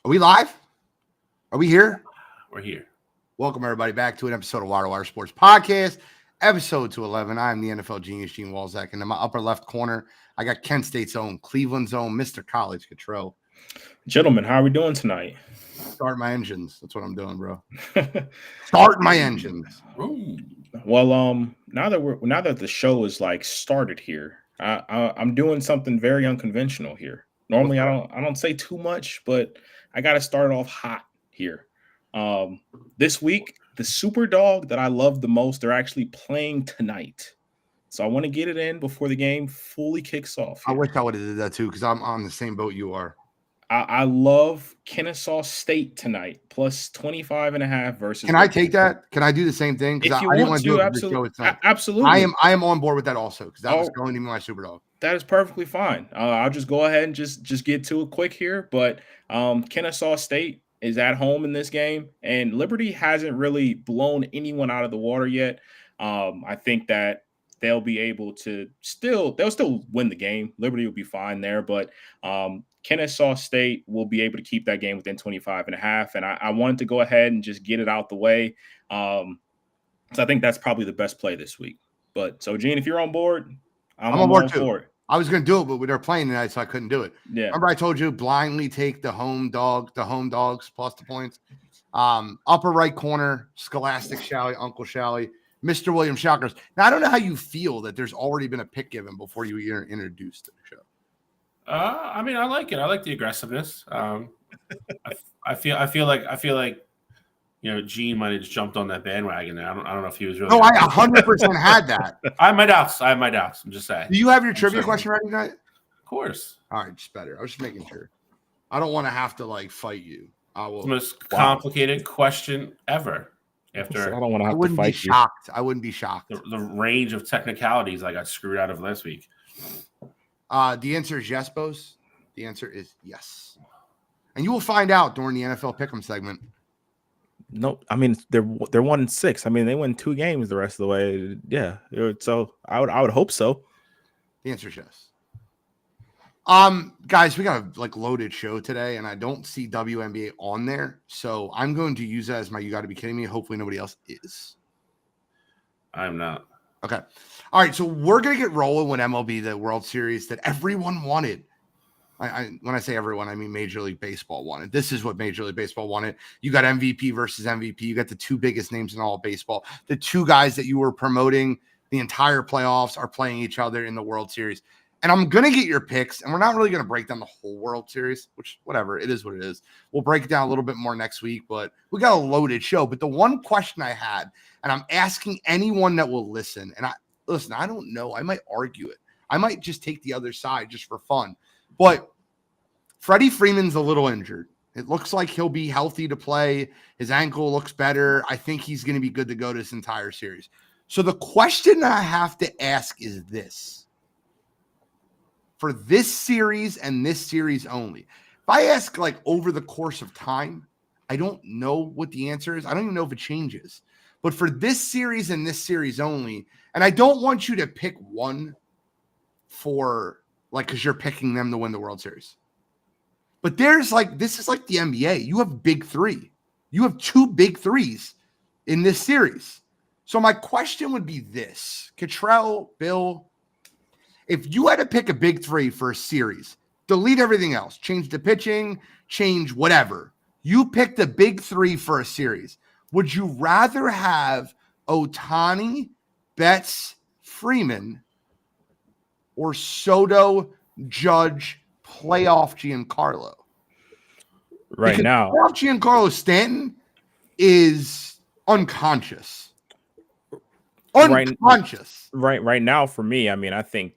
Are we live? Are we here? We're here. Welcome, everybody, back to an episode of Wire2Wire Sports Podcast, episode 211. I'm the NFL genius, Gene Walzak, and in my upper left corner, I got Kent State's own, Cleveland's own, Mr. College Control. Gentlemen, how are we doing tonight? Start my engines. That's what I'm doing, bro. Start my engines. Ooh. Well, now that the show is like started here, I'm doing something very unconventional here. Normally, I don't say too much, but I got to start off hot here. This week, the super dog that I love the most, they're actually playing tonight. So I want to get it in before the game fully kicks off here. I wish I would have did that too, because I'm on the same boat you are. I love Kennesaw State tonight, plus 25.5 versus. Can I take that? Can I do the same thing? If I you didn't want to do to, it absolutely. for the show. Absolutely. I am on board with that also, because that was going to be my super dog. That is perfectly fine. I'll just go ahead and just get to it quick here. But Kennesaw State is at home in this game, and Liberty hasn't really blown anyone out of the water yet. I think that they'll be able to still win the game. Liberty will be fine there, but Kennesaw State will be able to keep that game within 25.5. And I wanted to go ahead and just get it out the way. So I think that's probably the best play this week. But so, Gene, if you're on board, I'm on board too. I was going to do it, but they're playing tonight, so I couldn't do it. Yeah. Remember I told you blindly take the home dogs plus the points. Upper right corner, Scholastic Shally, Uncle Shally, Mr. William Shockers. Now, I don't know how you feel that there's already been a pick given before you were introduced to the show. I mean, I like it. I like the aggressiveness. I feel like Gene might have just jumped on that bandwagon. I don't know if he was really. No, I 100% had that. I have my doubts. I'm just saying. Do you have your trivia question ready tonight? Of course. All right, just better. I was just making sure. I don't want to have to fight you. I will. It's the most complicated question ever. After I don't want to have to fight you. Shocked. I wouldn't be shocked. The range of technicalities I got screwed out of last week. The answer is yes, Bose. The answer is yes. And you will find out during the NFL Pick'em segment. No, I mean they're 1-6. I mean they win 2 games the rest of the way. Yeah, so I would hope so. The answer is yes. Guys, we got a loaded show today, and I don't see WNBA on there, so I'm going to use that as my "you got to be kidding me." Hopefully, nobody else is. I'm not. Okay. All right, so we're going to get rolling with MLB, the World Series that everyone wanted. When I say everyone, I mean Major League Baseball wanted. This is what Major League Baseball wanted. You got MVP versus MVP. You got the 2 biggest names in all of baseball. The 2 guys that you were promoting the entire playoffs are playing each other in the World Series. And I'm going to get your picks, and we're not really going to break down the whole World Series, which, whatever, it is what it is. We'll break it down a little bit more next week, but we got a loaded show. But the one question I had, and I'm asking anyone that will listen, and I don't know. I might argue it. I might just take the other side just for fun. But Freddie Freeman's a little injured. It looks like he'll be healthy to play. His ankle looks better. I think he's going to be good to go this entire series. So the question I have to ask is this. For this series and this series only, if I ask over the course of time, I don't know what the answer is. I don't even know if it changes. But for this series and this series only, and I don't want you to pick one for because you're picking them to win the World Series. But there's this is like the NBA. You have big 3. You have 2 big 3s in this series. So my question would be this. Cottrell, Bill, if you had to pick a big 3 for a series, delete everything else, change the pitching, change whatever. You picked a big 3 for a series. Would you rather have Ohtani, Betts, Freeman, or Soto, Judge, playoff Giancarlo? Right because now, playoff Giancarlo Stanton is unconscious. Unconscious. Right now, for me, I mean, I think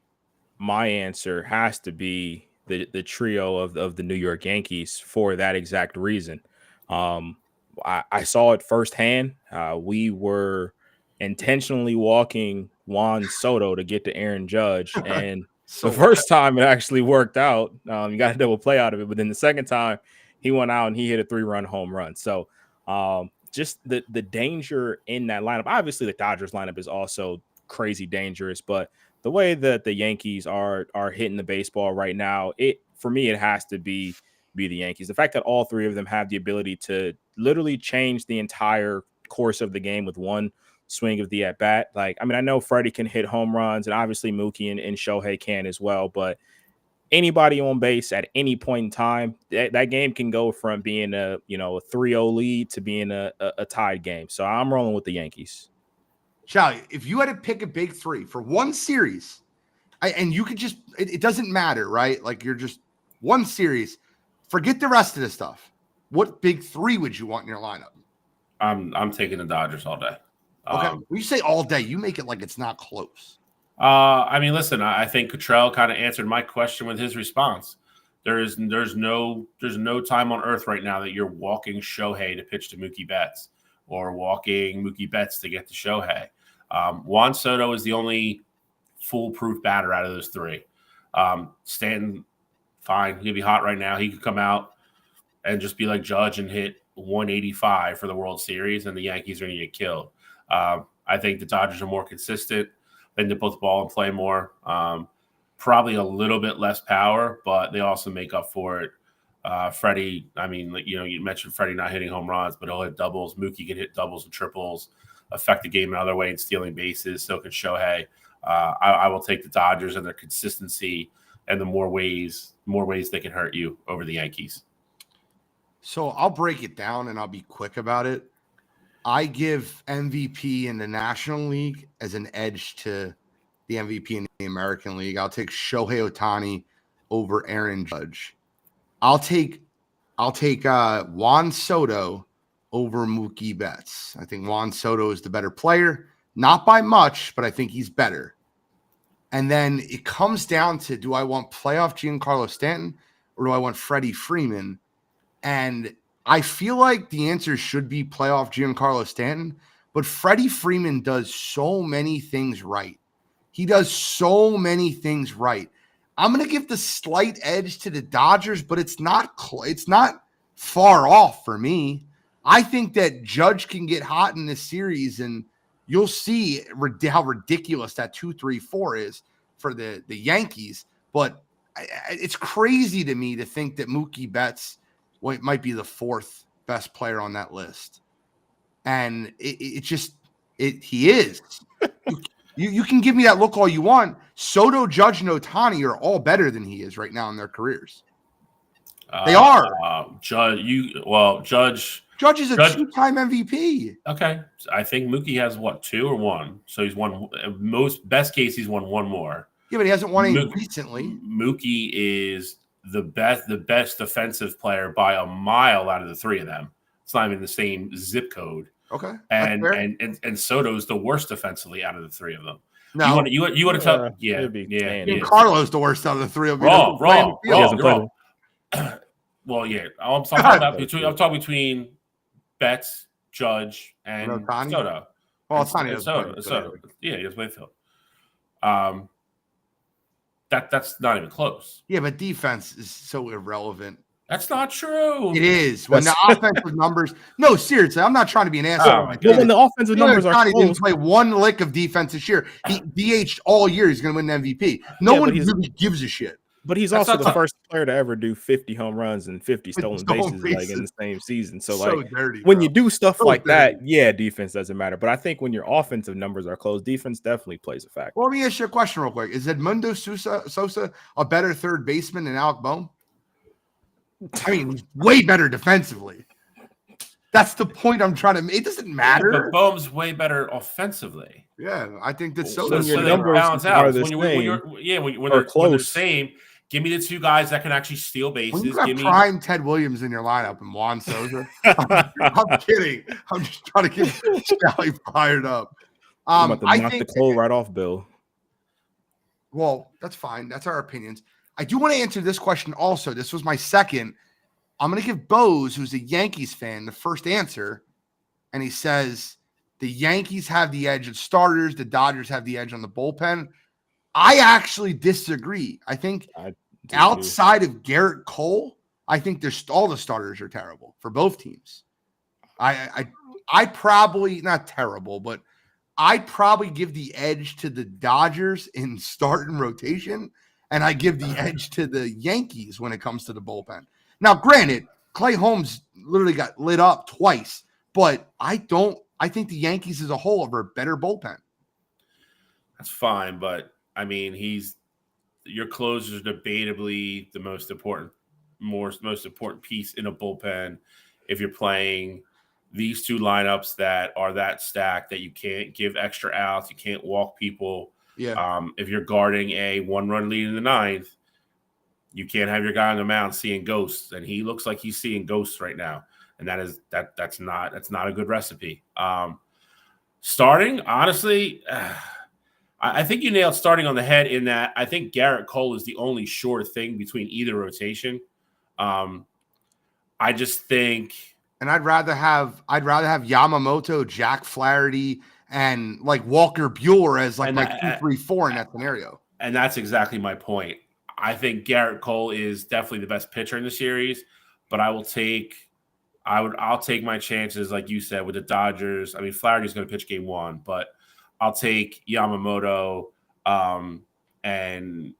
my answer has to be the trio of the New York Yankees for that exact reason. I saw it firsthand. We were intentionally walking Juan Soto to get to Aaron Judge, and the first time it actually worked out. You got a double play out of it, but then the second time he went out and he hit a 3-run home run. So just the danger in that lineup. Obviously, the Dodgers lineup is also crazy dangerous, but the way that the Yankees are hitting the baseball right now, for me, it has to be be the Yankees. The fact that all three of them have the ability to literally change the entire course of the game with one swing of the at bat. Like, I mean, I know Freddie can hit home runs, and obviously Mookie and Shohei can as well, but anybody on base at any point in time, that game can go from being a 3-0 lead to being a tied game. So I'm rolling with the Yankees. Charlie, if you had to pick a big three for one series, and you could just, it doesn't matter, right? Like, you're just one series, forget the rest of the stuff. What big three would you want in your lineup? I'm taking the Dodgers all day. Okay. When you say all day, you make it like it's not close. I mean, listen, I think Cottrell kind of answered my question with his response. There's no time on earth right now that you're walking Shohei to pitch to Mookie Betts or walking Mookie Betts to get to Shohei. Juan Soto is the only foolproof batter out of those three. Stanton, fine. He'll be hot right now. He could come out and just be like Judge and hit 185 for the World Series, and the Yankees are going to get killed. I think the Dodgers are more consistent. They nip both the ball and play more. Probably a little bit less power, but they also make up for it. Freddie, I mean, you mentioned Freddie not hitting home runs, but he'll hit doubles. Mookie can hit doubles and triples, affect the game another way in stealing bases. So can Shohei. I will take the Dodgers and their consistency and the more ways they can hurt you over the Yankees. So I'll break it down and I'll be quick about it. I give MVP in the National League as an edge to the MVP in the American League. I'll take Shohei Ohtani over Aaron Judge. I'll take Juan Soto over Mookie Betts. I think Juan Soto is the better player, not by much, but I think he's better. And then it comes down to, do I want playoff Giancarlo Stanton or do I want Freddie Freeman? And I feel like the answer should be playoff Giancarlo Stanton, but Freddie Freeman does so many things right. He does so many things right. I'm going to give the slight edge to the Dodgers, but it's not far off for me. I think that Judge can get hot in this series, and you'll see how ridiculous that 2-3-4 is for the Yankees. But it's crazy to me to think that Mookie Betts might be the fourth best player on that list. And he is. You can give me that look all you want. Soto, Judge, and Ohtani are all better than he is right now in their careers. They are. Judge is a two-time MVP. Okay. I think Mookie has what, 2 or 1? So he's won best case he's won 1 more. Yeah, but he hasn't won any recently. Mookie is the best defensive player by a mile out of the 3 of them. It's not even the same zip code. Okay. And Soto's the worst defensively out of the 3 of them. No. You want to tell? Yeah. Carlos the worst out of the 3 of them. Wrong. Well, yeah. I'm talking between Betts, Judge, and Soto. Well, it's not Soto. Yeah, he does play field. That's not even close. Yeah, but defense is so irrelevant. That's not true. It is. When the offensive numbers – no, seriously, I'm not trying to be an asshole. But when the offensive numbers are close. He didn't play one lick of defense this year. He DH'd all year. He's going to win the MVP. No one really gives a shit. But he's also the first player to ever do 50 home runs and 50 stolen bases like in the same season. So like dirty, when you do stuff like that, yeah, defense doesn't matter. But I think when your offensive numbers are close, defense definitely plays a factor. Well, let me ask you a question real quick. Is Edmundo Sosa a better third baseman than Alec Bohm? I mean, he's way better defensively. That's the point I'm trying to make. It doesn't matter. But Bohm's way better offensively. Yeah, I think that so your numbers balance out. When they're the same. Give me the 2 guys that can actually steal bases. When you got prime Ted Williams in your lineup and Juan Sosa. I'm kidding. I'm just trying to get Sally fired up. I'm about to knock the coal right off, Bill. Well, that's fine. That's our opinions. I do want to answer this question also. This was my second. I'm going to give Bose, who's a Yankees fan, the first answer. And he says the Yankees have the edge of starters. The Dodgers have the edge on the bullpen. I actually disagree. I think outside of Garrett Cole, I think all the starters are terrible for both teams. I probably, not terrible, but I probably give the edge to the Dodgers in start and rotation, and I give the edge to the Yankees when it comes to the bullpen. Now, granted, Clay Holmes literally got lit up twice, but I think the Yankees as a whole are a better bullpen. That's fine, but I mean, your closer is debatably the most important piece in a bullpen. If you're playing these two lineups that are that stacked that you can't give extra outs, you can't walk people. Yeah. If you're guarding a 1-run lead in the ninth, you can't have your guy on the mound seeing ghosts, and he looks like he's seeing ghosts right now, and that's not a good recipe. Starting, honestly, I think you nailed starting on the head in that I think Garrett Cole is the only sure thing between either rotation. I just think, and I'd rather have Yamamoto, Jack Flaherty, and like Walker Buehler as like my 2, 3, 4 in that scenario. And that's exactly my point. I think Garrett Cole is definitely the best pitcher in the series, but I'll take my chances, like you said, with the Dodgers. I mean, Flaherty's going to pitch game 1, but I'll take Yamamoto and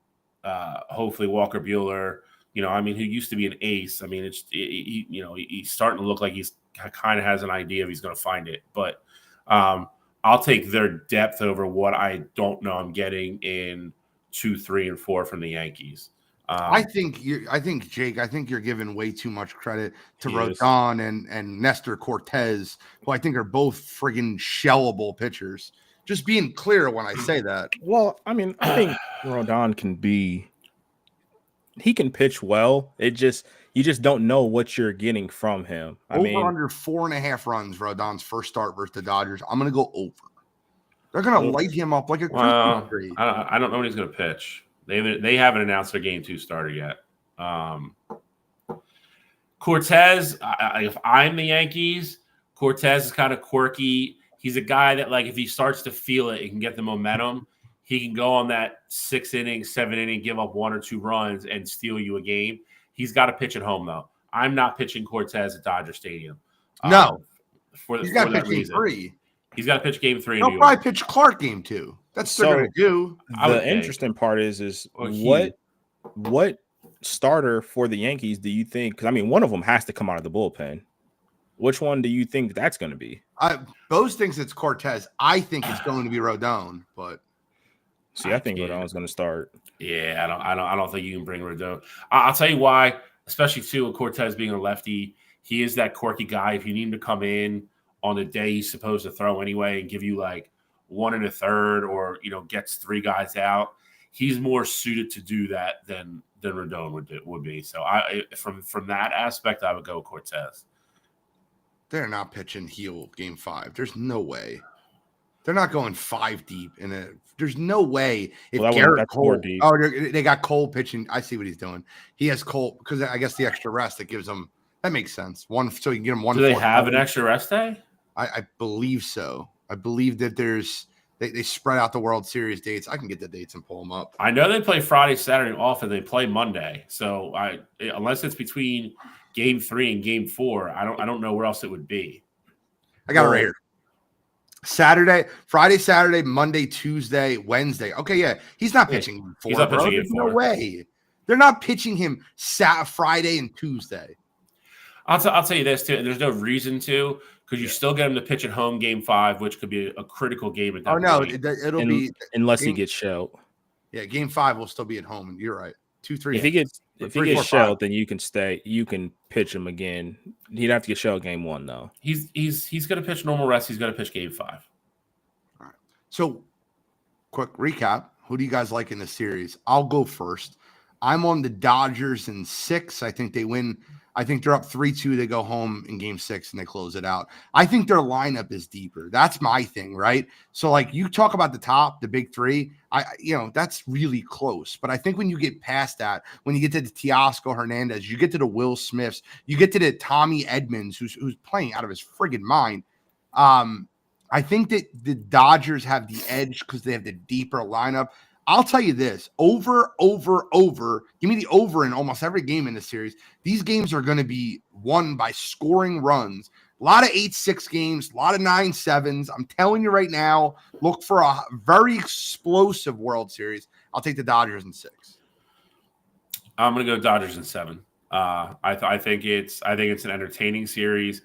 hopefully Walker Buehler. I mean, who used to be an ace. I mean, he's starting to look like he's kind of has an idea if he's going to find it. But I'll take their depth over what I don't know I'm getting in 2, 3, and 4 from the Yankees. I think Jake, you're giving way too much credit to Rodon and Nestor Cortez, who I think are both friggin' shellable pitchers. Just being clear when I say that. Well, I mean, I think Rodon he can pitch well. You just don't know what you're getting from him. Under 4.5 runs, Rodon's first start versus the Dodgers. I'm going to go over. They're going to light him up like a Christmas tree. I don't know when he's going to pitch. They haven't announced their game 2 starter yet. Cortez, if I'm the Yankees, Cortez is kind of quirky. He's a guy that, like, if he starts to feel it, he can get the momentum. He can go on that 6 inning, 7 inning, give up 1 or 2 runs and steal you a game. He's got to pitch at home, though. I'm not pitching Cortez at Dodger Stadium. No. He's got to pitch game 3. He's got to pitch game 3. He'll probably pitch Clark game 2. That's what they're going to do. The interesting part is what starter for the Yankees do you think? Because, I mean, one of them has to come out of the bullpen. Which one do you think that's going to be? Bose thinks it's Cortez. I think it's going to be Rodon, but I think Rodon's going to start. Yeah, I don't think you can bring Rodon. I'll tell you why, especially too with Cortez being a lefty. He is that quirky guy. If you need him to come in on the day he's supposed to throw anyway and give you like 1 1/3 or gets 3 guys out, he's more suited to do that than Rodon would be. So from that aspect, I would go Cortez. They're not pitching heel game 5. There's no way. They're not going 5 deep in it. There's no way. If Garrett Cole, they got Cole pitching. I see what he's doing. He has Cole because I guess the extra rest that gives him that makes sense. One so you can get him 1. Do they have an extra rest day? I believe so. I believe that they spread out the World Series dates. I can get the dates and pull them up. I know they play Friday, Saturday off, and they play Monday. So unless it's between game 3 and game 4, I don't know where else it would be. I got it right here. Friday, Saturday, Monday, Tuesday, Wednesday. Okay, yeah. He's not pitching game 4. He's not pitching game 4. No way. They're not pitching him Friday and Tuesday. I'll tell you this, too. And there's no reason to, because you still get him to pitch at home game 5, which could be a critical game at that point. Oh, no. It'll be. Unless he gets shelled. Yeah, game 5 will still be at home. And you're right. 2, 3. If he gets shelled, then you can stay. You can pitch him again. He'd have to get shelled game 1, though. He's going to pitch normal rest. He's going to pitch game 5. All right. So, quick recap. Who do you guys like in the series? I'll go first. I'm on the Dodgers in 6. I think they win. I think they're up 3-2. They go home in game 6 and they close it out. I think their lineup is deeper. That's my thing, right? So, like, you talk about the top, the big 3, that's really close. But I think when you get past that, when you get to the Teoscar Hernandez, you get to the Will Smiths, you get to the Tommy Edmonds, who's playing out of his friggin' mind. I think that the Dodgers have the edge because they have the deeper lineup. I'll tell you this, over. Give me the over in almost every game in this series. These games are going to be won by scoring runs. A lot of 8-6 games, a lot of 9-7s. I'm telling you right now, look for a very explosive World Series. I'll take the Dodgers in 6. I'm going to go Dodgers in 7. I think it's an entertaining series.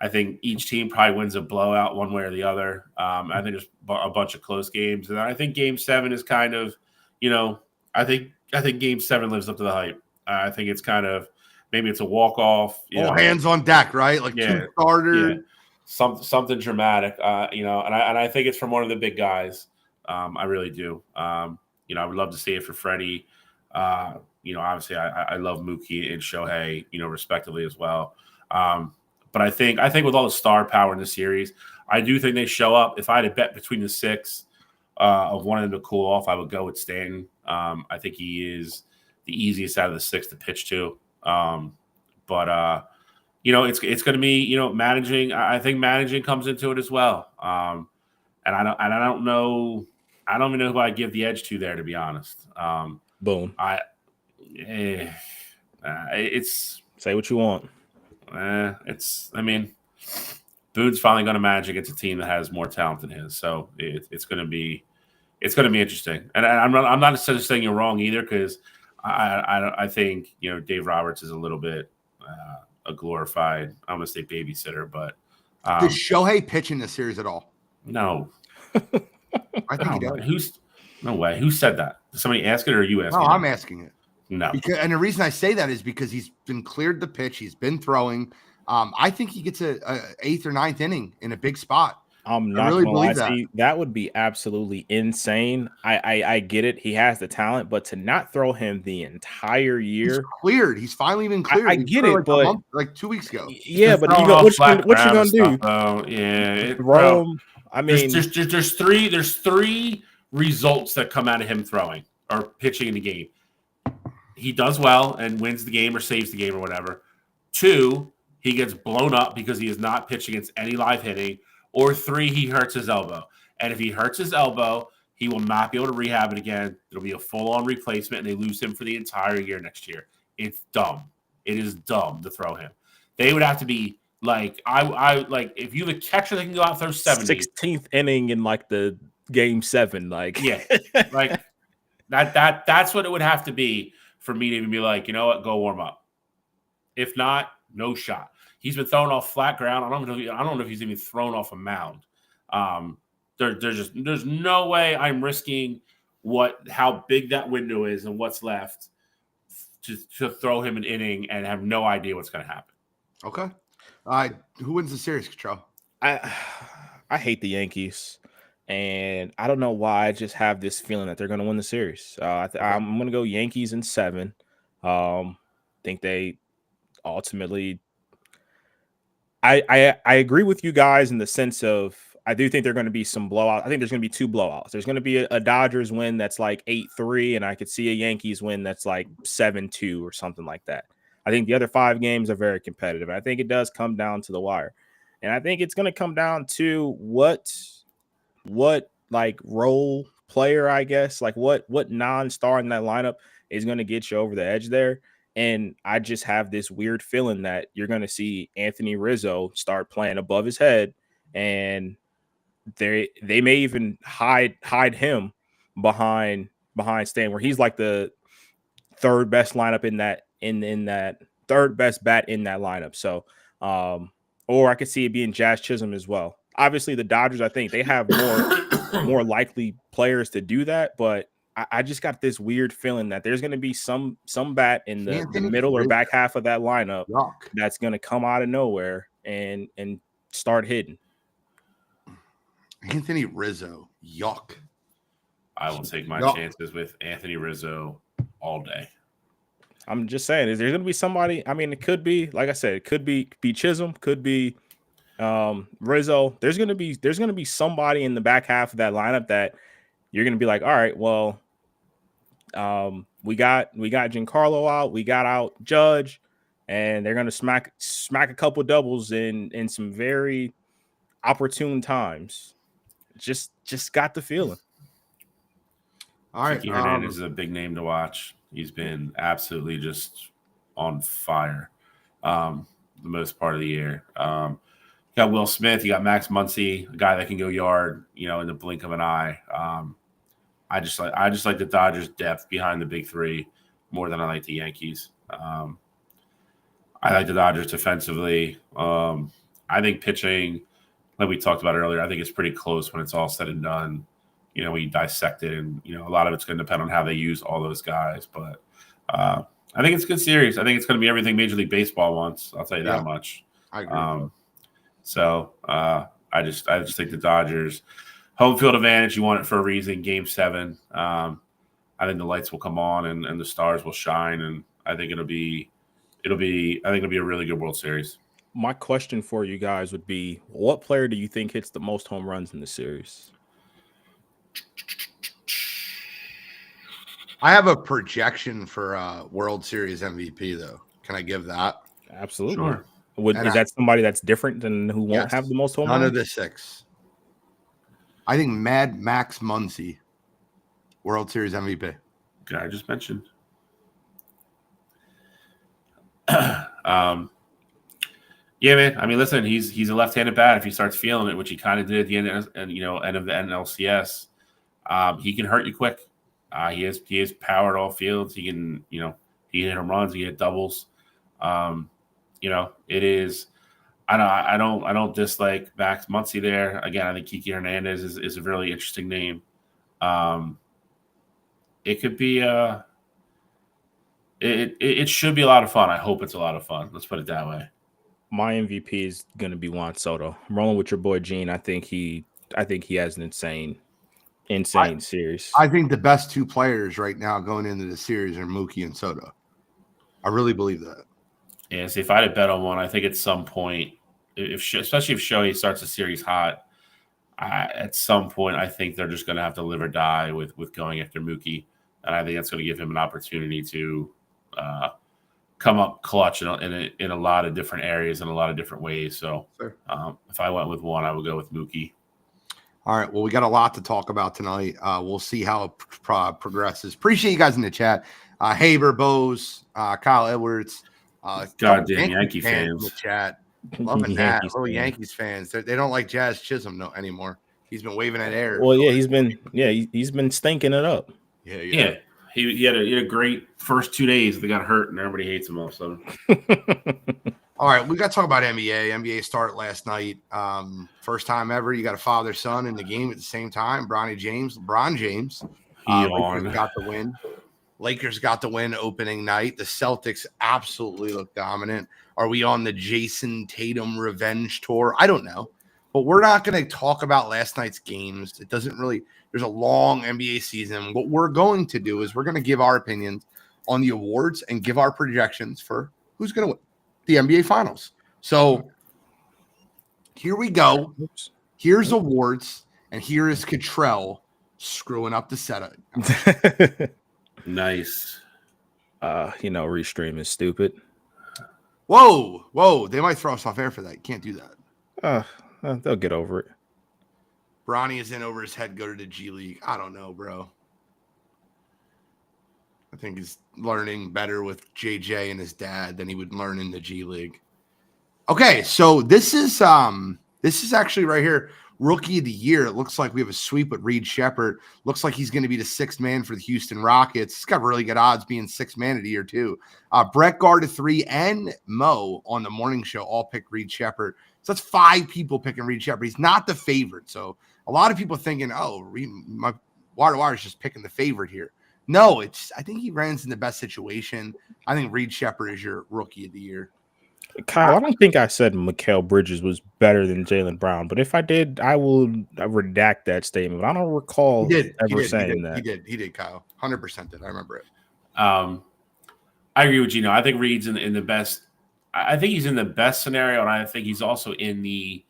I think each team probably wins a blowout one way or the other. I think there's a bunch of close games, and I think Game 7 is kind of, I think Game 7 lives up to the hype. I think it's kind of maybe it's a walk off. All hands on deck, right? Like two starters. Yeah. Something dramatic. And I think it's from one of the big guys. I really do. I would love to see it for Freddie. Obviously I love Mookie and Shohei, respectively as well. But I think with all the star power in the series, I do think they show up. If I had a bet between the six of one of them to cool off, I would go with Stanton. I think he is the easiest out of the six to pitch to. But it's going to be, managing. I think managing comes into it as well. And I don't know. I don't even know who I give the edge to there, to be honest. Boom. It's say what you want. Boone's finally going to manage against a team that has more talent than his, so it's going to be interesting. And I'm not necessarily saying you're wrong either, because I think Dave Roberts is a little bit a glorified, I'm going to say babysitter, but does Shohei pitch in this series at all? No. I think he does. No way. Who said that? Did somebody ask it, or are you asking? No, I'm asking it. No. And the reason I say that is because he's been cleared the pitch. He's been throwing. I think he gets a 8th or 9th inning in a big spot. I'm not really believe that. That would be absolutely insane. I get it. He has the talent, but to not throw him the entire year. He's cleared. He's finally been cleared. I get it, but like 2 weeks ago. Yeah, but what you gonna do? Throw him. I mean, there's three results that come out of him throwing or pitching in the game. He does well and wins the game or saves the game or whatever. 2, he gets blown up because he is not pitching against any live hitting. Or 3, he hurts his elbow. And if he hurts his elbow, he will not be able to rehab it again. It'll be a full-on replacement, and they lose him for the entire year next year. It's dumb. It is dumb to throw him. They would have to be like, if you have a catcher that can go out there 70. 16th inning in like the Game 7, like like that's what it would have to be for me to even be like, you know what, go warm up. If not, no shot. He's been thrown off flat ground. I don't know if he's even thrown off a mound. There's no way I'm risking how big that window is and what's left to throw him an inning and have no idea what's going to happen. Okay. Who wins the series, Cottrell? I hate the Yankees, and I don't know why. I just have this feeling that they're going to win the series. I'm going to go Yankees in 7. Think they ultimately. I agree with you guys in the sense of I do think there are going to be some blowouts. I think there's going to be 2 blowouts. There's going to be a Dodgers win that's like 8-3, and I could see a Yankees win that's like 7-2 or something like that. I think the other 5 games are very competitive. I think it does come down to the wire. And I think it's going to come down to what like role player, I guess, like what non-star in that lineup is going to get you over the edge there. And I just have this weird feeling that you're going to see Anthony Rizzo start playing above his head, and they may even hide him behind Stan, where he's like the 3rd best lineup in that 3rd best bat in that lineup. So, or I could see it being Jazz Chisholm as well. Obviously, the Dodgers, I think they have more likely players to do that, but I just got this weird feeling that there's going to be some bat in the middle or back half of that lineup that's going to come out of nowhere and start hitting. Anthony Rizzo, yuck. I will take my chances with Anthony Rizzo all day. I'm just saying, is there going to be somebody? I mean, it could be, like I said, it could be Chisholm, could be Rizzo. There's going to be somebody in the back half of that lineup that you're going to be like, all right, well, we got Giancarlo out, we got out Judge, and they're going to smack a couple doubles in some very opportune times. Just got the feeling. All right, Kiki Hernandez is a big name to watch. He's been absolutely just on fire the most part of the year. You got Will Smith, you got Max Muncy, a guy that can go yard, in the blink of an eye. I just like the Dodgers' depth behind the big 3 more than I like the Yankees. I like the Dodgers defensively. I think pitching, like we talked about earlier, I think it's pretty close when it's all said and done. We dissect it, and a lot of it's going to depend on how they use all those guys. But I think it's a good series. I think it's going to be everything Major League Baseball wants. I'll tell you that much. I agree. So I just think the Dodgers home field advantage. You want it for a reason. Game 7. I think the lights will come on and the stars will shine, and I think it'll be a really good World Series. My question for you guys would be, what player do you think hits the most home runs in the series? I have a projection for World Series MVP, though. Can I give that? Absolutely. Sure. Is that somebody that's different than who won't have the most home runs? None of the 6. I think Mad Max Muncy, World Series MVP. Guy I just mentioned. Yeah, man. I mean, listen, he's a left-handed bat if he starts feeling it, which he kind of did at the end of the NLCS. He can hurt you quick. He has power at all fields. He can hit home runs, he hit doubles. It is. I don't dislike Max Muncy there. Again, I think Kiki Hernandez is a really interesting name. It could be it should be a lot of fun. I hope it's a lot of fun. Let's put it that way. My MVP is going to be Juan Soto. I'm rolling with your boy Gene. I think he has an insane series. I think the best 2 players right now going into the series are Mookie and Soto. I really believe that. Yeah, see, if I had to bet on one, I think at some point, especially if Shohei starts the series hot, at some point, I think they're just going to have to live or die with going after Mookie, and I think that's going to give him an opportunity to come up clutch in a lot of different areas in a lot of different ways. So, sure. If I went with one, I would go with Mookie. All right. Well, we got a lot to talk about tonight. We'll see how it progresses. Appreciate you guys in the chat. Haber, Bose, Kyle Edwards. Goddamn Yankee fans in the chat. Loving that. Little Yankees fans. They don't like Jazz Chisholm anymore. He's been waving at air. Well, yeah, he's been stinking it up. Yeah. He had a great first 2 days. They got hurt, and everybody hates him all of a sudden. All right, we got to talk about NBA. NBA started last night. First time ever. You got a father-son in the game at the same time. LeBron James. Lakers got the win. Lakers got the win opening night. The Celtics absolutely look dominant. Are we on the Jason Tatum revenge tour? I don't know. But we're not going to talk about last night's games. It doesn't really – there's a long NBA season. What we're going to do is we're going to give our opinions on the awards and give our projections for who's going to win the NBA Finals. So here we go. Here's awards, and here is Cottrell screwing up the setup. Nice. Restream is stupid. Whoa. They might throw us off air for that. You can't do that. They'll get over it. Bronny is in over his head, go to the G League. I don't know, bro. I think he's learning better with JJ and his dad than he would learn in the G League. Okay, so this is actually right here, Rookie of the Year. It looks like we have a sweep with Reed Shepherd. Looks like he's going to be the 6th man for the Houston Rockets. He's got really good odds being 6th man of the year too. Brett Gardner 3 and Mo on the morning show all picked Reed Shepherd. So that's 5 people picking Reed Shepherd. He's not the favorite. So a lot of people thinking, my Wire2Wire is just picking the favorite here. No, I think he runs in the best situation. I think Reed Shepherd is your Rookie of the Year. Kyle, I don't think I said Mikal Bridges was better than Jaylen Brown, but if I did, I will redact that statement. I don't recall ever saying that. He did, Kyle. 100% did. I remember it. I agree with Gino. I think Reed's in the best. I think he's in the best scenario, and I think he's also in the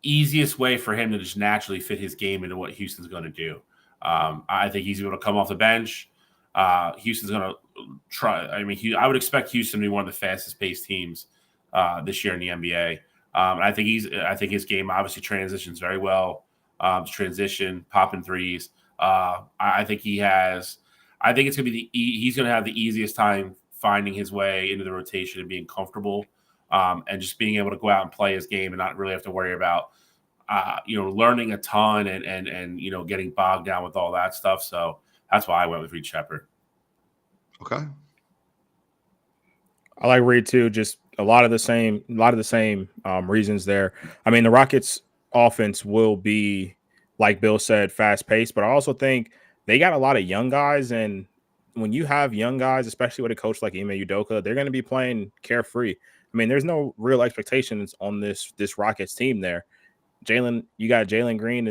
easiest way for him to just naturally fit his game into what Houston's going to do. I think he's able to come off the bench. Houston's going to try. I mean, I would expect Houston to be one of the fastest paced teams this year in the NBA. I think his game obviously transitions very well. Transition, popping threes. I think it's going to be he's going to have the easiest time finding his way into the rotation and being comfortable, and just being able to go out and play his game and not really have to worry about learning a ton and getting bogged down with all that stuff. So that's why I went with Reed Shepherd. Okay. I like Reed too. Just a lot of the same reasons there. I mean, the Rockets offense will be, like Bill said, fast paced, but I also think they got a lot of young guys. And when you have young guys, especially with a coach like Ime Udoka, they're going to be playing carefree. I mean, there's no real expectations on this Rockets team there. You got Jalen Green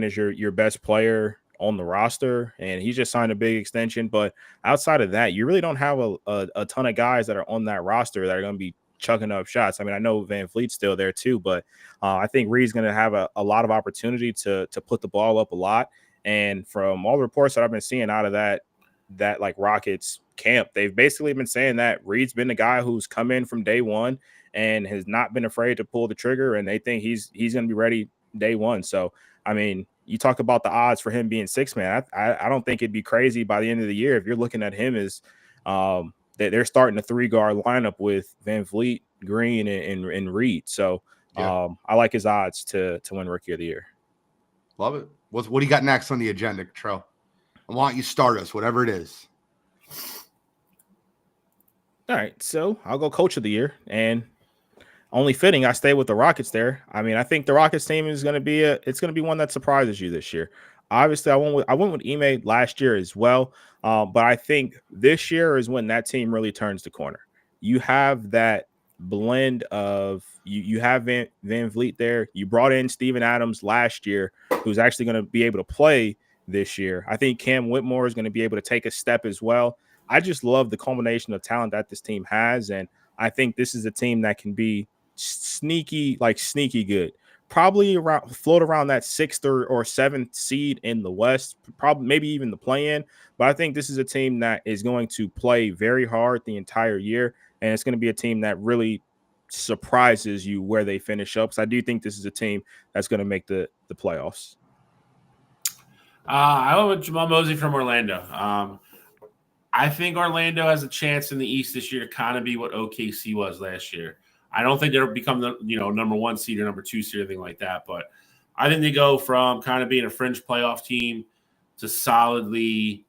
is your best player on the roster, and he just signed a big extension. But outside of that, you really don't have a ton of guys that are on that roster that are going to be chucking up shots. I mean, I know Van Vliet's still there too, but I think Reed's going to have a lot of opportunity to put the ball up a lot. And from all the reports that I've been seeing out of that like Rockets camp, they've basically been saying that Reed's been the guy who's come in from day one and has not been afraid to pull the trigger, and they think he's going to be ready day one. So, I mean, you talk about the odds for him being six man. I don't think it'd be crazy by the end of the year if you're looking at him as they're starting a 3-guard lineup with Van Vliet, Green, and Reed. So I like his odds to win Rookie of the Year. Love it. What do you got next on the agenda, Trell? I want you to start us, whatever it is. All right, so I'll go Coach of the Year, and only fitting I stay with the Rockets there. I mean, I think the Rockets team is going to be one that surprises you this year. Obviously, I went with Ime last year as well, but I think this year is when that team really turns the corner. You have that blend of you have Van Vliet there. You brought in Steven Adams last year, who's actually going to be able to play this year. I think Cam Whitmore is going to be able to take a step as well. I just love the culmination of talent that this team has, and I think this is a team that can be sneaky good. Probably float around that 6th or 7th seed in the West, probably maybe even the play-in. But I think this is a team that is going to play very hard the entire year, and it's going to be a team that really surprises you where they finish up. So I do think this is a team that's going to make the playoffs. I went with Jamal Mosley from Orlando. I think Orlando has a chance in the East this year to kind of be what OKC was last year. I don't think they'll become the number 1 seed or number 2 seed or anything like that, but I think they go from kind of being a fringe playoff team to solidly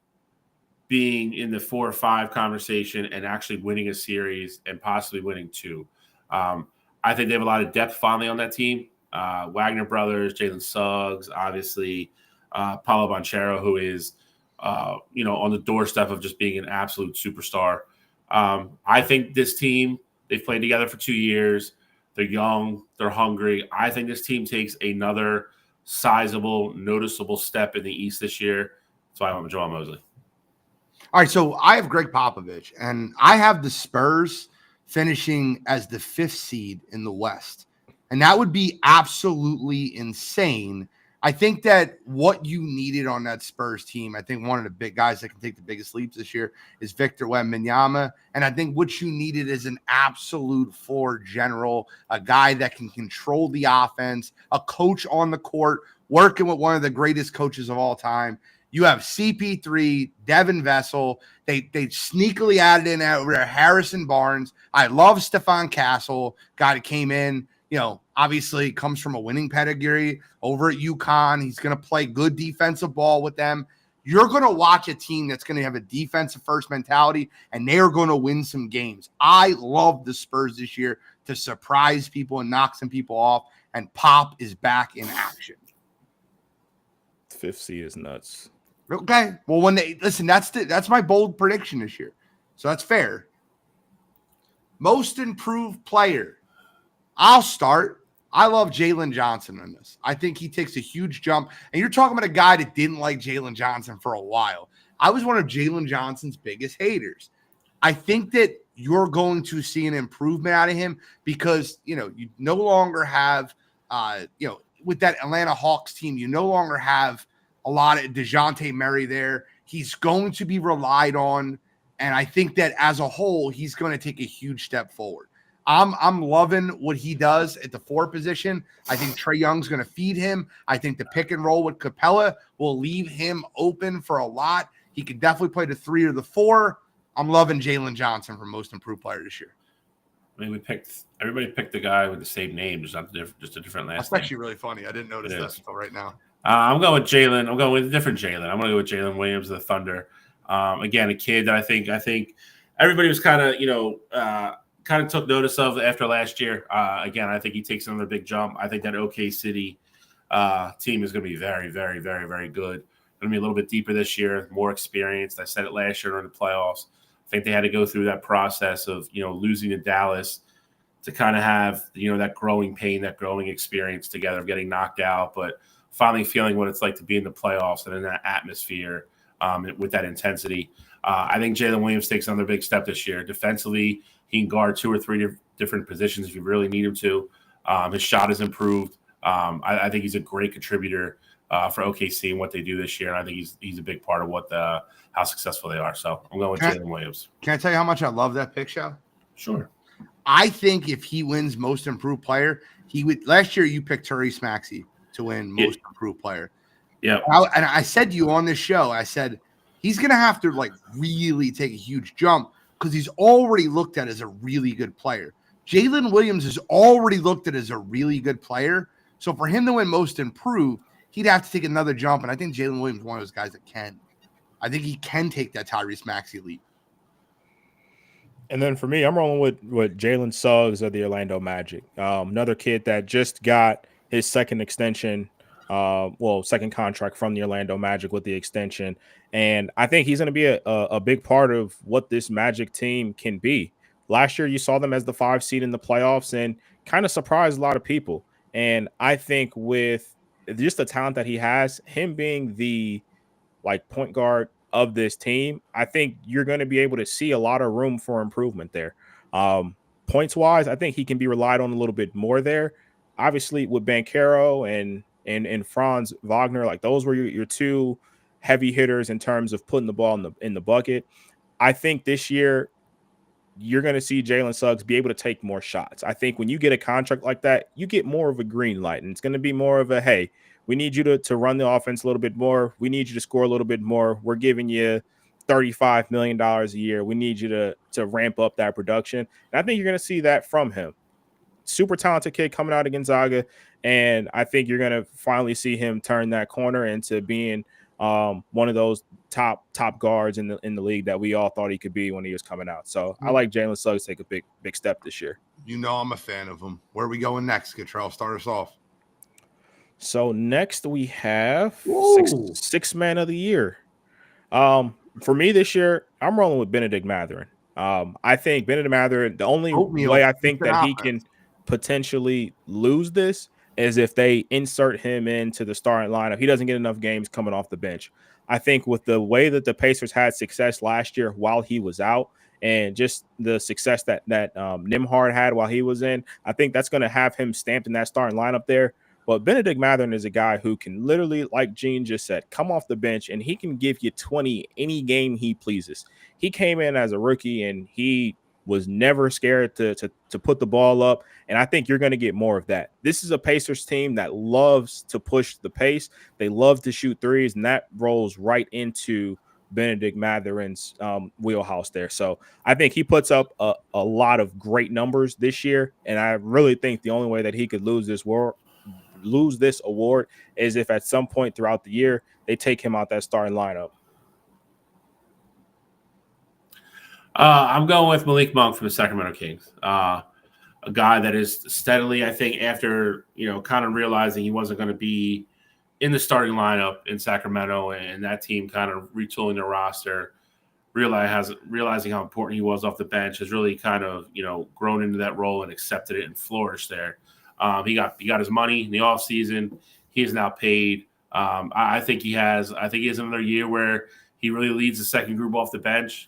being in the 4 or 5 conversation and actually winning a series and possibly winning 2. I think they have a lot of depth finally on that team. Wagner brothers, Jalen Suggs, obviously Paulo Banchero, who is on the doorstep of just being an absolute superstar. I think this team, they've played together for 2 years. They're young. They're hungry. I think this team takes another sizable, noticeable step in the East this year. That's why I went with Jamal Mosley. All right, so I have Greg Popovich, and I have the Spurs finishing as the 5th seed in the West. And that would be absolutely insane. I think that what you needed on that Spurs team, I think one of the big guys that can take the biggest leaps this year is Victor Wembanyama. And I think what you needed is an absolute floor general, a guy that can control the offense, a coach on the court, working with one of the greatest coaches of all time. You have CP3, Devin Vessel. They sneakily added in over there Harrison Barnes. I love Stefan Castle, guy that came in, obviously comes from a winning pedigree over at UConn. He's going to play good defensive ball with them. You're going to watch a team that's going to have a defensive first mentality, and they are going to win some games. I love the Spurs this year to surprise people and knock some people off, and Pop is back in action. 5th seed is nuts. Okay. Well, when they listen, that's my bold prediction this year. So that's fair. Most improved player. I'll start. I love Jalen Johnson in this. I think he takes a huge jump. And you're talking about a guy that didn't like Jalen Johnson for a while. I was one of Jalen Johnson's biggest haters. I think that you're going to see an improvement out of him because, you no longer have, with that Atlanta Hawks team, you no longer have a lot of DeJounte Murray there. He's going to be relied on. And I think that as a whole, he's going to take a huge step forward. I'm loving what he does at the 4 position. I think Trae Young's going to feed him. I think the pick and roll with Capella will leave him open for a lot. He could definitely play the 3 or the 4. I'm loving Jalen Johnson for most improved player this year. I mean, everybody picked the guy with the same name, just a different last name. That's actually really funny. I didn't notice that until right now. I'm going with Jalen. I'm going with a different Jalen. I'm going to go with Jalen Williams of the Thunder. Again, a kid that I think everybody was kind of took notice of after last year. Again, I think he takes another big jump. I think that OK City team is going to be very, very, very, very good. Going to be a little bit deeper this year, more experienced. I said it last year during the playoffs. I think they had to go through that process of, losing to Dallas to kind of have, that growing pain, that growing experience together of getting knocked out, but finally feeling what it's like to be in the playoffs and in that atmosphere with that intensity. I think Jalen Williams takes another big step this year. Defensively, he can guard 2 or 3 different positions if you really need him to. His shot has improved. I think he's a great contributor for OKC and what they do this year, and I think he's a big part of how successful they are. So I'm going with Jalen Williams. Can I tell you how much I love that pick, Show? Sure. I think if he wins Most Improved Player, he would. Last year, you picked Therese Maxey to win Most Improved Player. Yeah. And I said to you on this show, I said he's going to have to really take a huge jump because he's already looked at as a really good player. Jalen Williams is already looked at as a really good player. So for him to win Most Improved, he'd have to take another jump. And I think Jalen Williams is one of those guys that can. I think he can take that Tyrese Maxey leap. And then for me, I'm rolling with Jalen Suggs of the Orlando Magic. Another kid that just got his second extension, second contract from the Orlando Magic with the extension. And I think he's going to be a big part of what this Magic team can be. Last year, you saw them as the 5 seed in the playoffs and kind of surprised a lot of people. And I think with just the talent that he has, him being the point guard of this team, I think you're going to be able to see a lot of room for improvement there. Points wise, I think he can be relied on a little bit more there. Obviously, with Banchero and Franz Wagner, those were your 2 heavy hitters in terms of putting the ball in the bucket. I think this year you're going to see Jalen Suggs be able to take more shots. I think when you get a contract like that, you get more of a green light, and it's going to be more of a, hey, we need you to run the offense a little bit more. We need you to score a little bit more. We're giving you $35 million a year. We need you to ramp up that production. And I think you're going to see that from him. Super talented kid coming out of Gonzaga, and I think you're going to finally see him turn that corner into being one of those top guards in the league that we all thought he could be when he was coming out. So I like Jalen Suggs to take a big step this year. I'm a fan of him. Where are we going next? Cottrell, start us off. So next we have six man of the year. For me this year, I'm rolling with Benedict Mathurin. I think Benedict Mathurin, the only way I think that he can potentially lose this is if they insert him into the starting lineup. He doesn't get enough games coming off the bench. I think with the way that the Pacers had success last year while he was out, and just the success that Nembhard had while he was in, I think that's going to have him stamped in that starting lineup there. But Benedict Mathurin is a guy who can literally, like Gene just said, come off the bench and he can give you 20 any game he pleases. He came in as a rookie and he was never scared to put the ball up. And I think you're going to get more of that. This is a Pacers team that loves to push the pace. They love to shoot threes, and that rolls right into Benedict Mathurin's wheelhouse there. So I think he puts up a lot of great numbers this year. And I really think the only way that he could lose this award is if at some point throughout the year they take him out that starting lineup. I'm going with Malik Monk from the Sacramento Kings. A guy that is steadily, I think, after kind of realizing he wasn't going to be in the starting lineup in Sacramento, and that team kind of retooling their roster, realizing how important he was off the bench, has really kind of grown into that role and accepted it and flourished there. He got his money in the offseason. He is now paid. I think he has another year where he really leads the second group off the bench.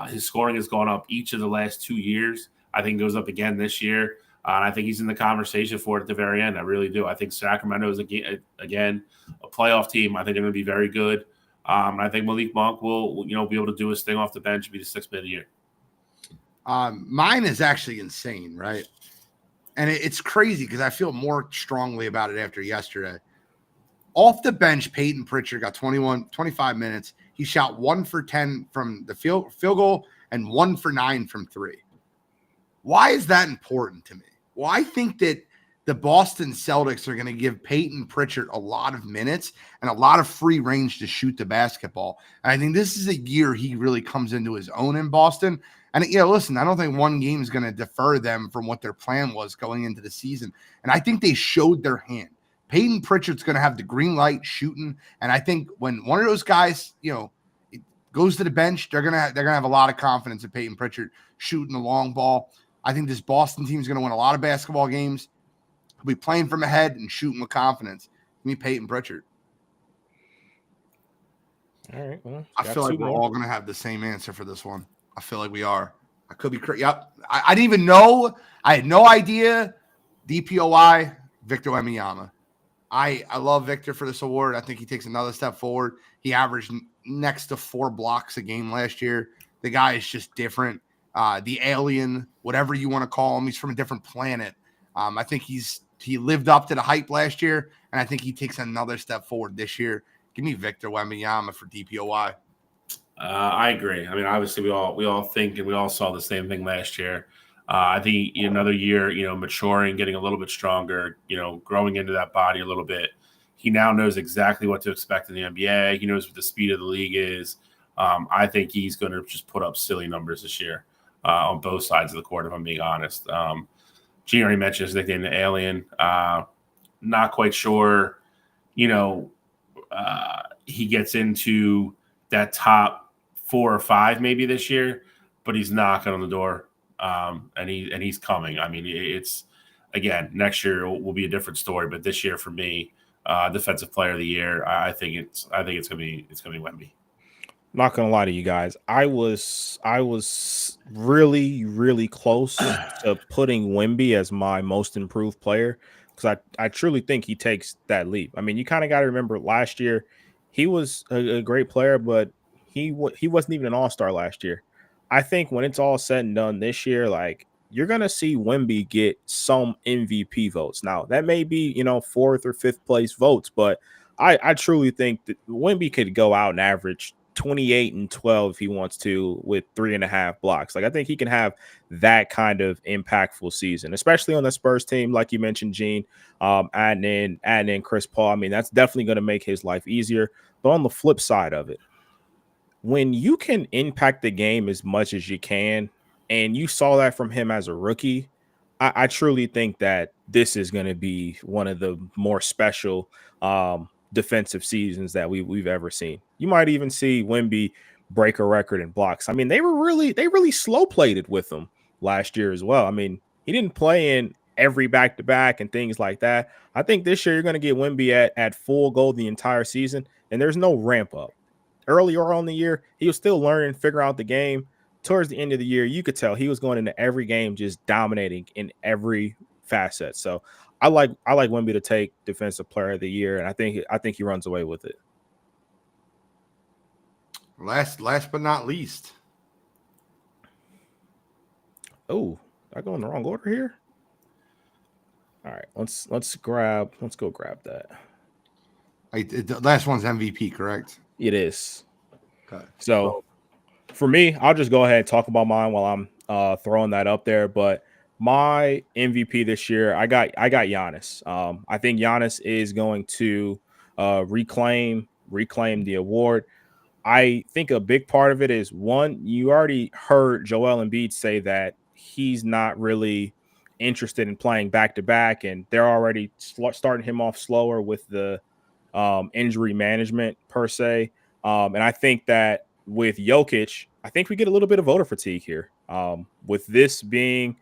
His scoring has gone up each of the last 2 years. I think it goes up again this year. And I think he's in the conversation for it at the very end. I really do. I think Sacramento is, again, a playoff team. I think they're going to be very good. I think Malik Monk will be able to do his thing off the bench and be the 6th man of the year. Mine is actually insane, right? And it's crazy because I feel more strongly about it after yesterday. Off the bench, Peyton Pritchard got 25 minutes. He shot 1 for 10 from the field goal and 1 for 9 from 3. Why is that important to me? Well, I think that the Boston Celtics are going to give Peyton Pritchard a lot of minutes and a lot of free range to shoot the basketball. And I think this is a year he really comes into his own in Boston. And, listen, I don't think one game is going to defer them from what their plan was going into the season. And I think they showed their hand. Peyton Pritchard's going to have the green light shooting. And I think when one of those guys, goes to the bench, they're gonna have a lot of confidence in Peyton Pritchard shooting the long ball. I think this Boston team is going to win a lot of basketball games. He'll be playing from ahead and shooting with confidence. Give me Peyton Pritchard. All right. Well, I feel like we're all going to have the same answer for this one. I feel like we are. I could be crazy. Yep. I didn't even know. I had no idea. DPOY, Victor Wembanyama. I love Victor for this award. I think he takes another step forward. He averaged next to 4 blocks a game last year. The guy is just different. The alien, whatever you want to call him, he's from a different planet. I think he lived up to the hype last year, and I think he takes another step forward this year. Give me Victor Wembanyama for DPOY. I agree. I mean, obviously, we all think and we all saw the same thing last year. I think another year, maturing, getting a little bit stronger, growing into that body a little bit. He now knows exactly what to expect in the NBA. He knows what the speed of the league is. I think he's going to just put up silly numbers this year on both sides of the court, if I'm being honest. Gene already mentioned his nickname, the Alien. Not quite sure, he gets into that top 4 or 5 maybe this year, but he's knocking on the door. And he's coming. I mean, it's again, next year will be a different story, but this year for me, defensive player of the year, I think it's gonna be Wemby. Not gonna lie to you guys, I was really, really close to putting Wemby as my most improved player because I truly think he takes that leap. I mean, you kind of got to remember last year he was a great player, but he wasn't even an all-star last year. I think when it's all said and done this year, like you're gonna see Wemby get some MVP votes. Now that may be 4th or 5th place votes, but I truly think that Wemby could go out and average 28 and 12 if he wants to with 3.5 blocks. Like I think he can have that kind of impactful season, especially on the Spurs team, like you mentioned, Gene. Adding in Chris Paul. I mean, that's definitely going to make his life easier. But on the flip side of it, when you can impact the game as much as you can, and you saw that from him as a rookie, I truly think that this is going to be one of the more special defensive seasons that we've ever seen. You might even see Wemby break a record in blocks. I mean, they really slow played it with him last year as well. I mean, he didn't play in every back-to-back and things like that. I think this year you're going to get Wemby at full go the entire season, and there's no ramp up. Earlier on the year, he was still learning, figuring out the game. Towards the end of the year, you could tell he was going into every game just dominating in every facet. So I like Wemby to take Defensive Player of the Year, and I think he runs away with it. Last but not least. Oh, I go in the wrong order here. All right, let's go grab that. The last one's MVP, correct? It is. Okay. So for me, I'll just go ahead and talk about mine while I'm throwing that up there. But my MVP this year, I got Giannis. I think Giannis is going to reclaim the award. I think a big part of it is, one, you already heard Joel Embiid say that he's not really interested in playing back-to-back, and they're already starting him off slower with the injury management per se. And I think that with Jokic, I think we get a little bit of voter fatigue here. With this being,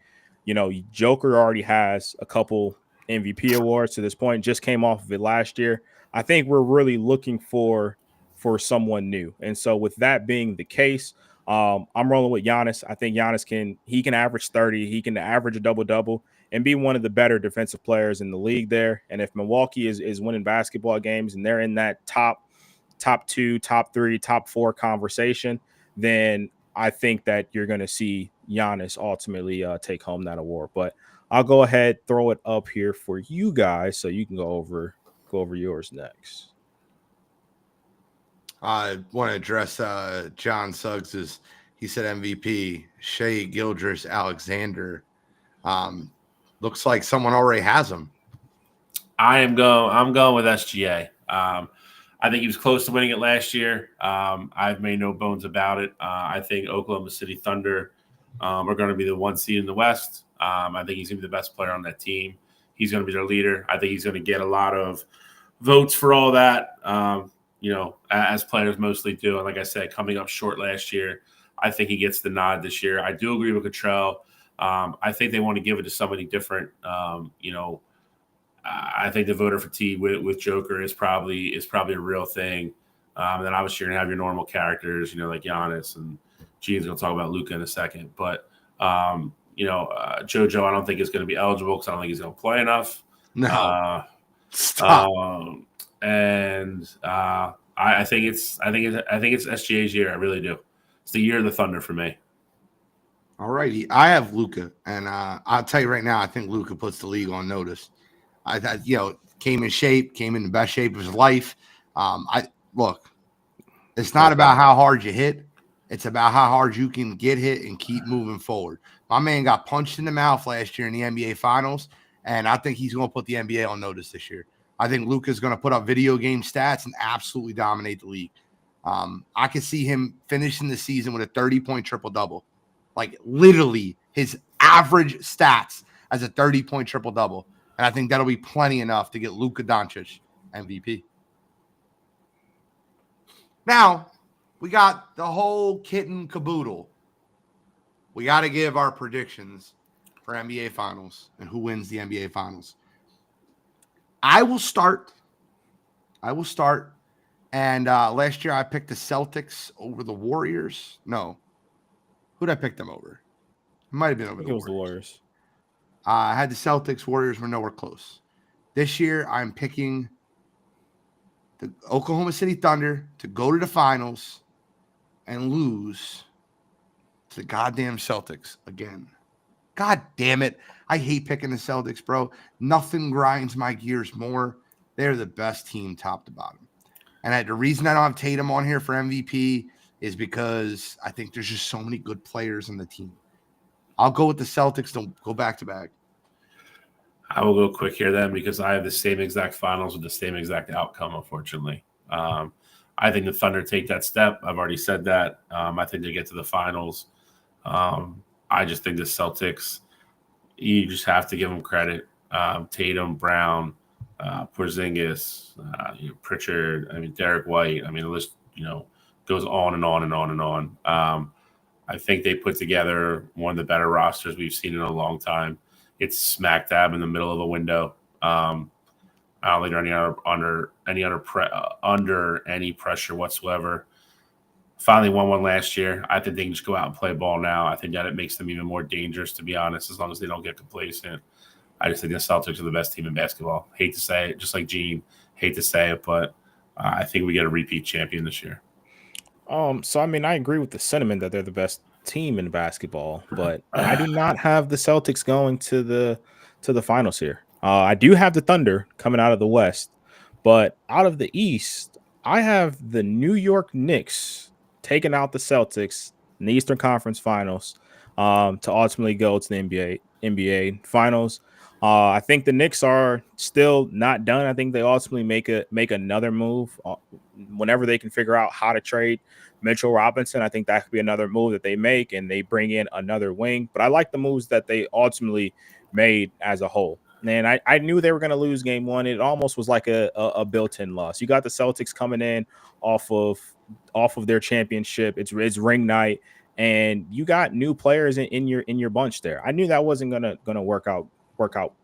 Joker already has a couple MVP awards to this point, just came off of it last year. I think we're really looking for someone new. And so with that being the case, I'm rolling with Giannis. I think Giannis can average 30. He can average a double-double and be one of the better defensive players in the league there. And if Milwaukee is winning basketball games and they're in that top 2, top 3, top 4 conversation, then I think that you're going to see Giannis ultimately take home that award. But I'll go ahead, throw it up here for you guys so you can go over yours next. I want to address John Suggs. He said MVP, Shea Gildress Alexander. Looks like someone already has him. I'm going with SGA. I think he was close to winning it last year. I've made no bones about it. I think Oklahoma City Thunder are going to be the 1 seed in the West. I think he's going to be the best player on that team. He's going to be their leader. I think he's going to get a lot of votes for all that, as players mostly do. And like I said, coming up short last year, I think he gets the nod this year. I do agree with Cottrell. I think they want to give it to somebody different. I think the voter fatigue with Joker is probably a real thing. And then obviously you're going to have your normal characters, like Giannis, and Gene's going to talk about Luka in a second. But, JoJo, I don't think is going to be eligible because I don't think he's going to play enough. No. Stop. I think it's SGA's year. I really do. It's the year of the Thunder for me. All righty. I have Luka, and I'll tell you right now, I think Luka puts the league on notice. I thought, came in the best shape of his life. It's not about how hard you hit. It's about how hard you can get hit and keep moving forward. My man got punched in the mouth last year in the NBA Finals, and I think he's going to put the NBA on notice this year. I think Luka's going to put up video game stats and absolutely dominate the league. I could see him finishing the season with a 30-point triple-double. Like, literally, his average stats as a 30-point triple-double. And I think that'll be plenty enough to get Luka Doncic MVP. Now, we got the whole kit and caboodle. We got to give our predictions for NBA Finals and who wins the NBA Finals. I will start. And last year I picked the Celtics over the Warriors. No. Who did I pick them over? It might have been over the Warriors. The Warriors. I had the Celtics. Warriors were nowhere close. This year I'm picking the Oklahoma City Thunder to go to the finals and lose to the goddamn Celtics again. God damn it. I hate picking the Celtics, bro. Nothing grinds my gears more. They're the best team top to bottom. And the reason I don't have Tatum on here for MVP is because I think there's just so many good players on the team. I'll go with the Celtics. Don't go back to back. I will go quick here then because I have the same exact finals with the same exact outcome, unfortunately. I think the Thunder take that step. I've already said that. I think they get to the finals. I just think the Celtics, you just have to give them credit. Tatum, Brown, Porzingis, Pritchard, Derek White. The list, goes on and on and on and on. I think they put together one of the better rosters we've seen in a long time. It's smack dab in the middle of the window. I don't think they're under any pressure whatsoever. Finally won one last year. I think they can just go out and play ball now. I think that it makes them even more dangerous, to be honest, as long as they don't get complacent. I just think the Celtics are the best team in basketball. Hate to say it, just like Gene. Hate to say it, but I think we get a repeat champion this year. I agree with the sentiment that they're the best team in basketball, but I do not have the Celtics going to the finals here. I do have the Thunder coming out of the West, but out of the East, I have the New York Knicks taking out the Celtics in the Eastern Conference Finals to ultimately go to the NBA Finals. I think the Knicks are still not done. I think they ultimately make another move whenever they can figure out how to trade Mitchell Robinson. I think that could be another move that they make, and they bring in another wing. But I like the moves that they ultimately made as a whole. And I knew they were going to lose game one. It almost was like a built-in loss. You got the Celtics coming in off of their championship. It's ring night, and you got new players in your bunch there. I knew that wasn't gonna work out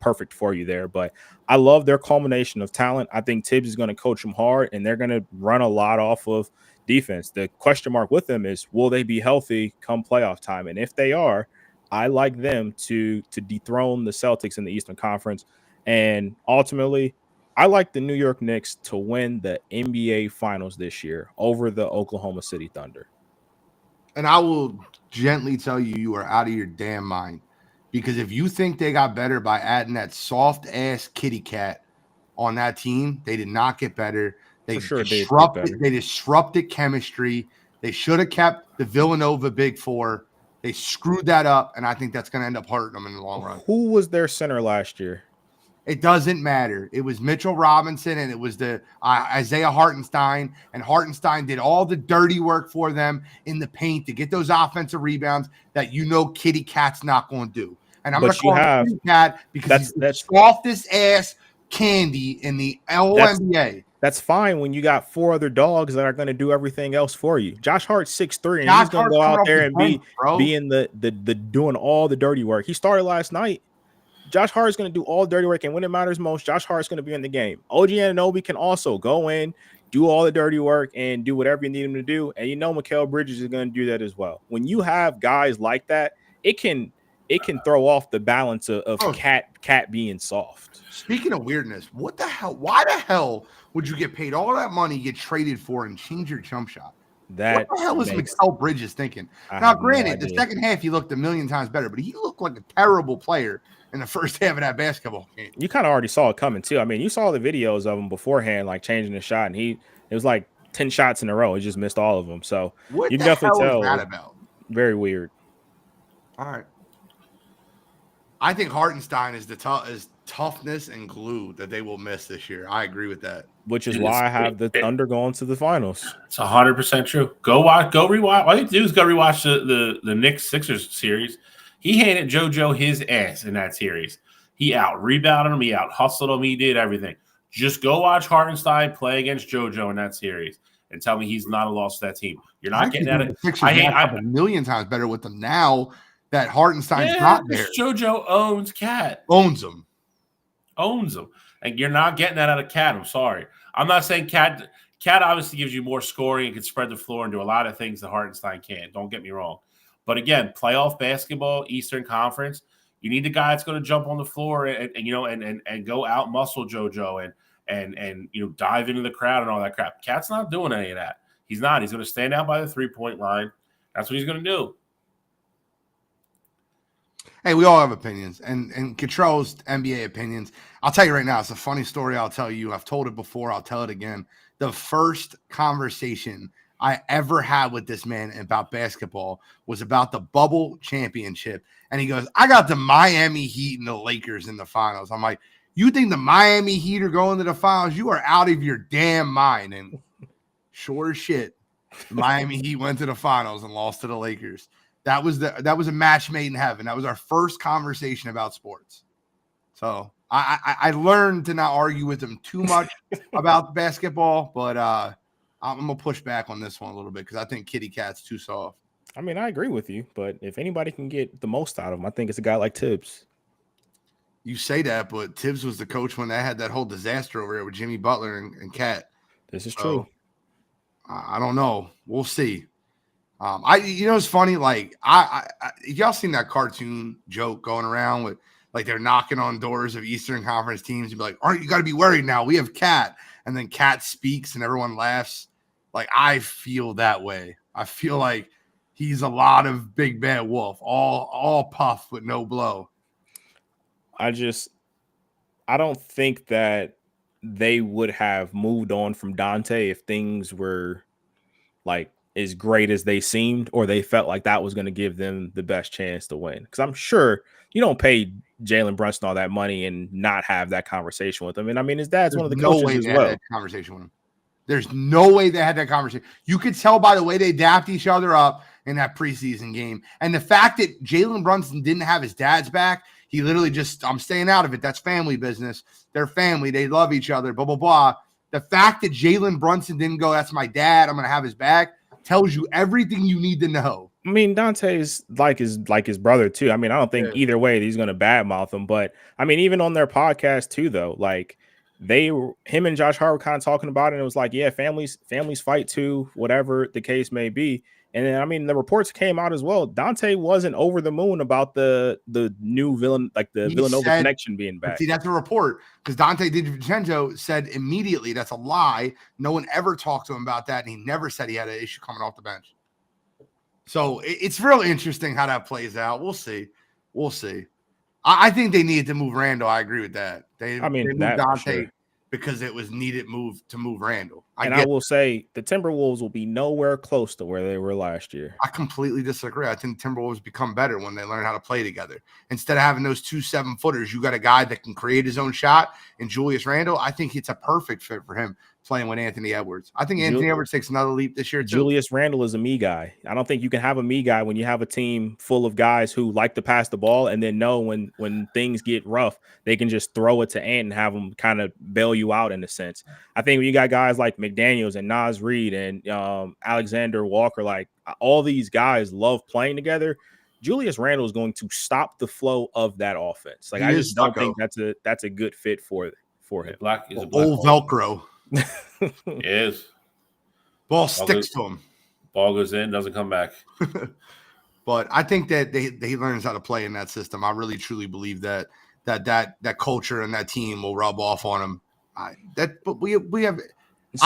perfect for you there, but I love their culmination of talent. I think Tibbs is going to coach them hard, and they're going to run a lot off of defense. The question mark with them is, will they be healthy come playoff time? And if they are, I like them to dethrone the Celtics in the Eastern Conference. And ultimately, I like the New York Knicks to win the NBA Finals this year over the Oklahoma City Thunder. And I will gently tell you are out of your damn mind. Because if you think they got better by adding that soft-ass kitty cat on that team, they did not get better. They disrupted chemistry. They should have kept the Villanova Big Four They screwed that up, and I think that's going to end up hurting them in the long run. Who was their center last year? It doesn't matter. It was Mitchell Robinson, and it was the Isaiah Hartenstein, and Hartenstein did all the dirty work for them in the paint to get those offensive rebounds that Kitty Cat's not going to do. And I'm going to call him Kitty Cat because he's the softest ass candy in the NBA. That's fine when you got 4 other dogs that are going to do everything else for you. Josh Hart's 6'3", and he's going to go out there and be in the doing all the dirty work. He started last night. Josh Hart is going to do all the dirty work, and when it matters most, Josh Hart is going to be in the game. OG Anunoby can also go in, do all the dirty work, and do whatever you need him to do. And Mikal Bridges is going to do that as well. When you have guys like that, it can throw off the balance of Cat being soft. Speaking of weirdness, what the hell? Why the hell would you get paid all that money, get traded for, and change your jump shot? What the hell is Mikal Bridges thinking? Now, granted, the second half he looked a million times better, but he looked like a terrible player in the first half of that basketball game. You kind of already saw it coming too. I mean, you saw the videos of him beforehand, like changing the shot, and it was like 10 shots in a row. He just missed all of them. So what you the definitely hell tell. Is that about? Very weird. All right. I think Hartenstein is is toughness and glue that they will miss this year. I agree with that. Which is why I have the Thunder going to the finals. It's 100% true. Go rewatch. All you have to do is go rewatch the Knicks Sixers series. He handed JoJo his ass in that series. He out rebounded him. He out hustled him. He did everything. Just go watch Hartenstein play against JoJo in that series and tell me he's not a loss to that team. You're not getting at it. I'm a million times better with them now that Hartenstein's not there. JoJo owns Cat. Owns him. And you're not getting that out of Cat. I'm sorry. I'm not saying Cat obviously gives you more scoring and can spread the floor and do a lot of things that Hartenstein can't. Don't get me wrong. But again, playoff basketball, Eastern Conference, you need the guy that's going to jump on the floor and go out muscle JoJo and dive into the crowd and all that crap. Cat's not doing any of that. He's not. He's going to stand out by the 3-point line. That's what he's going to do. Hey, we all have opinions, and Cottrell's NBA opinions. I'll tell you right now, it's a funny story. I'll tell you. I've told it before. I'll tell it again. The first conversation I ever had with this man about basketball was about the bubble championship. And he goes, I got the Miami Heat and the Lakers in the finals. I'm like, you think the Miami Heat are going to the finals? You are out of your damn mind. And sure as shit, the Miami Heat went to the finals and lost to the Lakers. That was a match made in heaven. That was our first conversation about sports. So I learned to not argue with him too much about basketball, but I'm going to push back on this one a little bit because I think Kitty Cat's too soft. I mean, I agree with you, but if anybody can get the most out of him, I think it's a guy like Tibbs. You say that, but Tibbs was the coach when they had that whole disaster over there with Jimmy Butler and Cat. This is true. I don't know. We'll see. It's funny. Like y'all seen that cartoon joke going around with like they're knocking on doors of Eastern Conference teams and be like, "Aren't you got to be worried now? We have Cat." And then Cat speaks and everyone laughs. Like I feel that way. I feel like he's a lot of big bad wolf, all puff with no blow. I don't think that they would have moved on from Dante if things were like as great as they seemed, or they felt like that was going to give them the best chance to win. Because I'm sure you don't pay Jalen Brunson all that money and not have that conversation with him. And I mean, his dad's one of the coaches as well. Conversation with him. There's no way they had that conversation. You could tell by the way they dapped each other up in that preseason game. And the fact that Jalen Brunson didn't have his dad's back, he literally just, I'm staying out of it. That's family business. They're family. They love each other, blah, blah, blah. The fact that Jalen Brunson didn't go, that's my dad, I'm going to have his back, tells you everything you need to know. I mean, Dante's like his brother too. I mean, I don't think either way he's going to badmouth him. But I mean, even on their podcast too, though, like him and Josh Hart were kind of talking about it. And it was like, yeah, families fight too, whatever the case may be. And then, I mean, the reports came out as well. Dante wasn't over the moon about the new villain, like the Villanova connection being back. See, that's a report because Dante DiVincenzo said immediately that's a lie. No one ever talked to him about that, and he never said he had an issue coming off the bench. So it's really interesting how that plays out. We'll see. I think they needed to move Randall. I agree with that. They moved Dante. Sure. because it was needed to move Randall. I will say the Timberwolves will be nowhere close to where they were last year. I completely disagree. I think Timberwolves become better when they learn how to play together. Instead of having those 2 7-footers, you got a guy that can create his own shot. And Julius Randle, I think it's a perfect fit for him playing with Anthony Edwards. I think Anthony Edwards takes another leap this year too. Julius Randle is a me guy. I don't think you can have a me guy when you have a team full of guys who like to pass the ball and then know when things get rough, they can just throw it to Ant and have them kind of bail you out in a sense. I think when you got guys like McDaniels and Nas Reed and Alexander Walker, like all these guys love playing together. Julius Randle is going to stop the flow of that offense. Like I just don't think that's a good fit for him. He's a black old Velcro. He is. Ball sticks to him. Ball goes in, doesn't come back. But I think that he learns how to play in that system. I really truly believe that culture and that team will rub off on him. I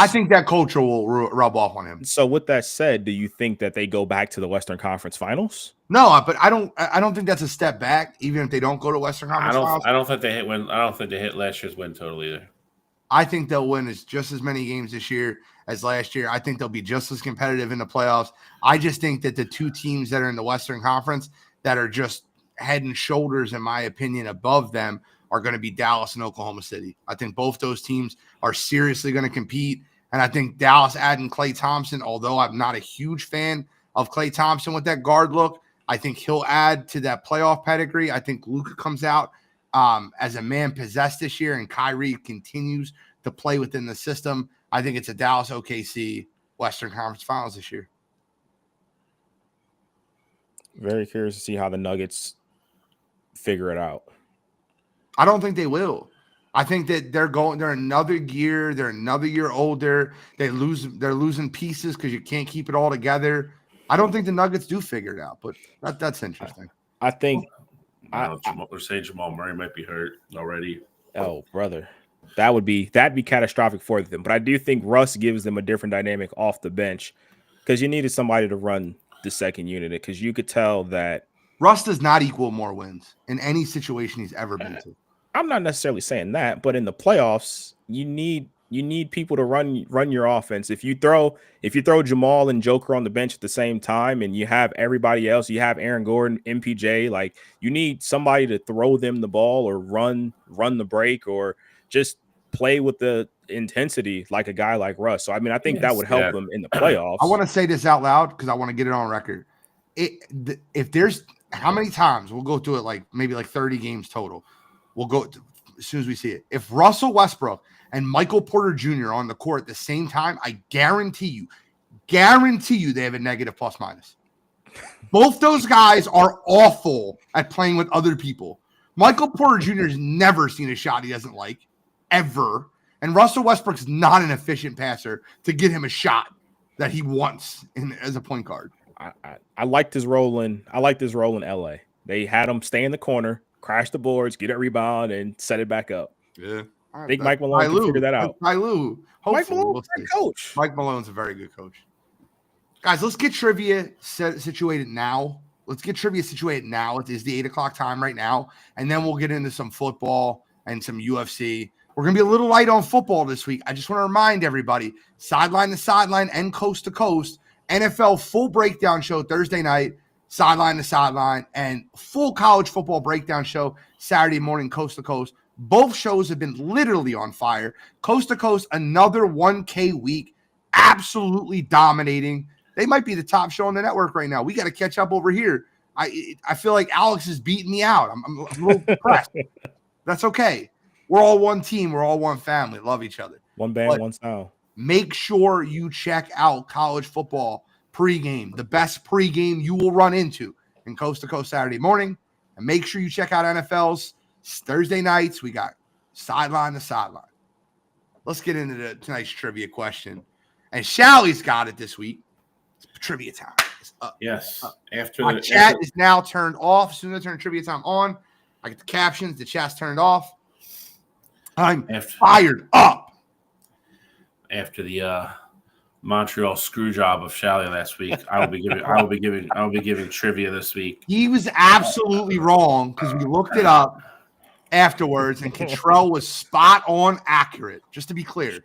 think that culture will rub off on him. So with that said, do you think that they go back to the Western Conference Finals? No, but I don't think that's a step back, even if they don't go to Western Conference Finals. I don't think they hit last year's win total either. I think they'll win just as many games this year as last year. I think they'll be just as competitive in the playoffs. I just think that the 2 teams that are in the Western Conference that are just head and shoulders, in my opinion, above them are going to be Dallas and Oklahoma City. I think both those teams are seriously going to compete. And I think Dallas adding Klay Thompson, although I'm not a huge fan of Klay Thompson with that guard look, I think he'll add to that playoff pedigree. I think Luka comes out as a man possessed this year, and Kyrie continues to play within the system. I think it's a Dallas OKC Western Conference Finals this year. Very curious to see how the Nuggets figure it out. I don't think they will. I think that they're another year older. They're losing pieces because you can't keep it all together. I don't think the Nuggets do figure it out, but that's interesting. I think they're saying Jamal Murray might be hurt already. Oh, brother. That'd be catastrophic for them. But I do think Russ gives them a different dynamic off the bench because you needed somebody to run the second unit because you could tell that Russ does not equal more wins in any situation he's ever been to. I'm not necessarily saying that, but in the playoffs, you need people to run your offense. If you throw Jamal and Joker on the bench at the same time and you have everybody else, you have Aaron Gordon, MPJ, like you need somebody to throw them the ball or run the break or just play with the intensity like a guy like Russ. So I mean, I think that would help them in the playoffs. I want to say this out loud because I want to get it on record. If there's how many times we'll go through it, like maybe like 30 games total. We'll go as soon as we see it. If Russell Westbrook and Michael Porter Jr. are on the court at the same time, I guarantee you they have a negative plus minus. Both those guys are awful at playing with other people. Michael Porter Jr. has never seen a shot he doesn't like, ever. And Russell Westbrook's not an efficient passer to get him a shot that he wants as a point guard. I liked his role in LA. They had him stay in the corner, crash the boards, get a rebound, and set it back up. Yeah. I think Mike Malone can figure that out. Mike Malone's a good coach. Mike Malone's a very good coach. Guys, let's get trivia situated now. It is the 8 o'clock time right now. And then we'll get into some football and some UFC. We're going to be a little light on football this week. I just want to remind everybody, sideline to sideline and coast to coast, NFL full breakdown show Thursday night, sideline to sideline, and full college football breakdown show Saturday morning, coast to coast. Both shows have been literally on fire. Coast to coast, another 1K week, absolutely dominating. They might be the top show on the network right now. We got to catch up over here. I feel like Alex is beating me out. I'm a little depressed. That's okay. We're all one team. We're all one family. Love each other. One band, one sound. Make sure you check out college football pregame, the best pregame you will run into in Coast to Coast Saturday morning. And make sure you check out NFL's Thursday nights. We got sideline to sideline. Let's get into tonight's trivia question. And Shally's got it this week. It's trivia time. It's up. Yes. After my chat is now turned off. As soon as I turn trivia time on, I get the captions. The chat's turned off. I'm fired up. After the Montreal screw job of Shally last week, I will be giving trivia this week. He was absolutely wrong because we looked it up, afterwards, and Cottrell was spot on accurate. Just to be clear,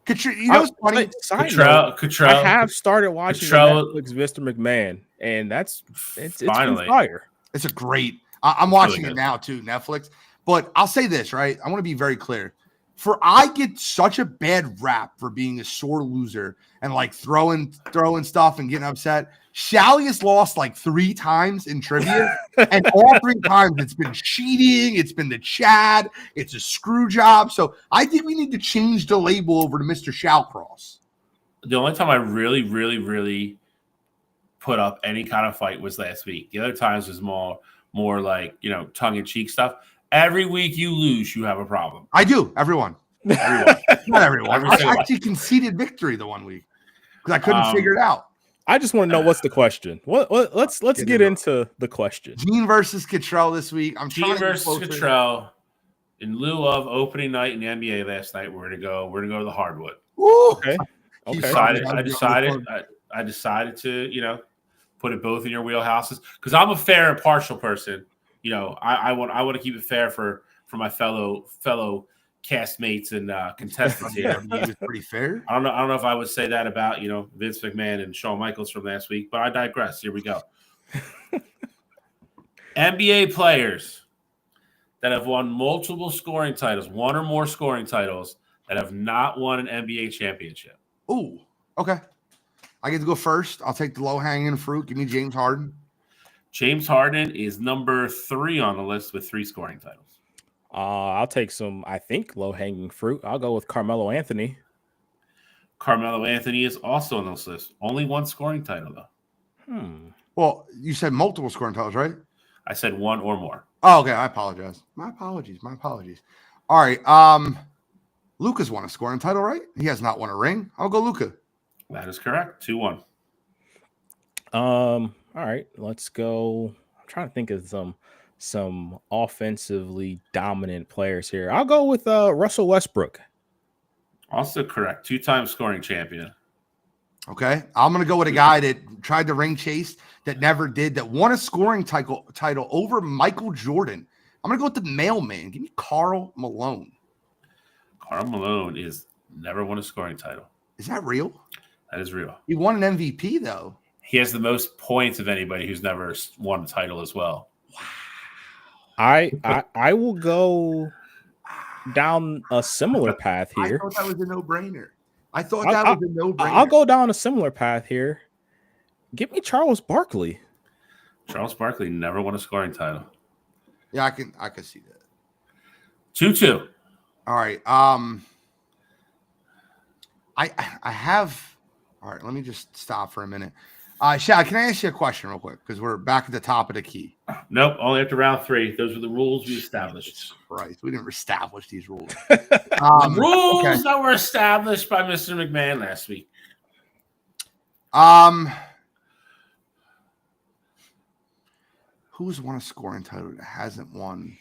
you know, it's funny. I have started watching the Netflix Mr. McMahon, and it's been fire. It's a great. I'm watching it now too, Netflix. But I'll say this, right? I want to be very clear. I get such a bad rap for being a sore loser and like throwing stuff and getting upset. Shally has lost like 3 times in trivia, and all 3 times it's been cheating. It's been the Chad. It's a screw job. So I think we need to change the label over to Mr. Shallcross. The only time I really, really, really put up any kind of fight was last week. The other times was more like, you know, tongue in cheek stuff. Every week you lose, you have a problem. I do. Everyone. Not everyone. I actually conceded victory the one week because I couldn't figure it out. I just want to know what's the question. Let's get into the question. Gene versus Cottrell this week. Gene versus Cottrell. In lieu of opening night in the NBA last night, we're gonna go to the hardwood. Ooh. Okay. I decided to, you know, put it both in your wheelhouses because I'm a fair and partial person. You know, I want to keep it fair for my fellow castmates and contestants here. It's pretty fair. I don't know if I would say that about, you know, Vince McMahon and Shawn Michaels from last week, but I digress. Here we go. NBA players that have won multiple scoring titles, 1 or more scoring titles, that have not won an NBA championship. Ooh, okay. I get to go first. I'll take the low-hanging fruit. Give me James Harden. James Harden is number 3 on the list with 3 scoring titles. I'll take some, I think, low-hanging fruit. I'll go with Carmelo Anthony. Carmelo Anthony is also on this list. Only 1 scoring title, though. Well, you said multiple scoring titles, right? I said 1 or more. Oh, okay. I apologize. My apologies. All right. Luka's won a scoring title, right? He has not won a ring. I'll go Luka. That is correct. 2-1. All right. Let's go. I'm trying to think of some offensively dominant players here. I'll go with Russell Westbrook. Also correct. 2-time scoring champion. Okay. I'm going to go with a guy that tried to ring chase, that never did, that won a scoring title over Michael Jordan. I'm going to go with the mailman. Give me Karl Malone. Karl Malone is never won a scoring title. Is that real? That is real. He won an MVP, though. He has the most points of anybody who's never won a title as well. Wow. I will go down a similar path here. I thought that was a no-brainer. I'll go down a similar path here. Give me Charles Barkley. Charles Barkley never won a scoring title. Yeah, I can see that. 2-2. All right. I have. All right. Let me just stop for a minute. Shad, can I ask you a question real quick? Because we're back at the top of the key. Nope. Only after round 3. Those are the rules we established. Right. We didn't establish these rules. Rules that were established by Mr. McMahon last week. Who's won a scoring title that hasn't won?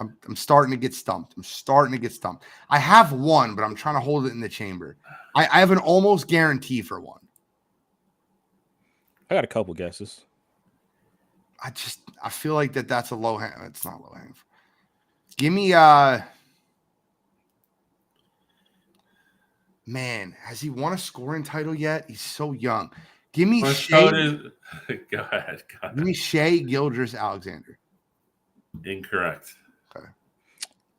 I'm starting to get stumped. I have one, but I'm trying to hold it in the chamber. I have an almost guarantee for one. I got a couple guesses. I feel like that's a low hang. It's not low hanging. Give me man, has he won a scoring title yet? He's so young. Give me Shea. Go ahead. Give me Shea Gilgeous-Alexander. Incorrect. Okay.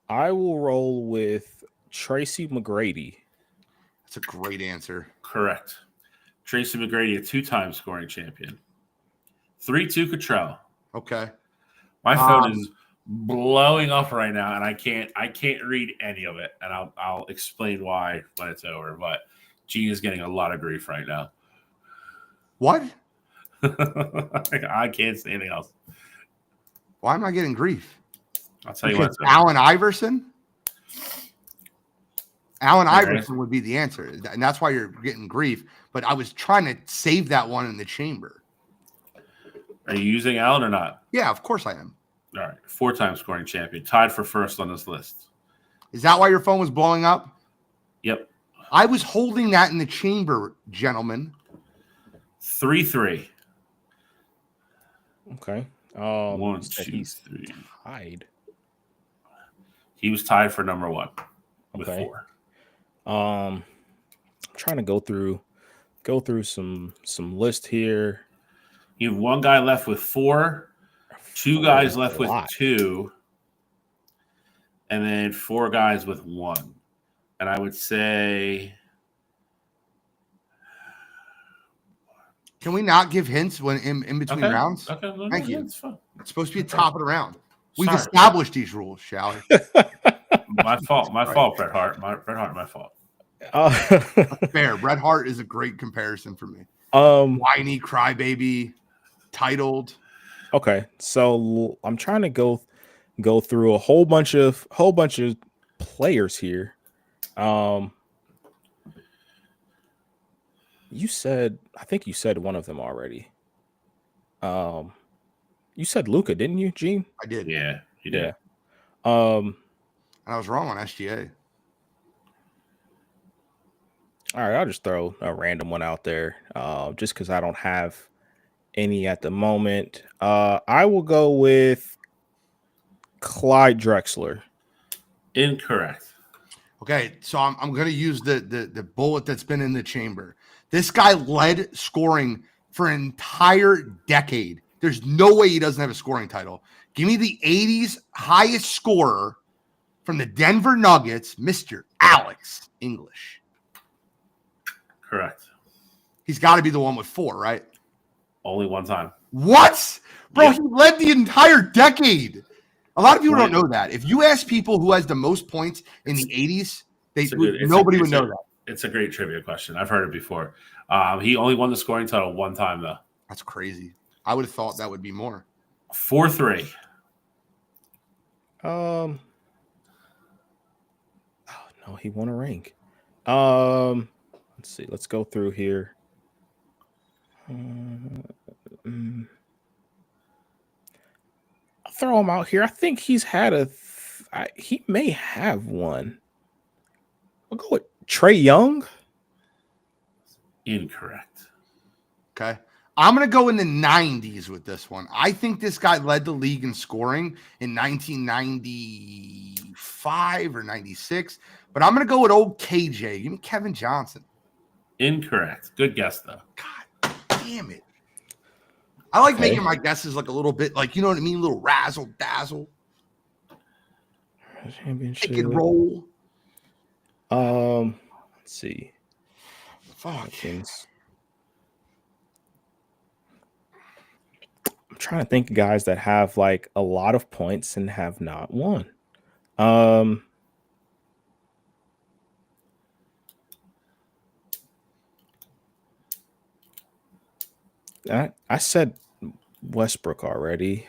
I will roll with Tracy McGrady. That's a great answer. Correct. Tracy McGrady, a 2-time scoring champion. 3-2 Cottrell. Okay. My phone is blowing up right now, and I can't read any of it, and I'll explain why when it's over. But Gene is getting a lot of grief right now. What? I can't say anything else. Why am I getting grief? I'll tell you what. Allen Iverson? Allen Iverson would be the answer, and that's why you're getting grief. But I was trying to save that one in the chamber. Are you using Allen or not? Yeah, of course I am. All right. 4-time scoring champion. Tied for first on this list. Is that why your phone was blowing up? Yep. I was holding that in the chamber, gentlemen. 3-3. Okay. One, you said two, he's three. tied. He was tied for number 1 with Okay. 4. I'm trying to go through some list here. You have 1 guy left with 4, 2 guys left with 2, and then 4 guys with 1. And I would say, Can we not give hints when in between rounds? Okay, Thank you. It's fine. It's supposed to be a top of the round. We've Sorry. established these rules, shall we? My fault, Bret Hart. My fault. Fair. Bret Hart is a great comparison for me. Whiny crybaby, titled. Okay, so I'm trying to go through a whole bunch of players here. I think you said one of them already. You said Luka, didn't you, Gene? I did. Yeah, you did. Yeah. I was wrong on SGA. All right, I'll just throw a random one out there, just because I don't have any at the moment. I will go with Clyde Drexler. Incorrect. Okay, so I'm going to use the bullet that's been in the chamber. This guy led scoring for an entire decade. There's no way he doesn't have a scoring title. Give me the 80s highest scorer from the Denver Nuggets, Mr. Alex English. Correct. He's got to be the one with 4, right? Only one time. What? Bro, Yep. He led the entire decade. A lot of people don't know that. If you ask people who has the most points in the 80s, nobody would know that. It's a great trivia question. I've heard it before. He only won the scoring title one time, though. That's crazy. I would have thought that would be more. 4-3. Oh no, he won a ring. Let's see. Let's go through here. I'll throw him out here. I think he's had he may have one. I'll go with Trae Young. Incorrect. Okay. I'm going to go in the 90s with this one. I think this guy led the league in scoring in 1995 or 96, but I'm going to go with old KJ. Give me Kevin Johnson. Incorrect. Good guess, though. God damn it. I like making my guesses like a little bit, like, you know what I mean? A little razzle dazzle. Championship. Pick and roll. Let's see. Fuck. I'm trying to think of guys that have like a lot of points and have not won. I said Westbrook already.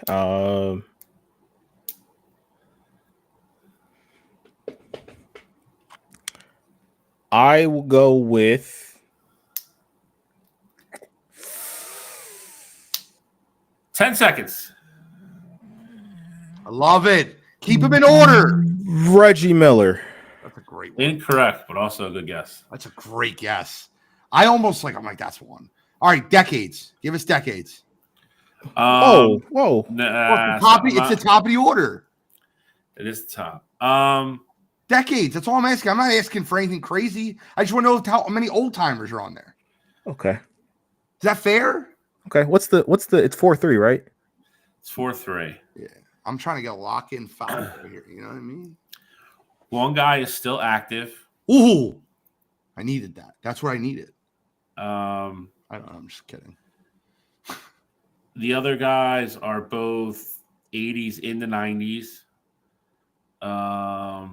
I will go with 10 seconds. I love it. Keep him in order. Reggie Miller. That's a great one. Incorrect, but also a good guess. That's a great guess. I'm like, that's one. All right, decades. Give us decades. Whoa. It's the top of the order. It is the top. Decades. That's all I'm asking. I'm not asking for anything crazy. I just want to know how many old timers are on there. Okay. Is that fair? Okay. What's the? It's 4-3, right? It's 4-3. Yeah. I'm trying to get a lock-in foul here. You know what I mean? One guy is still active. Ooh. I needed that. That's what I needed. I don't know. I'm just kidding. The other guys are both 80s into 90s. I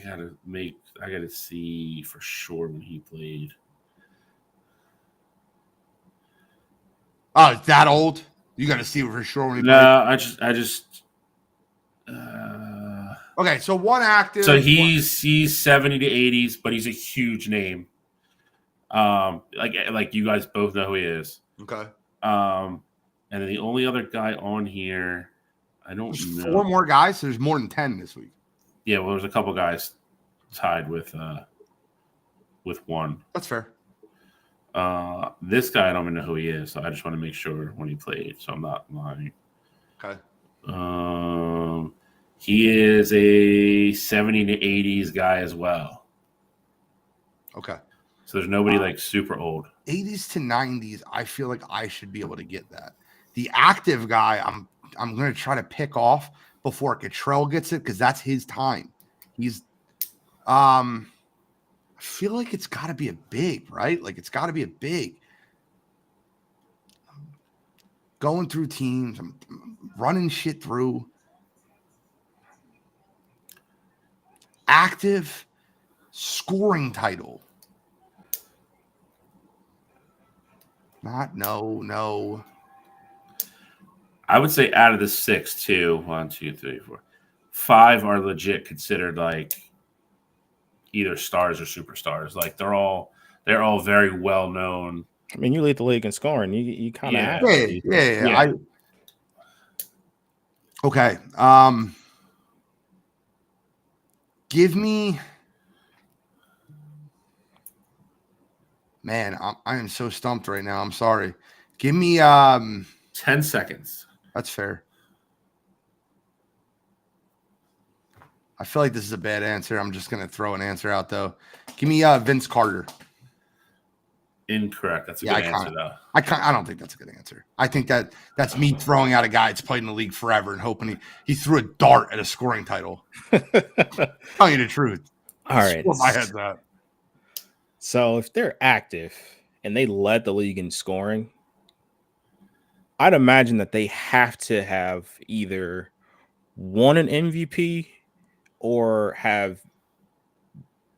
gotta see for sure when he played. Oh, it's that old? You got to see it for sure when he played. No, I just. Okay, so one active. So he's 70 to 80s, but he's a huge name. Like you guys both know who he is. Okay. And then the only other guy on here, I don't know. 4 more guys. So there's more than 10 this week. Yeah, well, there's a couple guys tied with one. That's fair. This guy, I don't even know who he is, so I just want to make sure when he played, so I'm not lying. Okay. He is a 70 to 80s guy as well. Okay. So there's nobody like super old. 80s to 90s, I feel like I should be able to get that. The active guy, I'm going to try to pick off before Cottrell gets it because that's his time. He's I feel like it's got to be a big, right? Like it's got to be a big. Going through teams, I'm running shit through. Active scoring title. No. I would say out of the 6, 2, 1, 2, 3, 4, 5 are legit considered like either stars or superstars. Like they're all very well known. I mean, you lead the league in scoring. You kind of have to. Yeah. Okay. Give me. Man, I am so stumped right now. I'm sorry. Give me 10 seconds. That's fair. I feel like this is a bad answer. I'm just gonna throw an answer out though. Give me Vince Carter. Incorrect. That's a good answer though. I don't think that's a good answer. I think that's me throwing out a guy that's played in the league forever and hoping he threw a dart at a scoring title. Tell you the truth. All right. My head's that. So if they're active and they led the league in scoring, I'd imagine that they have to have either won an MVP or have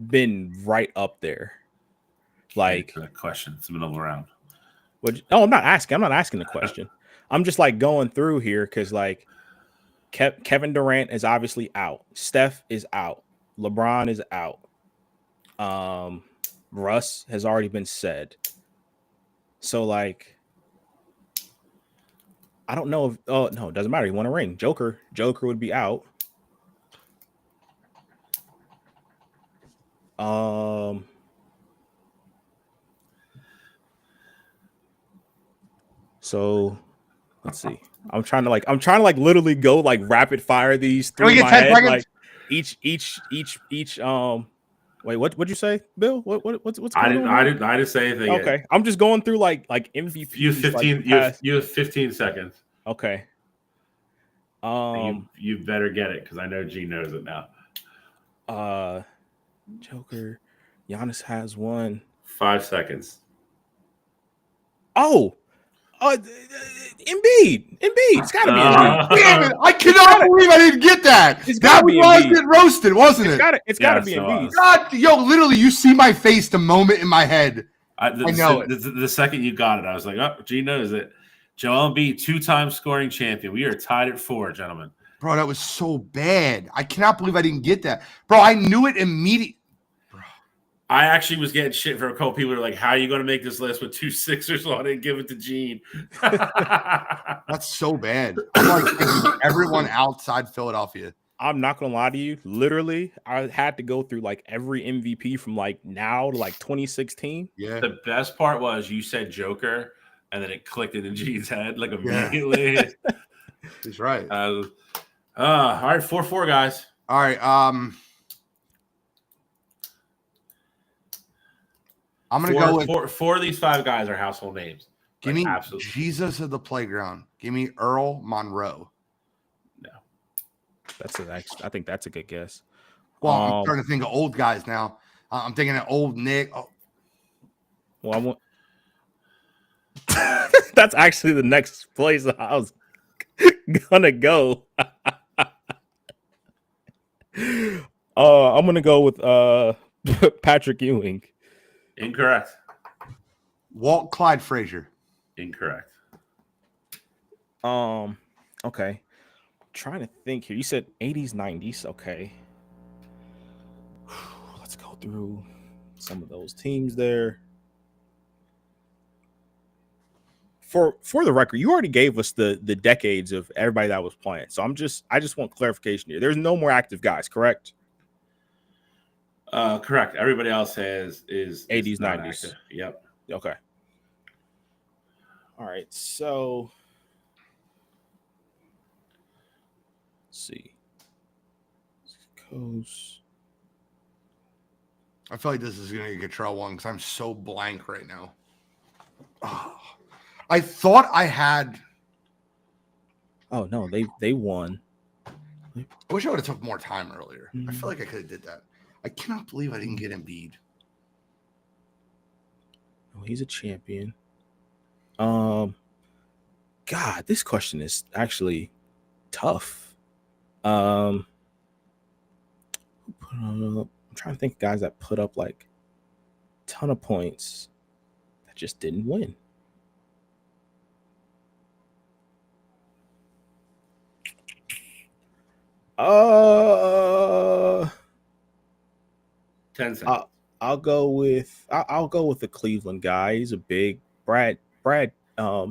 been right up there. Like good question. It's the middle of the round. I'm not asking the question. I'm just like going through here because like Kevin Durant is obviously out. Steph is out. LeBron is out. Russ has already been said. So like, I don't know if no, it doesn't matter. He won a ring. Joker would be out. So let's see. I'm trying to literally go like rapid fire these through my head. Seconds? Like each wait, what'd you say, Bill? What's going on? I didn't say anything. Okay. Yet. I'm just going through like MVP. You have 15 seconds. Okay. You better get it because I know G knows it now. Joker. Giannis has one. 5 seconds. Oh. Embiid. It's got to be Embiid. Damn it. I cannot believe I didn't get that. That was why I get roasted, wasn't it? It's got to be Embiid. God, yo, literally, you see my face the moment in my head. I know it. The second you got it, I was like, oh, G knows it. Joel Embiid, 2-time scoring champion. We are tied at 4, gentlemen. Bro, that was so bad. I cannot believe I didn't get that. Bro, I knew it immediately. I actually was getting shit for a couple people who were like, how are you going to make this list with 2 Sixers on it and give it to Gene? That's so bad. I'm like everyone outside Philadelphia. I'm not going to lie to you. Literally, I had to go through like every MVP from like now to like 2016. Yeah. The best part was you said Joker, and then it clicked into Gene's head like immediately. Yeah. He's right. All right, 4-4, guys. All right. I'm going to go with 4 of these 5 guys are household names. Give me Jesus of the playground. Give me Earl Monroe. No. I think that's a good guess. Well, I'm starting to think of old guys now. I'm thinking of old Nick. Oh. Well, I want. That's actually the next place I was gonna go. I'm gonna go with Patrick Ewing. Incorrect. Walt Clyde Frazier. Incorrect. Okay. Trying to think here. You said 80s, 90s. Okay. Let's go through some of those teams there. For the record, you already gave us the decades of everybody that was playing. So I just want clarification here. There's no more active guys, correct? Correct. Everybody else is 80s, 90s. Active. Yep. Okay. All right. So see. Coast. I feel like this is going to get Trell one because I'm so blank right now. Oh, I thought I had. Oh no, they won. I wish I would have took more time earlier. I feel like I could have did that. I cannot believe I didn't get Embiid. Oh, he's a champion. God, this question is actually tough. I'm trying to think of guys that put up like a ton of points that just didn't win. Uh 10 seconds. I'll go with the Cleveland guy. He's a big Brad. Do I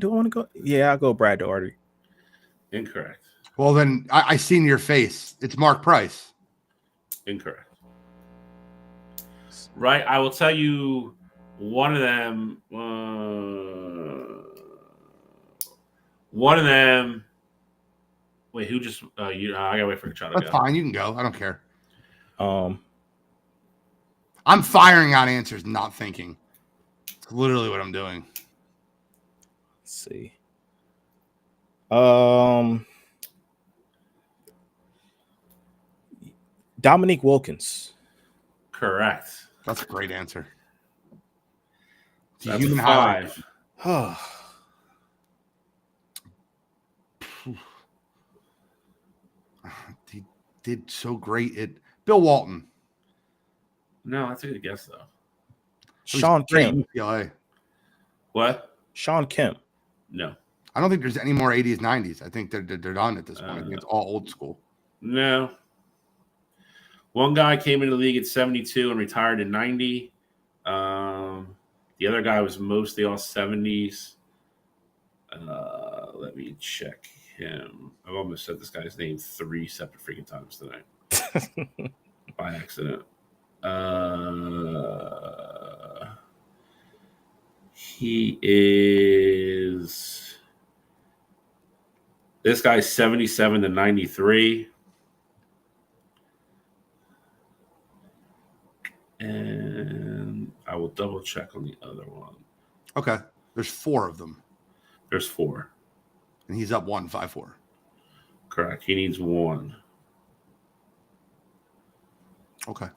want to go? Yeah, I'll go Brad Daugherty. Incorrect. Well, then I seen your face. It's Mark Price. Incorrect. Right. I will tell you one of them. One of them. Wait, who just? I gotta wait for Kachana to That's go. fine. You can go. I don't care. Um, I'm firing out answers, not thinking. It's literally what I'm doing. let's see. Dominique Wilkins. Correct. That's a great answer. That's a 5. He did so great at Bill Walton. No, that's a good guess though. Sean Kemp. UCLA. What? Sean Kemp. No. I don't think there's any more 80s, 90s. I think they're done at this point. I think it's all old school. No. One guy came into the league at 72 and retired in 90. The other guy was mostly all 70s. Let me check him. I've almost said this guy's name 3 separate freaking times tonight by accident. He is. This guy's 77 to 93. And I will double check on the other one. Okay. There's 4 of them. There's 4. And he's up 1, 5-4. Correct. He needs 1. Okay.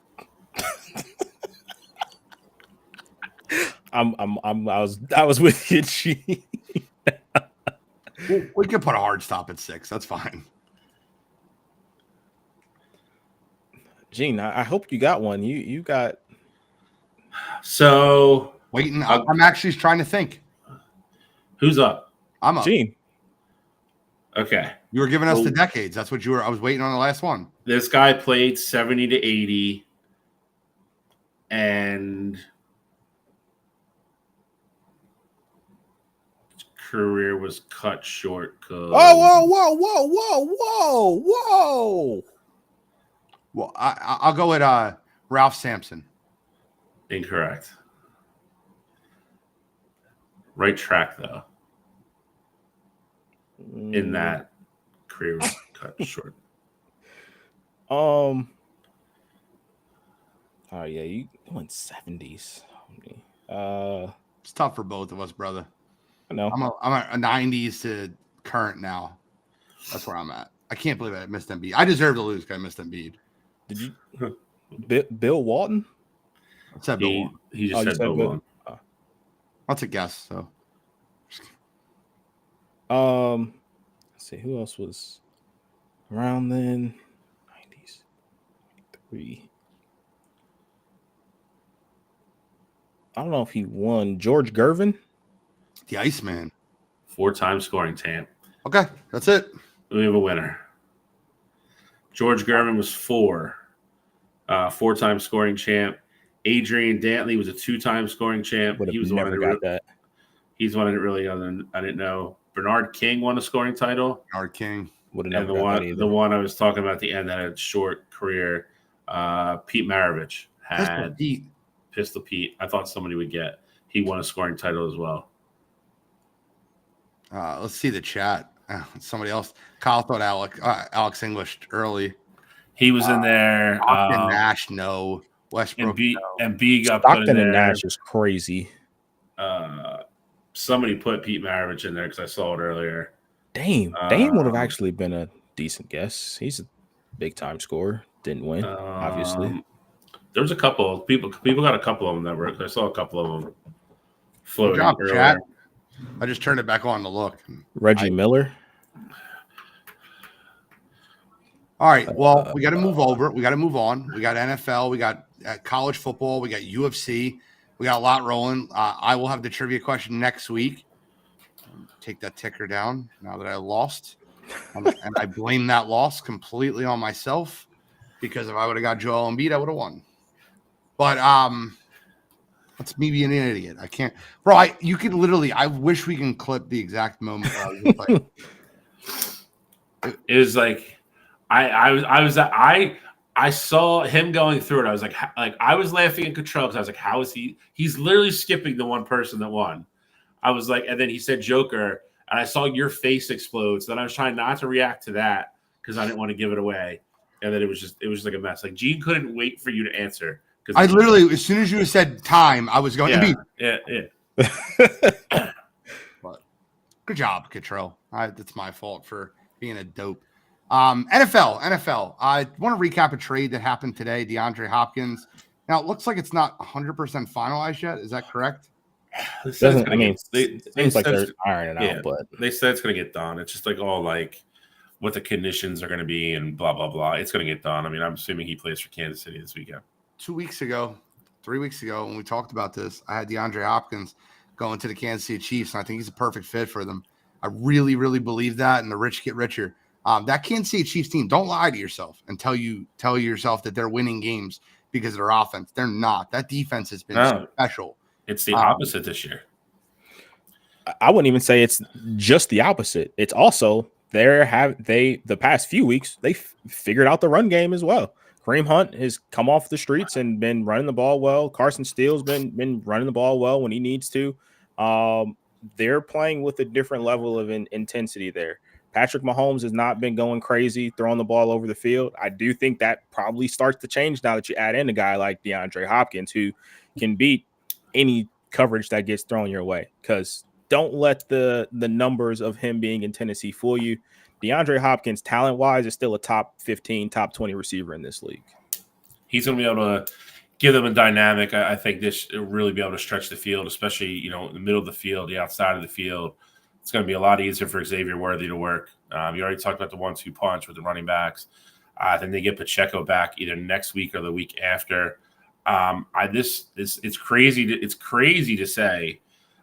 I was with you, G. We can put a hard stop at 6. That's fine. Gene, I hope you got one. You got. So waiting. I'm actually trying to think. Who's up? I'm up. Gene. Okay. You were giving us the decades. That's what you were. I was waiting on the last one. This guy played 70 to 80, and his career was cut short. Whoa. Well, I'll go with Ralph Sampson. Incorrect. Right track, though. In that career was cut short. Oh yeah, you went 70s. It's tough for both of us, brother. I know. I'm a 90s to current now. That's where I'm at. I can't believe I missed Embiid. I deserve to lose because I missed Embiid. Did you? Bill Walton? I said Bill Walton. He just said Bill Walton. That's a guess. So, let's see who else was around then. 90s, 93. I don't know if he won. George Gervin, the Iceman, 4-time scoring champ. Okay, that's it. We have a winner. George Gervin was 4-time scoring champ. Adrian Dantley was a 2-time scoring champ. He was never got that. He's one I didn't know. Bernard King won a scoring title. Bernard King would have never got that either. The one I was talking about at the end that had a short career. Pete Maravich had Pistol Pete. I thought somebody would get. He won a scoring title as well. Let's see the chat. Somebody else. Kyle thought Alex English early. He was in there. Stockton, Nash, no. Westbrook, and B got Stockton put in there. And Nash is crazy. Somebody put Pete Maravich in there because I saw it earlier. Dame would have actually been a decent guess. He's a big time scorer. Didn't win, obviously. There was a couple of people got a couple of them that were. I saw a couple of them floating Good job, earlier. chat. I just turned it back on to look. Reggie Miller. All right. Well, we got to move over. We got to move on. We got NFL. We got college football. We got UFC. We got a lot rolling. I will have the trivia question next week. Take that ticker down now that I lost. And I blame that loss completely on myself because if I would have got Joel Embiid, I would have won. But that's me being an idiot. I can't. Bro, you could literally – I wish we can clip the exact moment where I was like – it was like I saw him going through it. I was like I was laughing at Cottrell because I was like, how is he? He's literally skipping the one person that won. I was like, and then he said Joker, and I saw your face explode. So then I was trying not to react to that because I didn't want to give it away. And then it was just like a mess. Like Gene couldn't wait for you to answer. I literally, as soon as you said time, I was going. Yeah. But good job, Cottrell. That's my fault for being a dope. NFL. I want to recap a trade that happened today. DeAndre Hopkins. Now it looks like it's not 100% finalized yet. Is that correct? Seems like they're ironing out, but they said it's going to get done. It's just like all like what the conditions are going to be and blah blah blah. It's going to get done. I mean, I'm assuming he plays for Kansas City this weekend. 3 weeks ago, when we talked about this, I had DeAndre Hopkins going to the Kansas City Chiefs, and I think he's a perfect fit for them. I really, really believe that, and the rich get richer. That Kansas City Chiefs team, don't lie to yourself and tell yourself that they're winning games because of their offense. They're not. That defense has been special. It's the opposite this year. I wouldn't even say it's just the opposite. It's also the past few weeks they figured out the run game as well. Kareem Hunt has come off the streets and been running the ball well. Carson Steele's been running the ball well when he needs to. They're playing with a different level of intensity there. Patrick Mahomes has not been going crazy, throwing the ball over the field. I do think that probably starts to change now that you add in a guy like DeAndre Hopkins who can beat any coverage that gets thrown your way. Because don't let the numbers of him being in Tennessee fool you. DeAndre Hopkins, talent-wise, is still a top 15, top 20 receiver in this league. He's going to be able to give them a dynamic. I think this will really be able to stretch the field, especially in the middle of the field, the outside of the field. It's going to be a lot easier for Xavier Worthy to work. You already talked about the 1-2 punch with the running backs. I think they get Pacheco back either next week or the week after. It's crazy to say,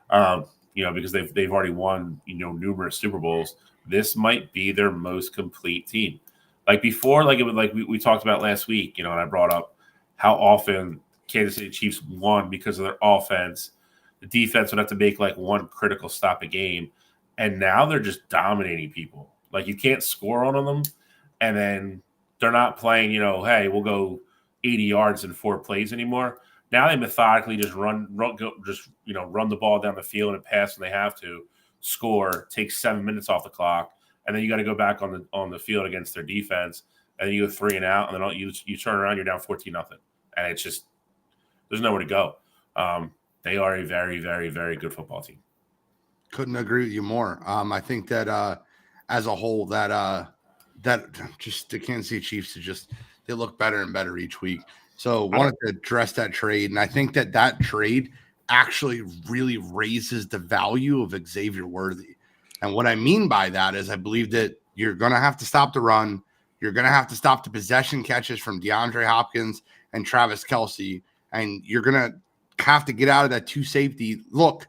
because they've already won numerous Super Bowls. This might be their most complete team. Like before, we talked about last week, and I brought up how often Kansas City Chiefs won because of their offense. The defense would have to make like one critical stop a game. And now they're just dominating people. Like you can't score on them. And then they're not playing, hey, we'll go 80 yards in 4 plays anymore. Now they methodically just run the ball down the field and pass when they have to, score, take 7 minutes off the clock, and then you got to go back on the field against their defense, and then you go 3 and out, and then you turn around, you're down 14-0, and it's just there's nowhere to go. They are a very, very, very good football team. Couldn't agree with you more. I think that as a whole, that just the Kansas City Chiefs they look better and better each week. So wanted to address that trade, and I think that trade actually really raises the value of Xavier Worthy. And what I mean by that is I believe that you're going to have to stop the run. You're going to have to stop the possession catches from DeAndre Hopkins and Travis Kelce, and you're going to have to get out of that 2 safety look,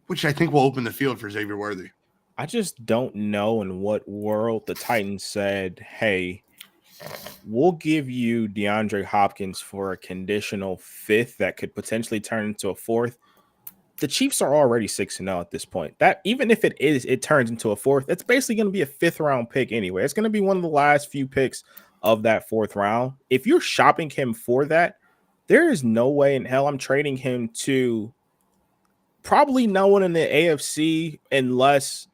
which I think will open the field for Xavier Worthy. I just don't know in what world the Titans said, hey, we'll give you DeAndre Hopkins for a conditional 5th that could potentially turn into a 4th. The Chiefs are already 6-0 at this point. That even if it turns into a 4th, it's basically going to be a 5th round pick anyway. It's going to be one of the last few picks of that 4th round. If you're shopping him for that, there is no way in hell I'm trading him to probably no one in the AFC unless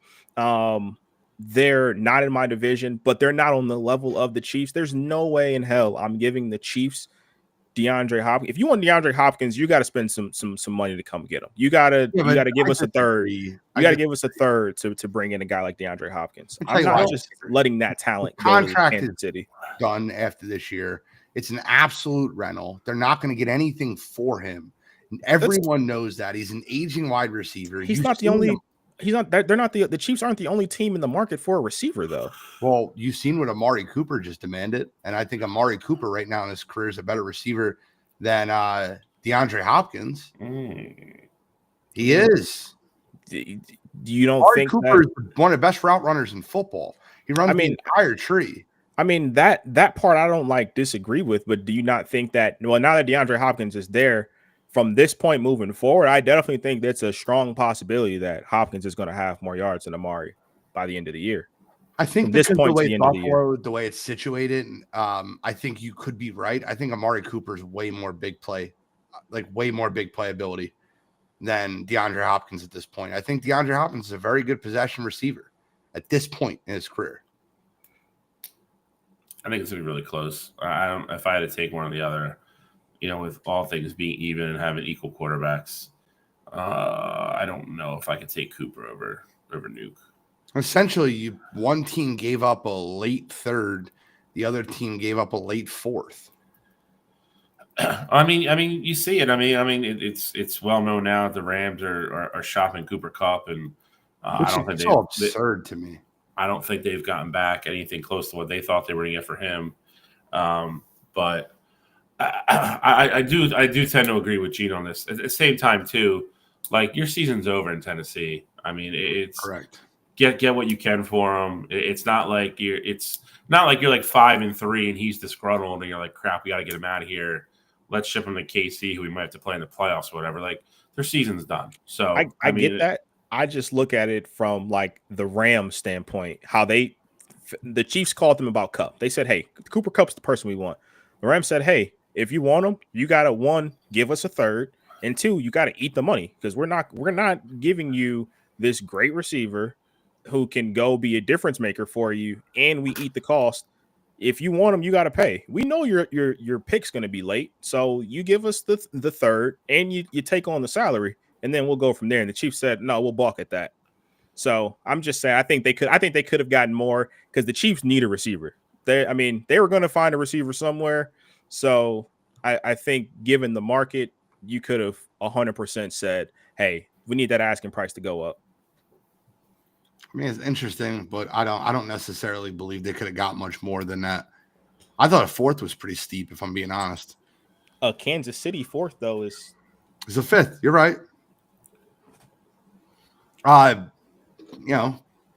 they're not in my division, but they're not on the level of the Chiefs. There's no way in hell I'm giving the Chiefs DeAndre Hopkins. If you want DeAndre Hopkins, you got to spend some money to come get him. You gotta give us a third. You got to give us a third to bring in a guy like DeAndre Hopkins. I'm not just letting that talent go to Kansas City. Done after this year. It's an absolute rental. They're not going to get anything for him. And everyone knows that. He's an aging wide receiver. He's not the only. He's not. They're not the Chiefs aren't the only team in the market for a receiver, though. Well, you've seen what Amari Cooper just demanded, and I think Amari Cooper right now in his career is a better receiver than DeAndre Hopkins. He is. You don't Amari think Cooper is one of the best route runners in football? He runs the entire tree. I mean, that part I don't disagree with, but do you not think that, well, now that DeAndre Hopkins is there, from this point moving forward, I definitely think that's a strong possibility that Hopkins is going to have more yards than Amari by the end of the year. I think this point to the end of the year, the way it's situated, I think you could be right. I think Amari Cooper is way more big playability than DeAndre Hopkins at this point. I think DeAndre Hopkins is a very good possession receiver at this point in his career. I think it's gonna be really close. If I had to take one or the other, with all things being even and having equal quarterbacks, I don't know if I could take Cooper over Nuke. Essentially, one team gave up a late third, the other team gave up a late fourth. I mean, you see it. I mean, it's well known now that the Rams are shopping Cooper Kupp, and I don't think so absurd to me. I don't think they've gotten back anything close to what they thought they were going to get for him. But I do tend to agree with Gene on this. At the same time, too, your season's over in Tennessee. I mean, it's correct. Get what you can for him. It's not like you're 5-3 and he's disgruntled and you're like, crap, we got to get him out of here. Let's ship him to KC, who we might have to play in the playoffs or whatever. Their season's done. So I get that. I just look at it from the Rams standpoint, how the Chiefs called them about Kupp. They said, hey, Cooper Kupp's the person we want. The Rams said, hey, if you want him, you got to, one, give us a third, and two, you got to eat the money, because we're not giving you this great receiver who can go be a difference maker for you, and we eat the cost. If you want him, you got to pay. We know your pick's going to be late, so you give us the third, and you take on the salary, and then we'll go from there. And the Chiefs said, no, we'll balk at that. So I'm just saying, I think they could have gotten more, because the Chiefs need a receiver. They were going to find a receiver somewhere. So I think given the market, you could have 100% said, hey, we need that asking price to go up. I mean, it's interesting, but I don't necessarily believe they could have got much more than that. I thought a fourth was pretty steep, if I'm being honest. Kansas City fourth, though, is a fifth. You're right.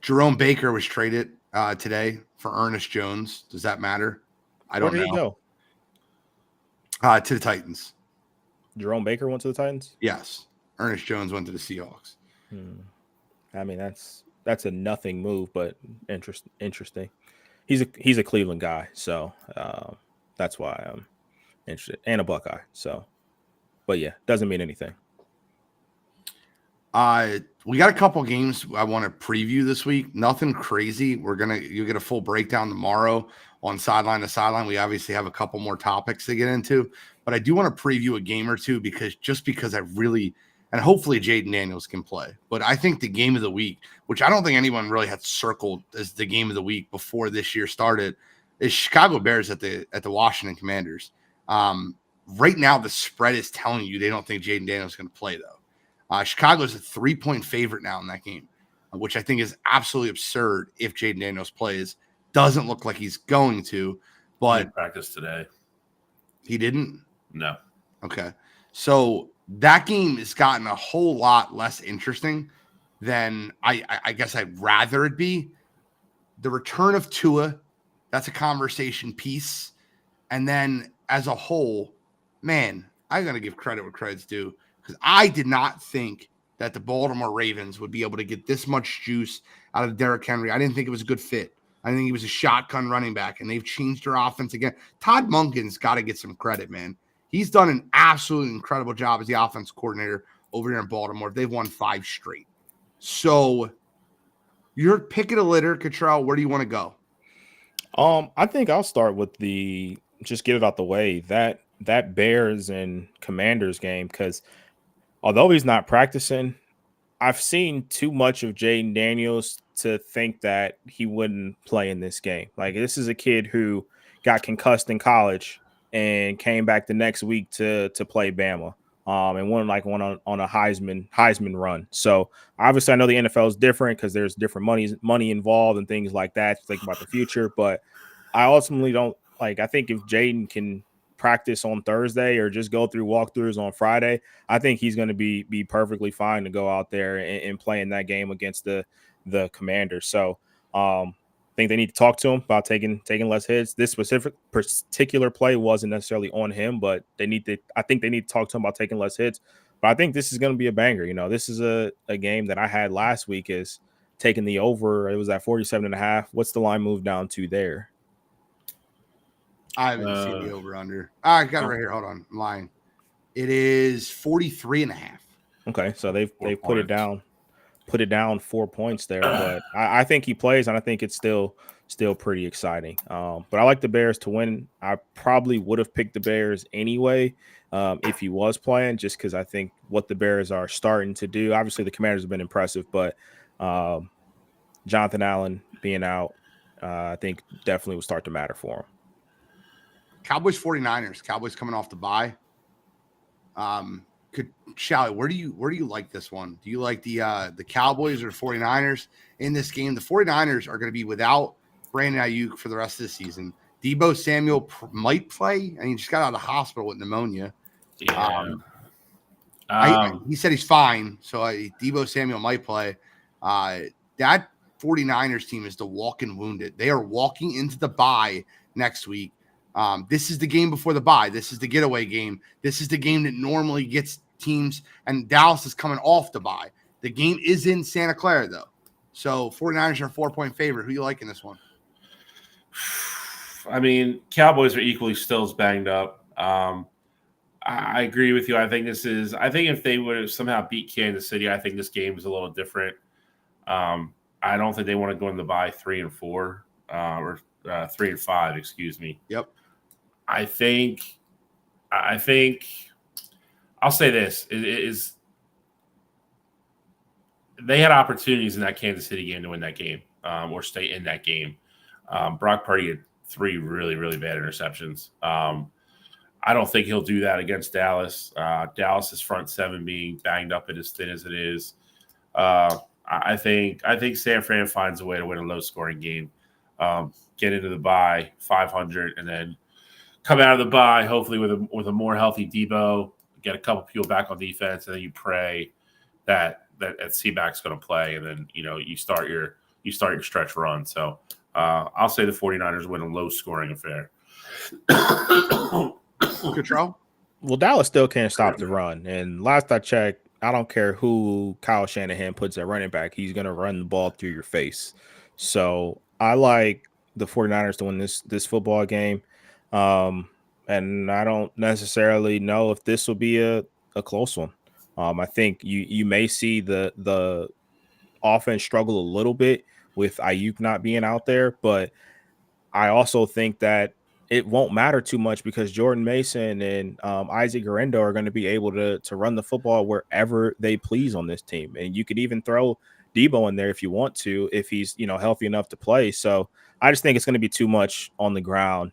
Jerome Baker was traded today for Ernest Jones. Does that matter? I don't know. Where did he go? To the Titans. Jerome Baker went to the Titans? Yes. Ernest Jones went to the Seahawks. I mean, that's a nothing move, but interesting. He's a Cleveland guy, so that's why I'm interested, and a Buckeye. So, but yeah, doesn't mean anything. We got a couple games I want to preview this week. Nothing crazy. You'll get a full breakdown tomorrow on Sideline to Sideline. We obviously have a couple more topics to get into, but I do want to preview a game or two because I really, and hopefully Jaden Daniels can play. But I think the game of the week, which I don't think anyone really had circled as the game of the week before this year started, is Chicago Bears at the Washington Commanders. Right now, the spread is telling you they don't think Jaden Daniels is going to play, though. Chicago's a 3-point favorite now in that game, which I think is absolutely absurd if Jaden Daniels plays. Doesn't look like he's going to, but he practiced today. He didn't? No. Okay. So that game has gotten a whole lot less interesting than I guess I'd rather it be. The return of Tua, that's a conversation piece. And then as a whole, man, I got to give credit where credit's due. Because I did not think that the Baltimore Ravens would be able to get this much juice out of Derrick Henry. I didn't think it was a good fit. I think he was a shotgun running back, and they've changed their offense again. Todd Monken's got to get some credit, man. He's done an absolutely incredible job as the offense coordinator over here in Baltimore. They've won 5 straight. So You're picking a litter, Cottrell. Where do you want to go? I think I'll start with just get it out the way. That Bears and Commanders game, because although he's not practicing, I've seen too much of Jaden Daniels to think that he wouldn't play in this game. Like, this is a kid who got concussed in college and came back the next week to play Bama. And won on a Heisman run. So obviously I know the NFL is different because there's different money involved and things like that to think about the future. But I ultimately don't I think if Jaden can practice on Thursday or just go through walkthroughs on Friday, I think he's going to be perfectly fine to go out there and play in that game against the Commanders. So I think they need to talk to him about taking less hits. This particular play wasn't necessarily on him, but I think they need to talk to him about taking less hits. But I think this is going to be a banger. You know, this is a game that I had last week is taking the over. It was at 47.5. What's the line move down to there? I haven't seen the over under. I got it right here. Hold on. I'm lying. It is 43.5. Okay. So they've put it down. Put it down 4 points there, but I think he plays, and I think it's still pretty exciting. But I like the Bears to win. I probably would have picked the Bears anyway if he was playing, just because I think what the Bears are starting to do. Obviously, the Commanders have been impressive, but Jonathan Allen being out, I think definitely will start to matter for him. Cowboys 49ers. Cowboys coming off the bye. Shally, where do you like this one? Do you like the Cowboys or 49ers in this game? The 49ers are going to be without Brandon Ayuk for the rest of the season. Deebo Samuel might play, and he just got out of the hospital with pneumonia. Yeah. He said he's fine, so Deebo Samuel might play. That 49ers team is the walking wounded. They are walking into the bye next week. This is the game before the bye. This is the getaway game. This is the game that normally gets teams, and Dallas is coming off the bye. The game is in Santa Clara, though. So 49ers are a 4-point favorite. Who you like in this one? I mean, Cowboys are equally still as banged up. I agree with you. I think if they would have somehow beat Kansas City, I think this game is a little different. I don't think they want to go in the bye 3-4 or 3-5, excuse me. Yep. I think I'll say this is they had opportunities in that Kansas City game to win that game or stay in that game. Brock Purdy had 3 really, really bad interceptions. I don't think he'll do that against Dallas. Dallas's front 7 being banged up and as thin as it is. I think San Fran finds a way to win a low-scoring game, get into the bye 500, and then come out of the bye hopefully with a more healthy Deebo, get a couple people back on defense, and then you pray that C-back's going to play, and then you start your stretch run. So I'll say the 49ers win a low-scoring affair. Control? Well, Dallas still can't stop the run, and last I checked, I don't care who Kyle Shanahan puts at running back, he's going to run the ball through your face. So I like the 49ers to win this football game. And I don't necessarily know if this will be a close one. I think you may see the offense struggle a little bit with Ayuk not being out there, but I also think that it won't matter too much because Jordan Mason and Isaac Guerrero are going to be able to run the football wherever they please on this team. And you could even throw Deebo in there if you want to, if he's healthy enough to play. So I just think it's going to be too much on the ground.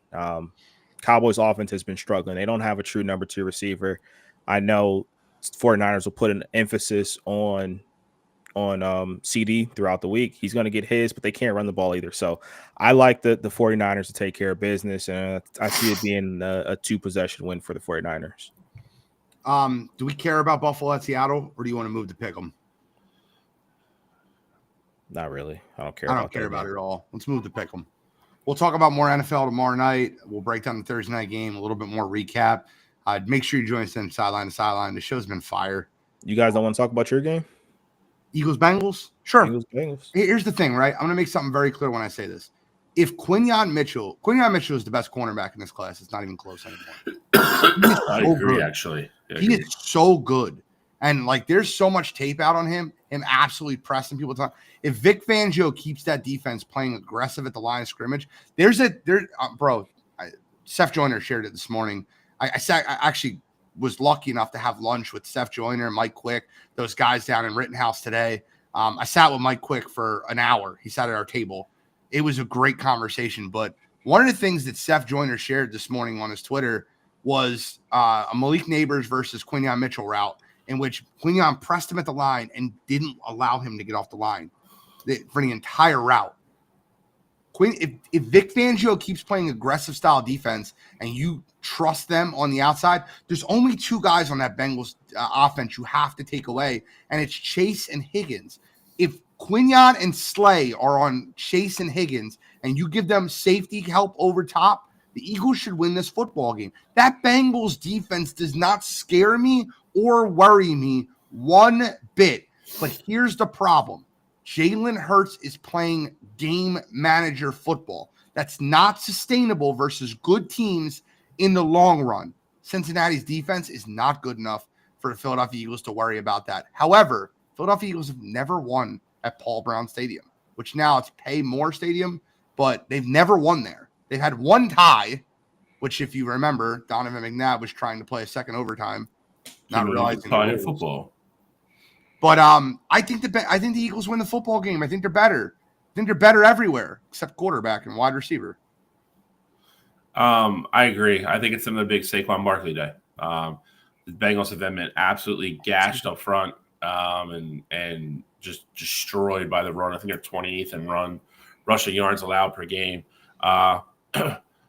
Cowboys offense has been struggling. They don't have a true number 2 receiver. I know 49ers will put an emphasis on CD throughout the week. He's going to get his, but they can't run the ball either. So I like the 49ers to take care of business, and I see it being a 2-possession win for the 49ers. Do we care about Buffalo at Seattle, or do you want to move to pick them? Not really. I don't care about it at all. Let's move to pick them. We'll talk about more NFL tomorrow night. We'll break down the Thursday night game, a little bit more recap. Make sure you join us in sideline to sideline. The show's been fire. You guys don't want to talk about your game? Eagles Bengals? Sure. Eagles Bengals. Here's the thing, right? I'm going to make something very clear when I say this. If Quinyon Mitchell is the best cornerback in this class. It's not even close anymore. I agree, actually. He is so good. And like, there's so much tape out on him absolutely pressing people. If Vic Fangio keeps that defense playing aggressive at the line of scrimmage, Seth Joyner shared it this morning. I actually was lucky enough to have lunch with Seth Joyner and Mike Quick, those guys down in Rittenhouse today. I sat with Mike Quick for an hour. He sat at our table. It was a great conversation. But one of the things that Seth Joyner shared this morning on his Twitter was a Malik Neighbors versus Quinyon Mitchell route, in which Quinyon pressed him at the line and didn't allow him to get off the line for the entire route. If Vic Fangio keeps playing aggressive style defense and you trust them on the outside, there's only two guys on that Bengals offense you have to take away, and it's Chase and Higgins. If Quinyon and Slay are on Chase and Higgins and you give them safety help over top, the Eagles should win this football game. That Bengals defense does not scare me or worry me one bit. But here's the problem. Jalen Hurts is playing game manager football. That's not sustainable versus good teams in the long run. Cincinnati's defense is not good enough for the Philadelphia Eagles to worry about that. However, Philadelphia Eagles have never won at Paul Brown Stadium, which now it's Pay More Stadium, but they've never won there. They've had one tie, which, if you remember, Donovan McNabb was trying to play a second overtime, not realizing playing football. But I think the Eagles win the football game. I think they're better. I think they're better everywhere except quarterback and wide receiver. I agree. I think it's another big Saquon Barkley day. The Bengals have been absolutely gashed up front and just destroyed by the run. I think they're 28th in rushing yards allowed per game.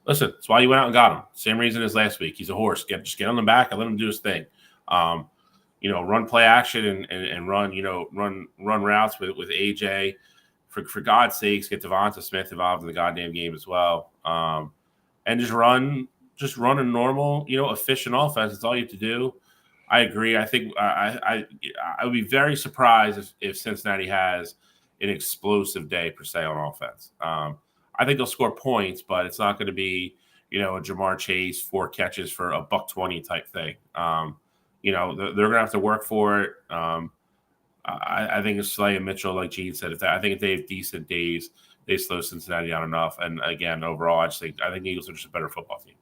Listen, that's why you went out and got him. Same reason as last week. He's a horse. Just get on the back and let him do his thing. Run play action and run routes with AJ. For God's sakes, get Devonta Smith involved in the goddamn game as well. And just run a normal, efficient offense. That's all you have to do. I agree. I think I would be very surprised if Cincinnati has an explosive day per se on offense. I think they'll score points, but it's not going to be, a Jamar Chase 4 catches for a $120 type thing. They're going to have to work for it. I think it's Slay and Mitchell, like Gene said. I think if they have decent days, they slow Cincinnati down enough. And again, overall, I think the Eagles are just a better football team.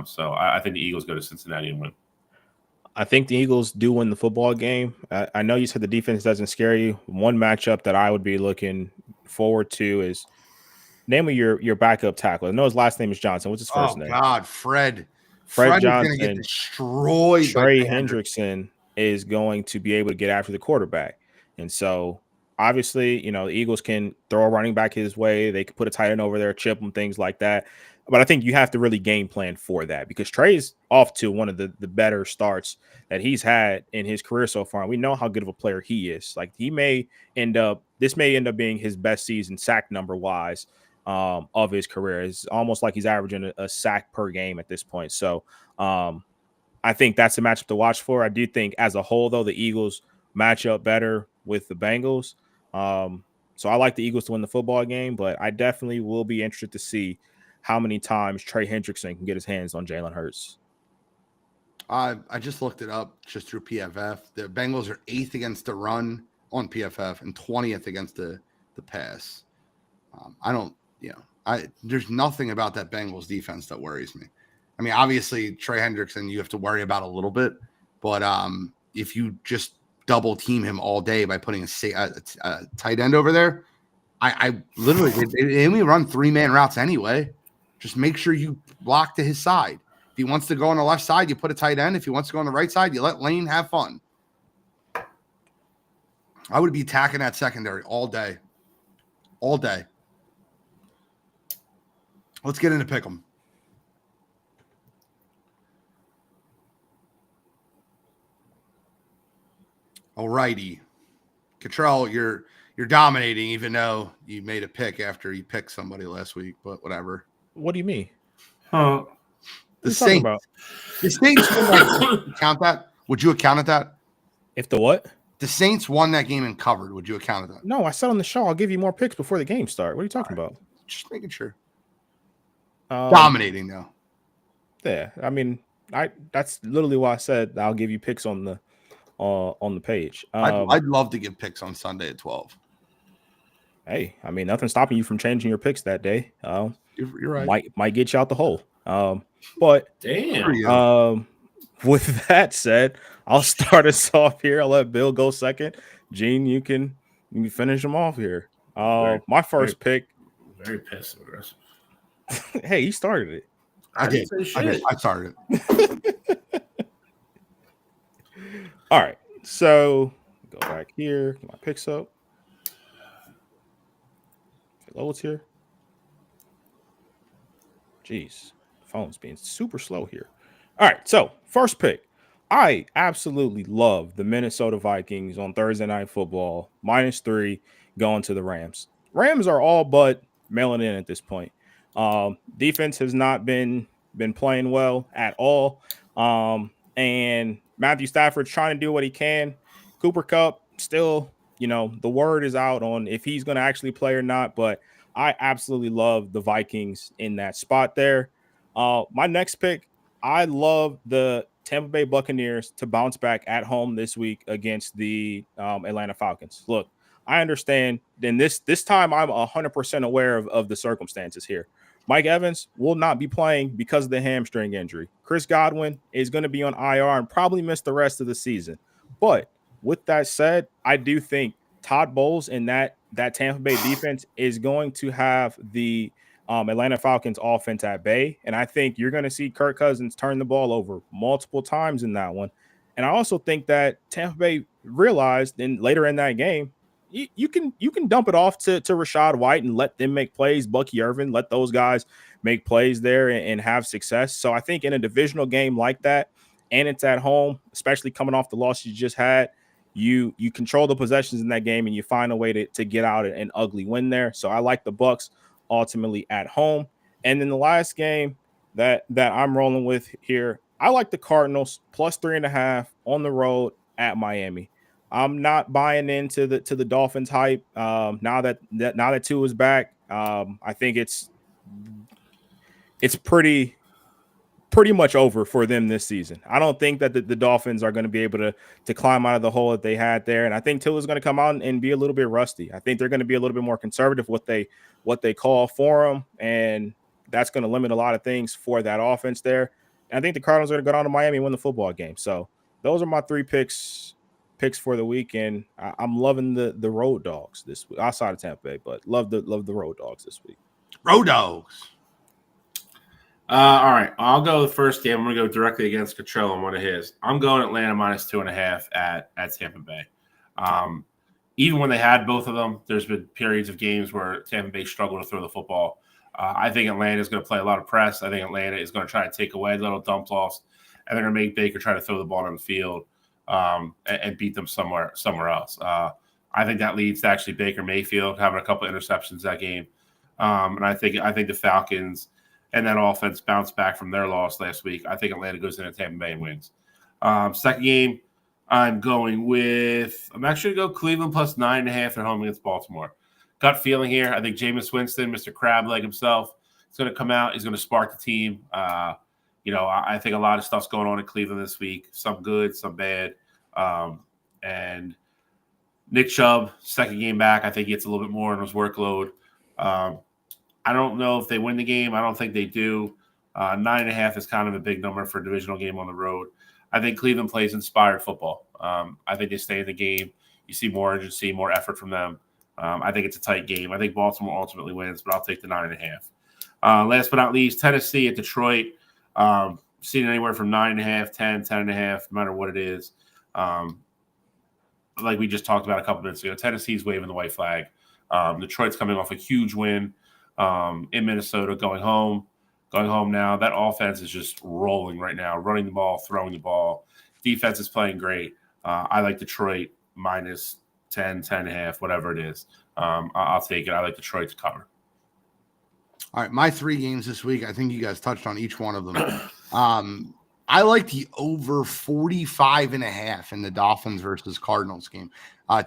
So I think the Eagles go to Cincinnati and win. I think the Eagles do win the football game. I know you said the defense doesn't scare you. One matchup that I would be looking forward to is name me your backup tackle. I know his last name is Johnson. What's his first name? Oh, God, Fred. Fred Johnson. Is going to get destroyed. Trey Hendrickson is going to be able to get after the quarterback. And so, obviously, the Eagles can throw a running back his way. They can put a tight end over there, chip him, things like that. But I think you have to really game plan for that because Trey's off to one of the better starts that he's had in his career so far. And we know how good of a player he is. Like, this may end up being his best season sack number wise of his career. It's almost like he's averaging a sack per game at this point. So I think that's a matchup to watch for. I do think as a whole, though, the Eagles match up better with the Bengals. So I like the Eagles to win the football game, but I definitely will be interested to see how many times Trey Hendrickson can get his hands on Jalen Hurts. I just looked it up just through PFF. The Bengals are 8th against the run on PFF and 20th against the pass. There's nothing about that Bengals defense that worries me. I mean, obviously Trey Hendrickson you have to worry about a little bit, but if you just double team him all day by putting a tight end over there, I literally they only run 3-man routes anyway. Just make sure you block to his side. If he wants to go on the left side, you put a tight end. If he wants to go on the right side, you let Lane have fun. I would be attacking that secondary all day. All day. Let's get into pick 'em. All righty. Cottrell, you're dominating, even though you made a pick after you picked somebody last week, but whatever. What do you mean? The Saints. The Saints won that. Count that? Would you account at that? If the what? The Saints won that game and covered. Would you account at that? No, I said on the show I'll give you more picks before the game starts. What are you talking about? Just making sure. Dominating though. Yeah, I mean, that's literally why I said I'll give you picks on on the page. I'd love to give picks on Sunday at 12. Hey, I mean, nothing's stopping you from changing your picks that day. You're right. Might get you out the hole. But Damn. With that said, I'll start us off here. I'll let Bill go second. Gene, you can finish them off here. My first pick. Very passive aggressive. Hey, he started it. I did. I started it. All right. So go back here. Get my picks up. Loads here. Jeez. Phone's being super slow here. All right. So first pick. I absolutely love the Minnesota Vikings on Thursday Night Football. -3 going to the Rams. Rams are all but mailing in at this point. Defense has not been playing well at all. And Matthew Stafford's trying to do what he can. Cooper Kupp still, the word is out on if he's going to actually play or not. But I absolutely love the Vikings in that spot there. My next pick, I love the Tampa Bay Buccaneers to bounce back at home this week against the Atlanta Falcons. Look, I understand. Then this time I'm 100% aware of the circumstances here. Mike Evans will not be playing because of the hamstring injury. Chris Godwin is going to be on IR and probably miss the rest of the season. But with that said, I do think Todd Bowles and that Tampa Bay defense is going to have the Atlanta Falcons offense at bay. And I think you're going to see Kirk Cousins turn the ball over multiple times in that one. And I also think that Tampa Bay realized later in that game, you can dump it off to Rachaad White and let them make plays. Bucky Irvin, let those guys make plays there and have success. So I think in a divisional game like that, and it's at home, especially coming off the loss you just had, you control the possessions in that game and you find a way to get out an ugly win there. So I like the Bucs ultimately at home. And then the last game that I'm rolling with here, I like the Cardinals +3.5 on the road at Miami. I'm not buying into the Dolphins hype. Now that Tua is back, I think it's pretty much over for them this season. I don't think that the Dolphins are going to be able to climb out of the hole that they had there. And I think Tua is going to come out and be a little bit rusty. I think they're going to be a little bit more conservative what they call for them, and that's going to limit a lot of things for that offense there. And I think the Cardinals are going to go down to Miami and win the football game. So those are my 3 picks for the weekend. I'm loving the road dogs this week, outside of Tampa Bay, but love the road dogs this week. Road dogs. All right, I'll go the first game. I'm going to go directly against Cottrell on one of his. I'm going Atlanta -2.5 at Tampa Bay. Even when they had both of them, there's been periods of games where Tampa Bay struggled to throw the football. I think Atlanta is going to play a lot of press. I think Atlanta is going to try to take away little dump offs, and they're going to make Baker try to throw the ball on the field and beat them somewhere else. I think that leads to actually Baker Mayfield having a couple of interceptions that game. And I think the Falcons and that offense bounced back from their loss last week. I think Atlanta goes into Tampa Bay and wins. Second game, I'm actually going to go Cleveland +9.5 at home against Baltimore. Gut feeling here. I think Jameis Winston, Mr. Crab Leg himself, is going to come out. He's going to spark the team. I think a lot of stuff's going on in Cleveland this week. Some good, some bad. And Nick Chubb, second game back, I think he gets a little bit more on his workload. I don't know if they win the game. I don't think they do. 9.5 is kind of a big number for a divisional game on the road. I think Cleveland plays inspired football. I think they stay in the game. You see more urgency, more effort from them. I think it's a tight game. I think Baltimore ultimately wins, but I'll take the 9.5. Last but not least, Tennessee at Detroit. Seen anywhere from 9.5, 10, 10.5, no matter what it is. Like we just talked about a couple minutes ago, Tennessee's waving the white flag. Detroit's coming off a huge win in Minnesota, going home now. That offense is just rolling right now, running the ball, throwing the ball. Defense is playing great. I like Detroit -10, 10.5, whatever it is. I'll take it. I like Detroit to cover. All right, my 3 games this week, I think you guys touched on each one of them. I like the over 45.5 in the Dolphins versus Cardinals game.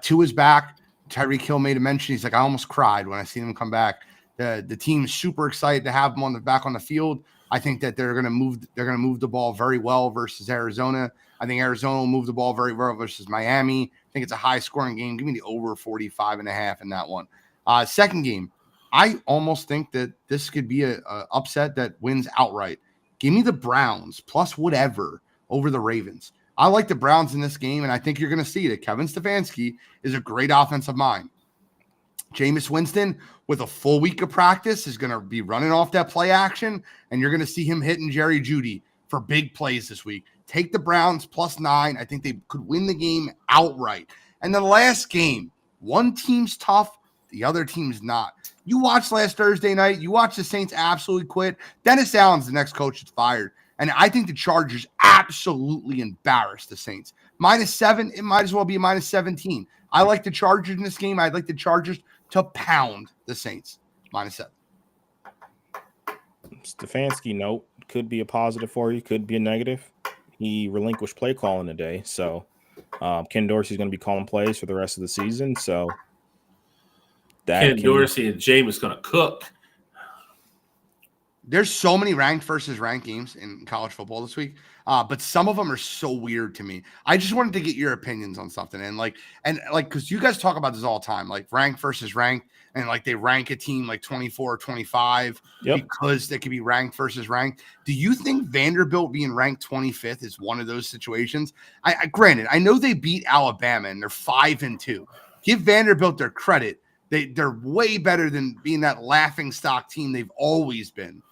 Tua's back. Tyreek Hill made a mention. He's like, I almost cried when I seen him come back. The team's super excited to have him back on the field. I think that they're going to move the ball very well versus Arizona. I think Arizona will move the ball very well versus Miami. I think it's a high scoring game. Give me the over 45.5 in that one. Second game, I almost think that this could be a upset that wins outright. Give me the Browns plus whatever over the Ravens. I like the Browns in this game, and I think you're going to see that Kevin Stefanski is a great offensive mind. Jameis Winston, with a full week of practice, is going to be running off that play action, and you're going to see him hitting Jerry Jeudy for big plays this week. Take the Browns plus 9. I think they could win the game outright. And the last game, one team's tough, the other team's not. You watched last Thursday night. You watched the Saints absolutely quit. Dennis Allen's the next coach that's fired. And I think the Chargers absolutely embarrassed the Saints. -7, it might as well be a -17. I like the Chargers in this game. I'd like the Chargers to pound the Saints. -7. Stefanski, note, could be a positive for you, could be a negative. He relinquished play calling today. So Ken Dorsey's going to be calling plays for the rest of the season. So Ken Dorsey and Jameis going to cook. There's so many ranked versus ranked games in college football this week, but some of them are so weird to me. I just wanted to get your opinions on something, and because you guys talk about this all the time, like ranked versus ranked, and like they rank a team like 24 or 25 because they could be ranked versus ranked. Do you think Vanderbilt being ranked 25th is one of those situations? Granted, I know they beat Alabama and they're 5-2. Give Vanderbilt their credit. They're way better than being that laughing stock team they've always been.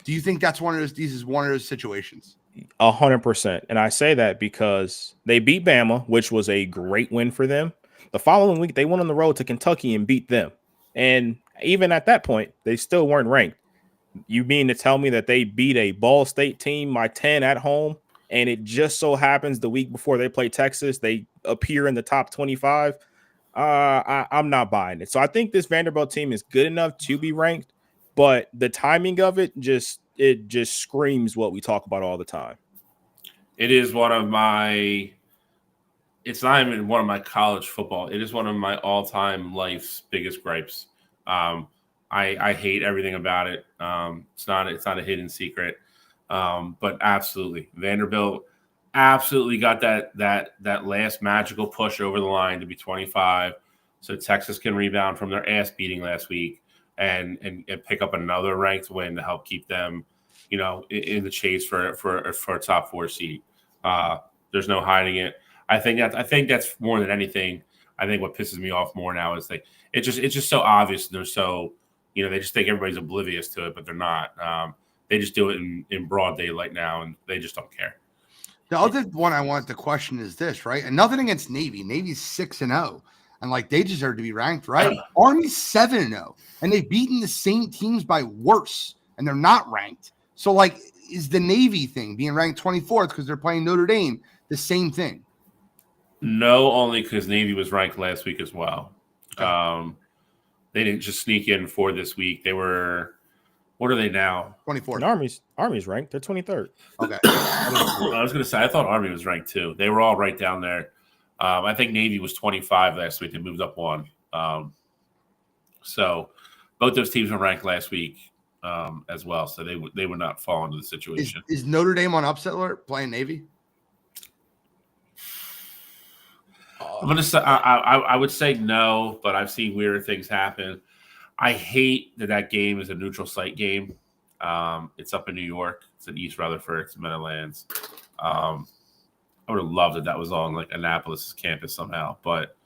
Do you think that's one of those situations? 100%. And I say that because they beat Bama, which was a great win for them. The following week, they went on the road to Kentucky and beat them. And even at that point, they still weren't ranked. You mean to tell me that they beat a Ball State team by 10 at home, and it just so happens the week before they play Texas, they appear in the top 25? I'm not buying it. So I think this Vanderbilt team is good enough to be ranked, but the timing of it just screams what we talk about all the time. It is one of my – it's not even one of my college football. It is one of my all-time life's biggest gripes. I hate everything about it. It's not a hidden secret. But absolutely, Vanderbilt absolutely got that last magical push over the line to be 25 so Texas can rebound from their ass beating last week. And pick up another ranked win to help keep them, in the chase for a top 4 seed. There's no hiding it. I think that's more than anything. I think what pisses me off more now is it's just so obvious. They're so, they just think everybody's oblivious to it, but they're not. They just do it in broad daylight now, and they just don't care. The other one I want to question is this, right? And nothing against Navy. Navy's 6-0. And they deserve to be ranked, right? Army's 7-0, and they've beaten the same teams by worse, and they're not ranked. So, is the Navy thing being ranked 24th because they're playing Notre Dame the same thing? No, only because Navy was ranked last week as well. Okay. They didn't just sneak in for this week. They were. What are they now? 24th. Army's ranked. They're 23rd. Okay. I was going to say I thought Army was ranked too. They were all right down there. I think Navy was 25 last week. They moved up 1. So both those teams were ranked last week as well. So they would not fall into the situation. Is Notre Dame on upset alert playing Navy? I'm gonna say I would say no, but I've seen weirder things happen. I hate that game is a neutral site game. It's up in New York. It's in East Rutherford. It's Meadowlands. I would have loved it that was on Annapolis campus somehow, but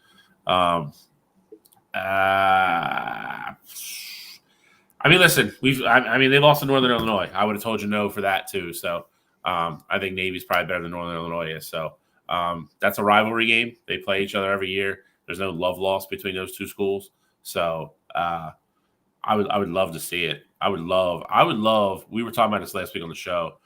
listen, they lost to Northern Illinois. I would have told you no for that too. So I think Navy's probably better than Northern Illinois is. So that's a rivalry game. They play each other every year. There's no love lost between those two schools. So I would love to see it. I would love. We were talking about this last week on the show.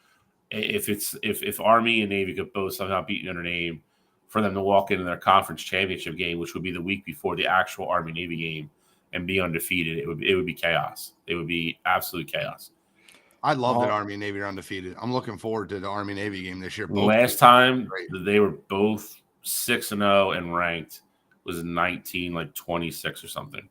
If Army and Navy could both somehow beat Notre Dame, for them to walk into their conference championship game, which would be the week before the actual Army Navy game, and be undefeated, it would be chaos. It would be absolute chaos. I love that Army and Navy are undefeated. I'm looking forward to the Army Navy game this year. Last time they were both 6-0 and ranked was 1926 or something.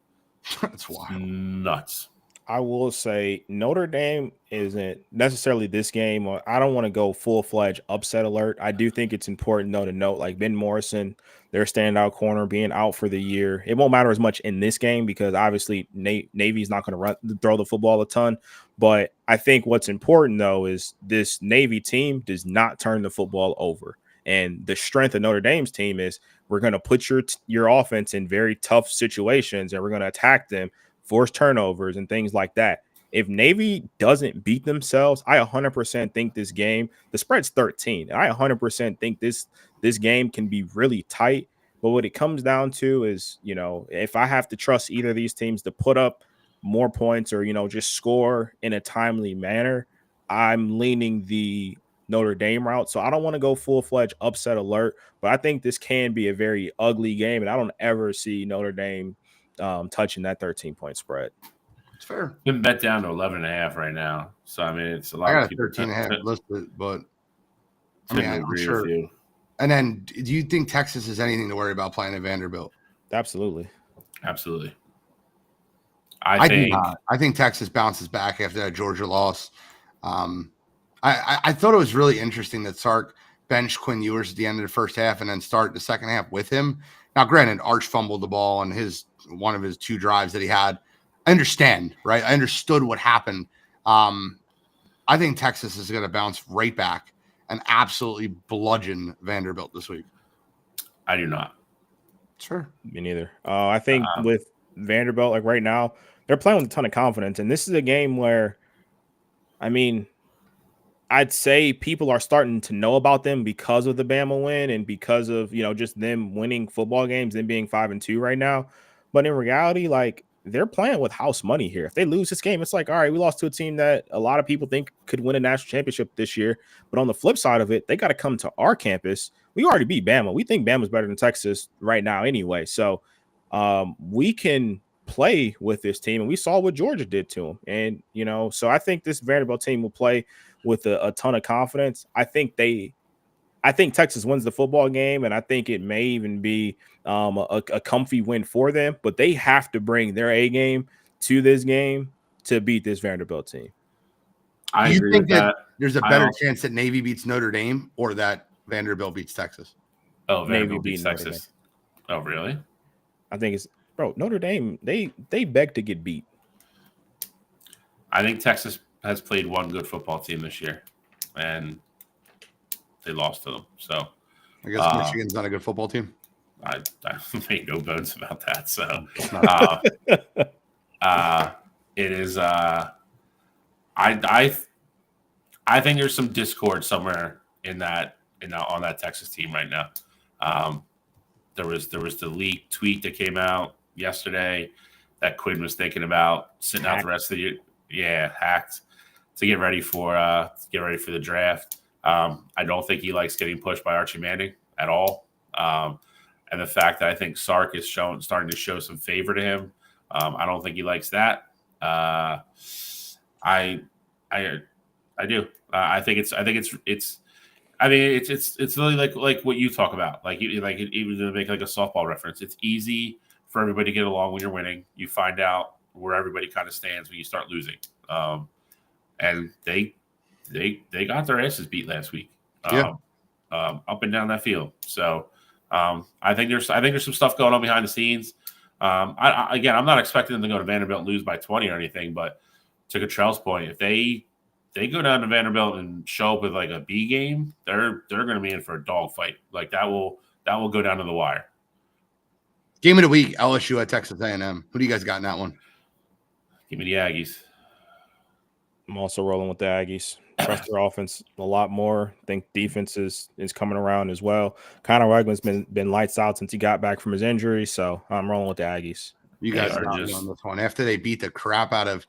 That's wild. Nuts. I will say Notre Dame isn't necessarily this game. Or I don't want to go full-fledged upset alert. I do think it's important, though, to note like Ben Morrison, their standout corner, being out for the year. It won't matter as much in this game because obviously Navy's not going to throw the football a ton. But I think what's important, though, is this Navy team does not turn the football over. And the strength of Notre Dame's team is we're going to put your offense in very tough situations and we're going to attack them, force turnovers and things like that. If Navy doesn't beat themselves, I 100% think this game, the spread's 13. I 100% think this game can be really tight. But what it comes down to is, if I have to trust either of these teams to put up more points or, just score in a timely manner, I'm leaning the Notre Dame route. So I don't want to go full-fledged upset alert, but I think this can be a very ugly game, and I don't ever see Notre Dame touching that 13-point spread. It's fair. Been bet down to 11.5 right now. So, I mean, it's a lot. I got a 13.5 listed, but I'm sure. With you. And then do you think Texas has anything to worry about playing at Vanderbilt? Absolutely. I do not. I think Texas bounces back after that Georgia loss. I thought it was really interesting that Sark benched Quinn Ewers at the end of the first half and then start the second half with him. Now, granted, Arch fumbled the ball on one of his 2 drives that he had. I understand, right? I understood what happened. I think Texas is going to bounce right back and absolutely bludgeon Vanderbilt this week. I do not. Sure. Me neither. I think with Vanderbilt, like right now, they're playing with a ton of confidence. And this is a game where, I mean, I'd say people are starting to know about them because of the Bama win and because of, just them winning football games and being 5-2 right now. But in reality, like, they're playing with house money here. If they lose this game, it's like, all right, we lost to a team that a lot of people think could win a national championship this year. But on the flip side of it, they got to come to our campus. We already beat Bama. We think Bama's better than Texas right now anyway. So we can play with this team. And we saw what Georgia did to them. And, so I think this Vanderbilt team will play with a ton of confidence. I think Texas wins the football game, and I think it may even be a comfy win for them, but they have to bring their A game to this game to beat this Vanderbilt team. I agree with that. There's a better chance that Navy beats Notre Dame or that Vanderbilt beats Texas? Oh, Vanderbilt beats Texas. Oh, really? I think it's Notre Dame, they beg to get beat. I think Texas has played one good football team this year, and they lost to them. So I guess Michigan's not a good football team. I make no bones about that. So it is. I think there's some discord somewhere on that Texas team right now. There was the leaked tweet that came out yesterday that Quinn was thinking about sitting out the rest of the year. Yeah, hacked to get ready for the draft. I don't think he likes getting pushed by Archie Manning at all. And the fact that I think Sark is starting to show some favor to him, I don't think he likes that. I do. I think it's really like what you talk about. Even to make like a softball reference, it's easy for everybody to get along when you're winning. You find out where everybody kind of stands when you start losing. And they got their asses beat last week. Up and down that field. So I think there's some stuff going on behind the scenes. I'm not expecting them to go to Vanderbilt and lose by 20 or anything, but to Cottrell's point, if they go down to Vanderbilt and show up with like a B game, they're going to be in for a dogfight. Like that will go down to the wire. Game of the week: LSU at Texas A&M. Who do you guys got in that one? Give me the Aggies. I'm also rolling with the Aggies. Trust their offense a lot more. I think defense is coming around as well. Connor Wegman's been lights out since he got back from his injury, so I'm rolling with the Aggies. You guys are on this one. After they beat the crap out of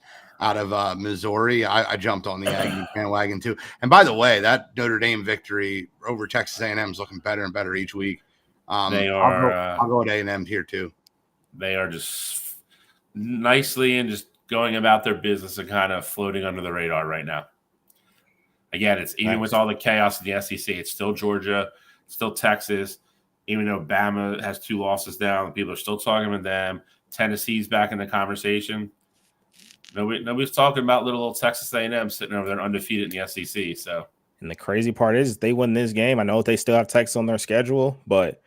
Missouri, I jumped on the Aggie bandwagon too. And by the way, that Notre Dame victory over Texas A&M is looking better and better each week. They are. I'll go with A&M here too. They are just nicely and just going about their business and kind of floating under the radar right now. Again, it's even with all the chaos in the SEC, it's still Georgia, still Texas. Even though Bama has 2 losses down, people are still talking about them. Tennessee's back in the conversation. Nobody's talking about little old Texas A&M sitting over there undefeated in the SEC. So, and the crazy part is, they win this game. I know they still have Texas on their schedule, but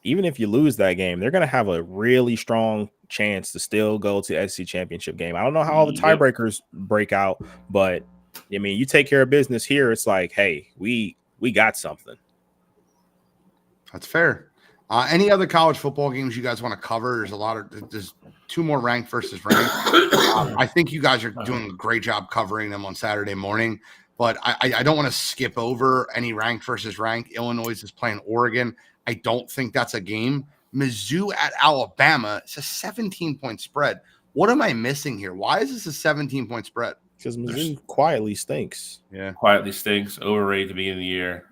even if you lose that game, they're going to have a really strong chance to still go to the SEC championship game. I don't know how all the tiebreakers break out, but I mean, you take care of business here. It's like, hey, we got something. That's fair. Any other college football games you guys want to cover? There's two more ranked versus ranked. I think you guys are doing a great job covering them on Saturday morning, but I don't want to skip over any ranked versus ranked. Illinois is playing Oregon. I don't think that's a game. Mizzou at Alabama. It's a 17-point spread. What am I missing here? Why is this a 17-point spread? Because Mizzou quietly stinks. Yeah, quietly stinks. Overrated to begin of the year.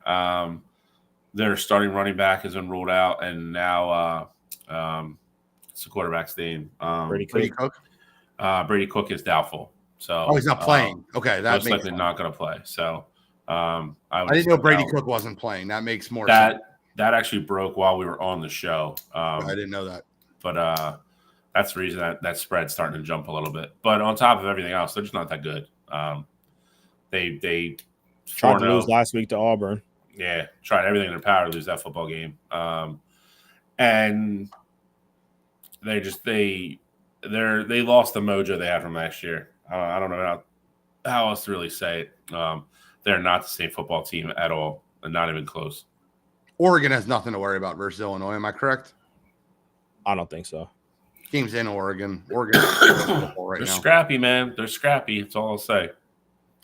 Their starting running back has been ruled out, and now it's the quarterback's name. Brady Cook. Brady Cook is doubtful. So he's not playing. Okay, that most makes likely sense. Not going to play. So I didn't know Brady Cook wasn't playing. That makes more sense. sense. That actually broke while we were on the show. I didn't know that. But that's the reason that spread's starting to jump a little bit. But on top of everything else, they're just not that good. They tried to lose last week to Auburn. Yeah, tried everything in their power to lose that football game. And they lost the mojo they had from last year. I don't know how else to really say it. They're not the same football team at all, and not even close. Oregon has nothing to worry about versus Illinois. Am I correct? I don't think so. Game's in Oregon. Oregon right They're now. Scrappy, man. They're scrappy. That's all I'll say.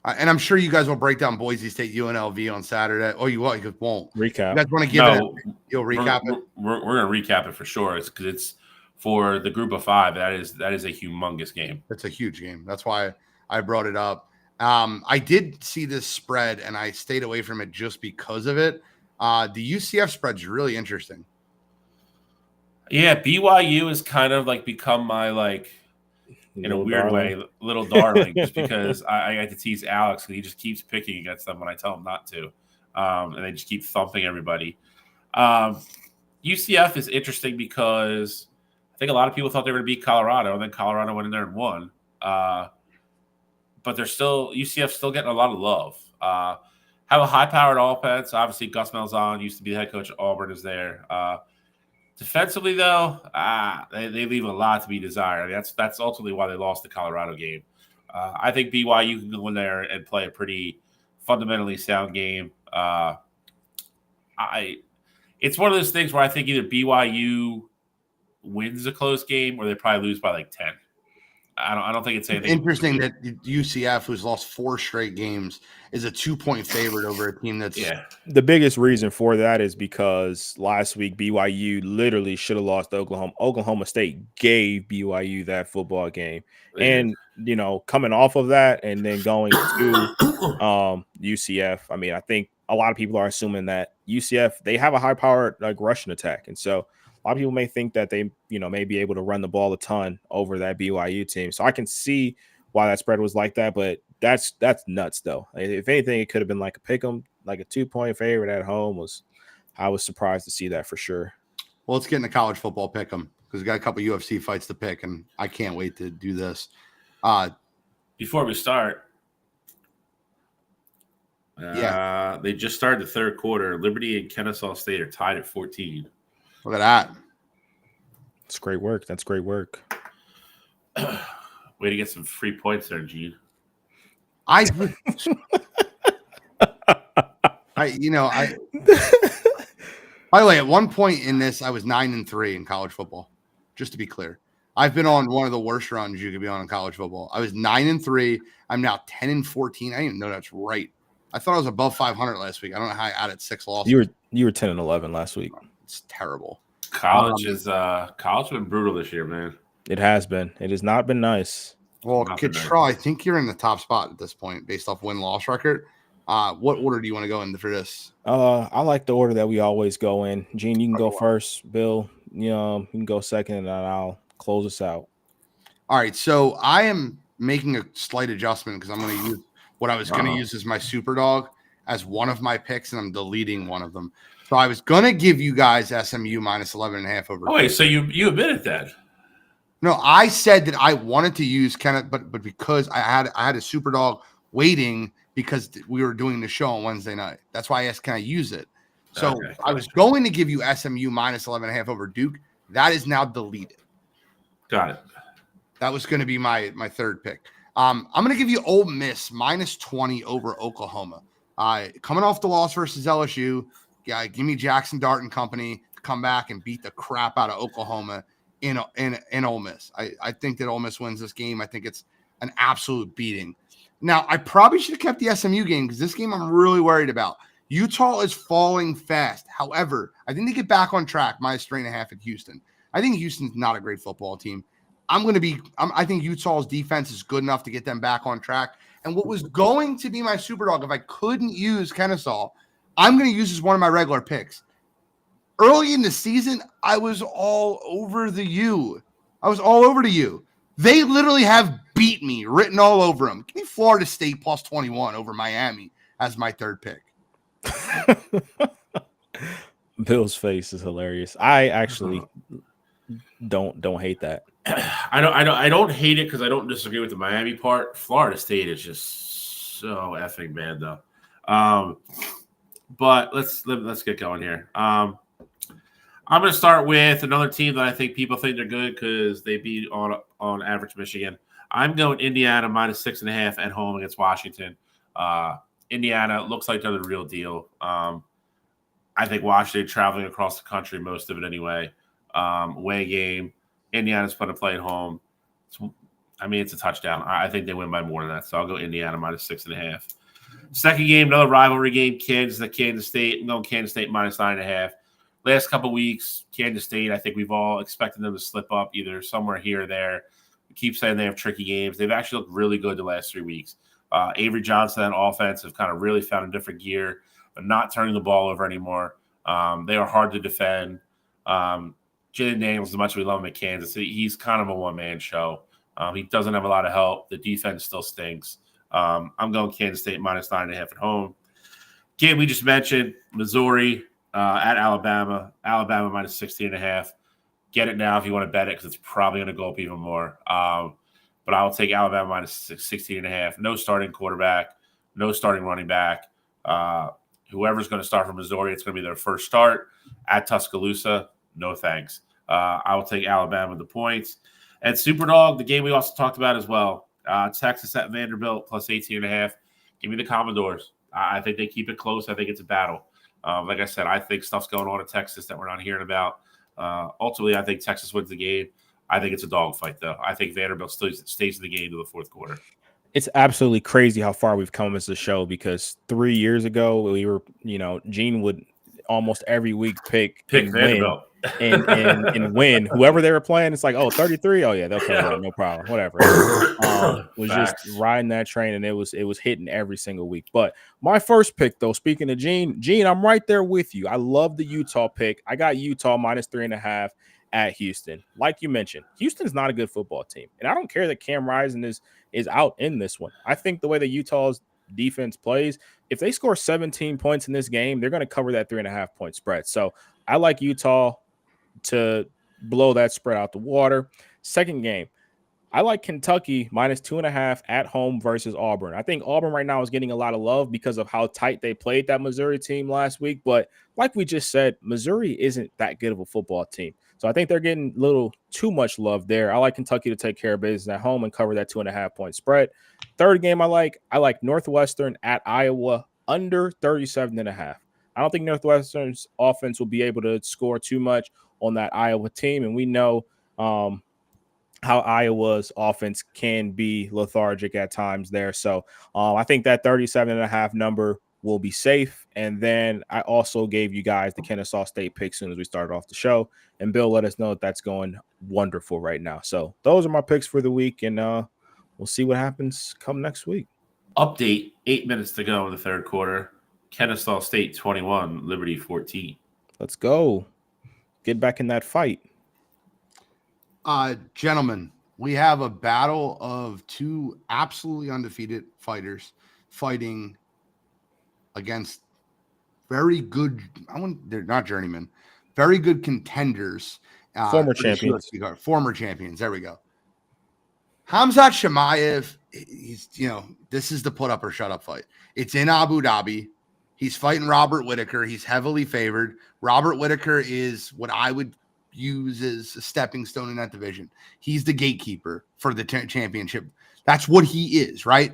And I'm sure you guys will break down Boise State UNLV on Saturday. Oh, you won't? You won't. Recap. You guys want to give it? You'll recap it? We're going to recap it for sure. It's because it's for the group of five. That is a humongous game. It's a huge game. That's why I brought it up. I did see this spread, and I stayed away from it just because of it. The UCF spread's really interesting. Yeah, BYU has kind of like become my in a weird way, little darling, just because I get to tease Alex and he just keeps picking against them when I tell him not to. And they just keep thumping everybody. UCF is interesting because I think a lot of people thought they were going to beat Colorado, and then Colorado went in there and won. But UCF's still getting a lot of love. Have a high-powered offense. Obviously, Gus Malzahn used to be the head coach at Auburn, is there. Defensively, though, they leave a lot to be desired. I mean, that's ultimately why they lost the Colorado game. I think BYU can go in there and play a pretty fundamentally sound game. It's one of those things where I think either BYU wins a close game or they probably lose by like 10. I don't think it's anything interesting that UCF, who's lost 4 straight games, is a 2-point favorite over a team that's The biggest reason for that is because last week BYU literally should have lost to Oklahoma. Oklahoma State gave BYU that football game, and coming off of that and then going to UCF. I mean, I think a lot of people are assuming that UCF, they have a high-powered rushing attack, and so a lot of people may think that they, may be able to run the ball a ton over that BYU team. So I can see why that spread was like that, but that's nuts though. If anything, it could have been like a pick 'em, like a 2-point favorite at home. I was surprised to see that for sure. Well, let's get into college football pick 'em because we got a couple UFC fights to pick, and I can't wait to do this. Before we start, they just started the third quarter. Liberty and Kennesaw State are tied at 14. Look at that. That's great work. That's great work. Way to get some free points there, Gene. By the way, at one point in this, I was 9-3 in college football. Just to be clear, I've been on one of the worst runs you could be on in college football. I was 9-3. I'm now 10-14. I didn't even know that's right. I thought I was above 500 last week. I don't know how I added 6 losses. You were 10-11 last week. It's terrible. College has been brutal this year, man. It has been. It has not been nice. Well, Cottrell, I think you're in the top spot at this point based off win-loss record. What order do you want to go in for this? I like the order that we always go in. Gene, you can go first. Bill, you can go second, and I'll close us out. All right. So I am making a slight adjustment because I'm going to use what I was going to use as my super dog as one of my picks, and I'm deleting one of them. So I was going to give you guys SMU minus 11.5 over. Oh, wait, so you admitted that? No, I said that I wanted to use Kenneth, but because I had a super dog waiting because we were doing the show on Wednesday night. That's why I asked, can I use it? So Okay, I was going to give you SMU minus 11.5 over Duke. That is now deleted. Got it. That was going to be my third pick. I'm going to give you Ole Miss minus 20 over Oklahoma. Coming off the loss versus LSU, give me Jackson Dart and company to come back and beat the crap out of Oklahoma in Ole Miss. I think that Ole Miss wins this game. I think it's an absolute beating. Now, I probably should have kept the SMU game because this game I'm really worried about. Utah is falling fast. However, I think they get back on track, minus 3.5 at Houston. I think Houston's not a great football team. I think Utah's defense is good enough to get them back on track. And what was going to be my super dog, if I couldn't use Kennesaw, I'm going to use as one of my regular picks. Early in the season, I was all over the U. They literally have beat me, written all over them. Give me Florida State plus 21 over Miami as my third pick. Bill's face is hilarious. I actually don't hate that. I don't hate it because I don't disagree with the Miami part. Florida State is just so effing bad though. But let's get going here. I'm going to start with another team that I think people think they're good because they beat on average Michigan. I'm going Indiana minus 6.5 at home against Washington. Indiana looks like they're the real deal. I think Washington traveling across the country, most of it anyway. Away game. Indiana's going to play at home. It's a touchdown. I think they win by more than that. So I'll go Indiana minus 6.5. Second game, another rivalry game. Kansas at Kansas State. I'm going Kansas State minus 9.5. Last couple of weeks, Kansas State, I think we've all expected them to slip up either somewhere here or there. We keep saying they have tricky games. They've actually looked really good the last 3 weeks. Avery Johnson and offense have kind of really found a different gear. They're not turning the ball over anymore. They are hard to defend. Jalen Daniels, as much as we love him at Kansas, he's kind of a one-man show. He doesn't have a lot of help. The defense still stinks. I'm going Kansas State minus 9.5 at home. Game we just mentioned, Missouri at Alabama. Alabama minus 16.5. Get it now if you want to bet it because it's probably going to go up even more. But I will take Alabama minus 16.5. No starting quarterback. No starting running back. Whoever's going to start for Missouri, it's going to be their first start at Tuscaloosa. No thanks. I will take Alabama with the points. And Superdog, the game we also talked about as well. Texas at Vanderbilt plus 18.5. Give me the Commodores. I think they keep it close. I think it's a battle. Like I said, I think stuff's going on in Texas that we're not hearing about. Ultimately, I think Texas wins the game. I think it's a dogfight, though. I think Vanderbilt still stays in the game to the fourth quarter. It's absolutely crazy how far we've come as a show because 3 years ago, we were, Gene would almost every week pick Vanderbilt. And win whoever they were playing. It's like, 33. Oh yeah, they'll cover that, no problem. Whatever. Was Facts. just riding that train, and it was hitting every single week. But my first pick, though, speaking of Gene, I'm right there with you. I love the Utah pick. I got Utah minus 3.5 at Houston. Like you mentioned, Houston's not a good football team, and I don't care that Cam Rising is out in this one. I think the way that Utah's defense plays, if they score 17 points in this game, they're going to cover that 3.5 point spread. So I like Utah to blow that spread out the water. Second game, I like Kentucky minus 2.5 at home versus Auburn. I think Auburn right now is getting a lot of love because of how tight they played that Missouri team last week. But like we just said, Missouri isn't that good of a football team. So I think they're getting a little too much love there. I like Kentucky to take care of business at home and cover that 2.5 point spread. Third game I like Northwestern at Iowa under 37.5. I don't think Northwestern's offense will be able to score too much on that Iowa team. And we know how Iowa's offense can be lethargic at times there. So I think that 37.5 number will be safe. And then I also gave you guys the Kennesaw State pick soon as we started off the show. And Bill let us know that that's going wonderful right now. So those are my picks for the week. And we'll see what happens come next week. Update, 8 minutes to go in the third quarter. Kennesaw State 21, Liberty 14. Let's go. Get back in that fight. Gentlemen, we have a battle of two absolutely undefeated fighters fighting against very good, they're not journeymen, very good contenders. Former British champions. UFC guard, former champions. There we go. Hamzat Chimaev, he's, this is the put up or shut up fight. It's in Abu Dhabi. He's fighting Robert Whittaker. He's heavily favored. Robert Whittaker is what I would use as a stepping stone in that division. He's the gatekeeper for the championship. That's what he is, right?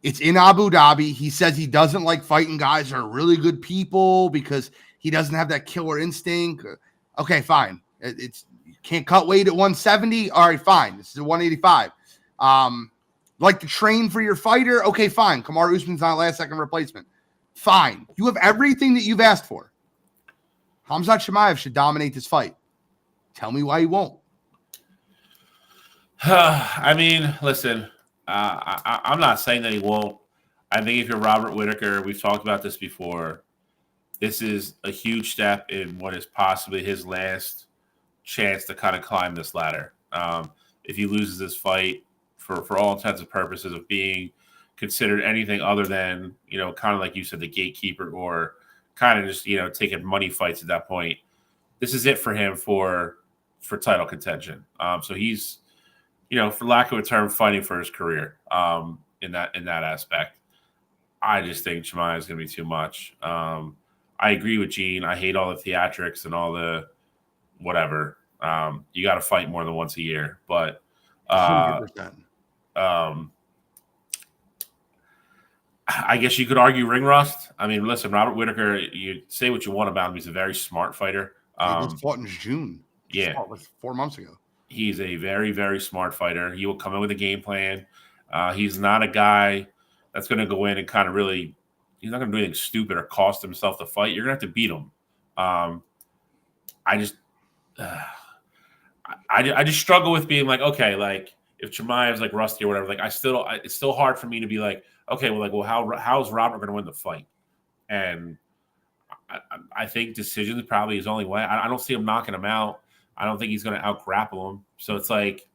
It's in Abu Dhabi. He says he doesn't like fighting guys that are really good people because he doesn't have that killer instinct. Okay, fine. It's you can't cut weight at 170. All right, fine. This is a 185. Like to train for your fighter. Okay, fine. Kamaru Usman's not last second replacement. Fine. You have everything that you've asked for. Hamzat Chimaev should dominate this fight. Tell me why he won't. I mean, listen, I'm not saying that he won't. I think if you're Robert Whittaker, we've talked about this before, this is a huge step in what is possibly his last chance to kind of climb this ladder. If he loses this fight, for all intents and purposes of being considered anything other than, kind of like you said, the gatekeeper or kind of just, taking money fights at that point, this is it for him for title contention. So he's, for lack of a term, fighting for his career in that aspect. I just think Chimaev is going to be too much. I agree with Gene. I hate all the theatrics and all the whatever. You got to fight more than once a year, but 100%. I guess you could argue ring rust. I mean, listen, Robert Whittaker, you say what you want about him. He's a very smart fighter. He just fought in June. Yeah. Fought like 4 months ago. He's a very, very smart fighter. He will come in with a game plan. He's not a guy that's going to go in and kind of really – he's not going to do anything stupid or cost himself the fight. You're going to have to beat him. I just struggle with being like, okay, like if Chimaev's like rusty or whatever, like it's still hard for me to be like, okay, well, how's Robert going to win the fight? And I think decisions probably his only way. I don't see him knocking him out. I don't think he's going to out-grapple him. So it's like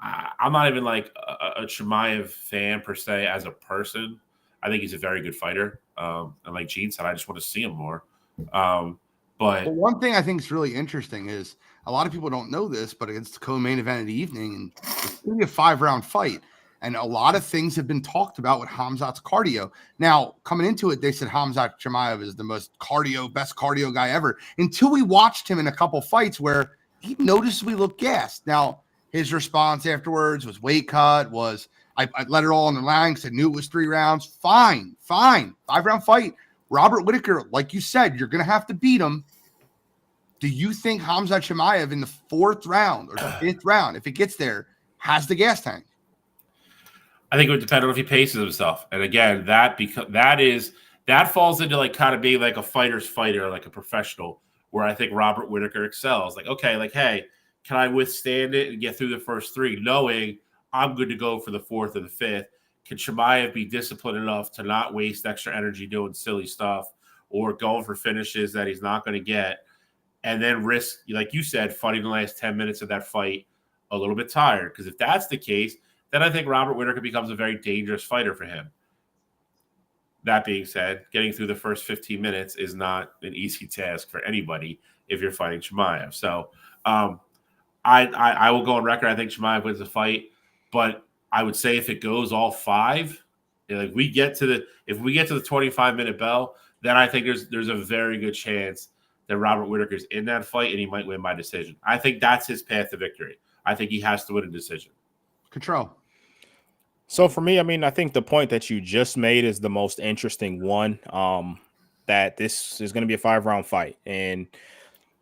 I'm not even like a Chimaev fan per se as a person. I think he's a very good fighter. And like Gene said, I just want to see him more. But one thing I think is really interesting is a lot of people don't know this, but it's the co-main event of the evening, and it's going to be a 5-round fight. And a lot of things have been talked about with Hamzat's cardio. Now, coming into it, they said Hamzat Chimaev is the best cardio guy ever, until we watched him in a couple fights where he noticeably looked gassed. Now, his response afterwards was weight cut, I let it all on the line because I knew it was 3 rounds. Fine. 5-round fight. Robert Whittaker, like you said, you're going to have to beat him. Do you think Hamzat Chimaev in the 4th round or the 5th round, if it gets there, has the gas tank? I think it would depend on if he paces himself. And again, that falls into like kind of being like a fighter's fighter, like a professional, where I think Robert Whittaker excels. Like, okay, like, hey, can I withstand it and get through the first 3, knowing I'm good to go for the 4th or the 5th? Can Chimaev be disciplined enough to not waste extra energy doing silly stuff or going for finishes that he's not going to get, and then risk, like you said, fighting the last 10 minutes of that fight a little bit tired? Because if that's the case, then I think Robert Whittaker becomes a very dangerous fighter for him. That being said, getting through the first 15 minutes is not an easy task for anybody if you're fighting Chimaev. So I will go on record. I think Chimaev wins the fight, but I would say if it goes all 5, like if we get to the 25-minute bell, then I think there's a very good chance that Robert Whittaker's in that fight and he might win by decision. I think that's his path to victory. I think he has to win a decision. Control. So for me, I mean, I think the point that you just made is the most interesting one, that this is going to be a 5-round fight. And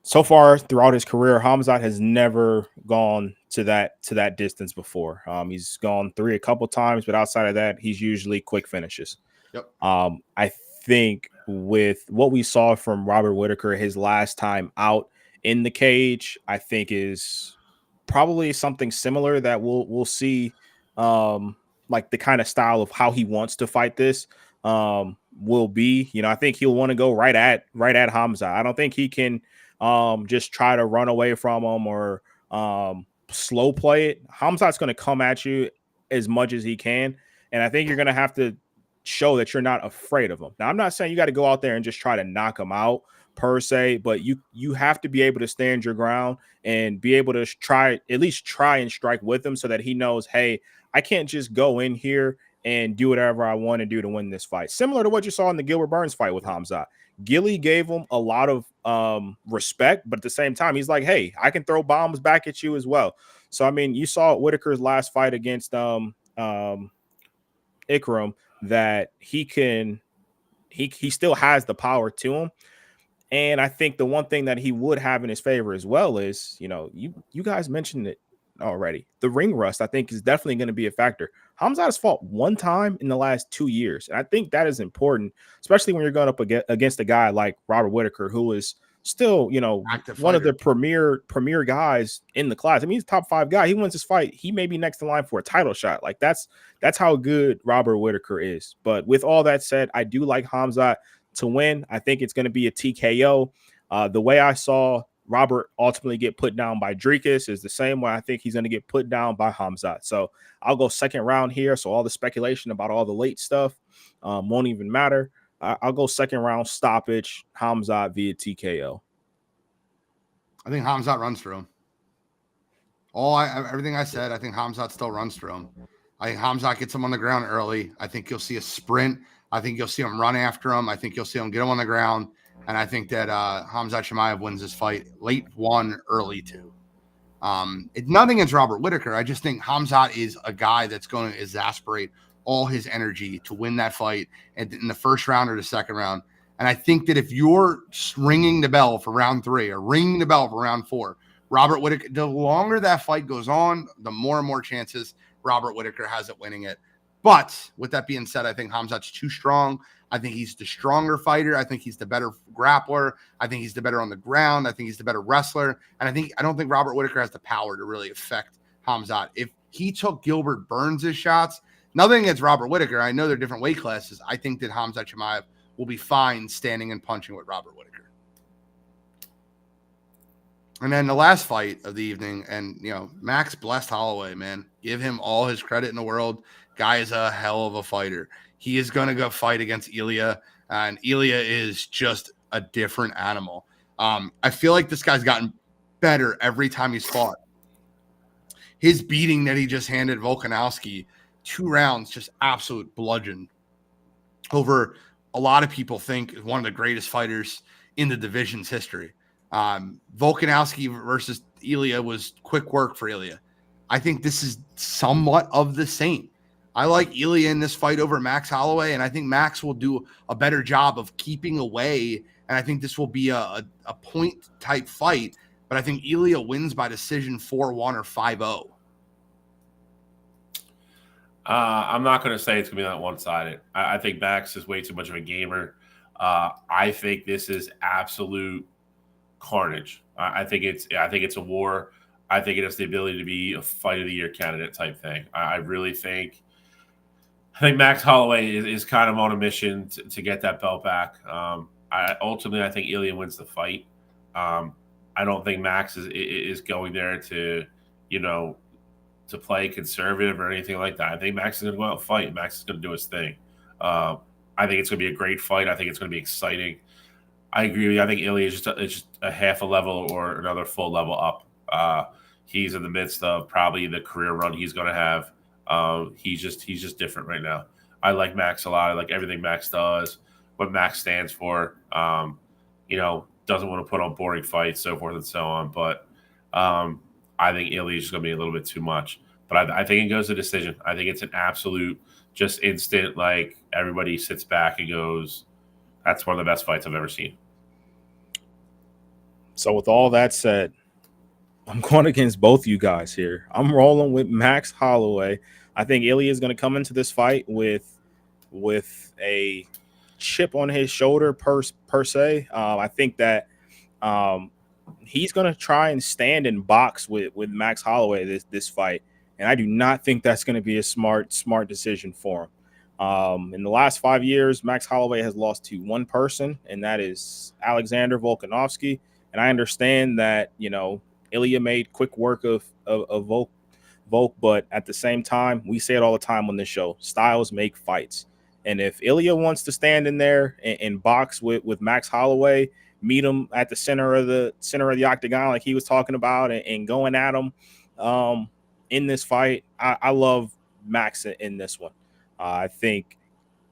so far throughout his career, Hamzat has never gone to that distance before. He's gone 3 a couple times, but outside of that, he's usually quick finishes. Yep. I think with what we saw from Robert Whittaker his last time out in the cage, I think is probably something similar that we'll see, like the kind of style of how he wants to fight this will be. I think he'll want to go right at Hamzat. I don't think he can just try to run away from him or slow play it. Hamzat's going to come at you as much as he can, and I think you're going to have to show that you're not afraid of him. Now, I'm not saying you got to go out there and just try to knock him out, per se, but you have to be able to stand your ground and be able to at least try and strike with him so that he knows, hey, I can't just go in here and do whatever I want to do to win this fight. Similar to what you saw in the Gilbert Burns fight with Hamzat. Gilly gave him a lot of respect, but at the same time, he's like, hey, I can throw bombs back at you as well. So, I mean, you saw Whitaker's last fight against Ikram that he still has the power to him. And I think the one thing that he would have in his favor as well is, you guys mentioned it already. The ring rust, I think, is definitely going to be a factor. Hamzat has fought one time in the last 2 years. And I think that is important, especially when you're going up against a guy like Robert Whitaker, who is still, one of the premier guys in the class. I mean, he's a top 5 guy. He wins this fight, he may be next in line for a title shot. Like that's how good Robert Whitaker is. But with all that said, I do like Hamzat to win. I think it's going to be a TKO. The way I saw Robert ultimately get put down by Dricus is the same way I think he's going to get put down by Hamzat. So I'll go second round here. So all the speculation about all the late stuff won't even matter. I'll go second round stoppage, Hamzat via TKO. I think Hamzat runs through him. Everything I said, I think Hamzat still runs through him. I think Hamzat gets him on the ground early. I think you'll see a sprint. I think you'll see him run after him. I think you'll see him get him on the ground. And I think that Hamzat Chimaev wins this fight late 1, early 2. It's nothing against Robert Whitaker. I just think Hamzat is a guy that's going to exasperate all his energy to win that fight in the first round or the second round. And I think that if you're ringing the bell for round 3 or ringing the bell for round 4, Robert Whitaker, the longer that fight goes on, the more and more chances Robert Whitaker has at winning it. But with that being said, I think Hamzat's too strong. I think he's the stronger fighter. I think he's the better grappler. I think he's the better on the ground. I think he's the better wrestler. And I don't think Robert Whitaker has the power to really affect Hamzat. If he took Gilbert Burns' shots, nothing against Robert Whitaker. I know they're different weight classes. I think that Hamzat Chimaev will be fine standing and punching with Robert Whitaker. And then the last fight of the evening, and, Max blessed Holloway, man. Give him all his credit in the world. Guy is a hell of a fighter. He is going to go fight against Ilya, and Ilya is just a different animal. I feel like this guy's gotten better every time he's fought. His beating that he just handed Volkanovski, 2 rounds, just absolute bludgeon over a lot of people think is one of the greatest fighters in the division's history. Volkanovski versus Ilya was quick work for Ilya. I think this is somewhat of the same. I like Ilya in this fight over Max Holloway, and I think Max will do a better job of keeping away, and I think this will be a point-type fight, but I think Ilya wins by decision 4-1 or 5-0. I'm not going to say it's going to be that one-sided. I think Max is way too much of a gamer. I think this is absolute carnage. I think it's a war. I think it has the ability to be a fight of the year candidate type thing. I think Max Holloway is kind of on a mission to get that belt back. Ultimately, I think Ilya wins the fight. I don't think Max is going there to play conservative or anything like that. I think Max is going to go out and fight. Max is going to do his thing. I think it's going to be a great fight. I think it's going to be exciting. I agree with you. I think Ilya is just a half a level or another full level up. He's in the midst of probably the career run he's going to have. He's just different right now. I like Max a lot. I like everything Max does, what Max stands for. Doesn't want to put on boring fights, so forth and so on. But I think Ilya is just going to be a little bit too much. But I think it goes to decision. I think it's an absolute, just instant, like everybody sits back and goes, that's one of the best fights I've ever seen. So with all that said, I'm going against both you guys here. I'm rolling with Max Holloway. I think Ilya is going to come into this fight with a chip on his shoulder per se. I think that he's going to try and stand and box with Max Holloway this fight, and I do not think that's going to be a smart decision for him. In the last 5 years, Max Holloway has lost to one person, and that is Alexander Volkanovski. And I understand that Ilya made quick work of Volk, but at the same time, we say it all the time on this show: styles make fights. And if Ilya wants to stand in there and box with Max Holloway, meet him at the center of the octagon like he was talking about, and going at him in this fight, I love Max in this one. I think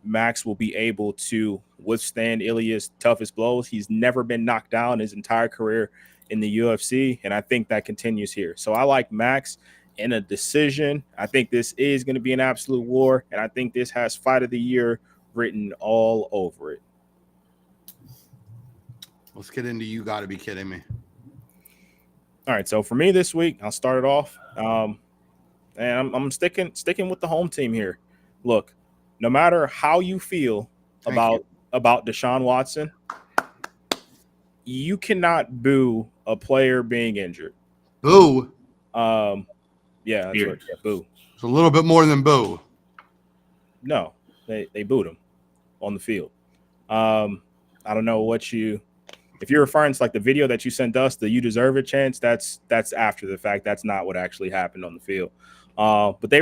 Max will be able to withstand Ilya's toughest blows. He's never been knocked down his entire career in the UFC, and I think that continues here. So I like Max in a decision. I think this is going to be an absolute war, and I think this has fight of the year written all over it. Let's get into You Gotta Be Kidding Me. All right, so for me this week, I'll start it off, and I'm sticking with the home team here. Look, no matter how you feel about Deshaun Watson, you cannot boo a player being injured. Boo. Yeah, that's what, boo. It's a little bit more than boo. No, they booed him on the field. I don't know what if you're referring to like the video that you sent us, the "You Deserve It" chants, that's after the fact. That's not what actually happened on the field. But they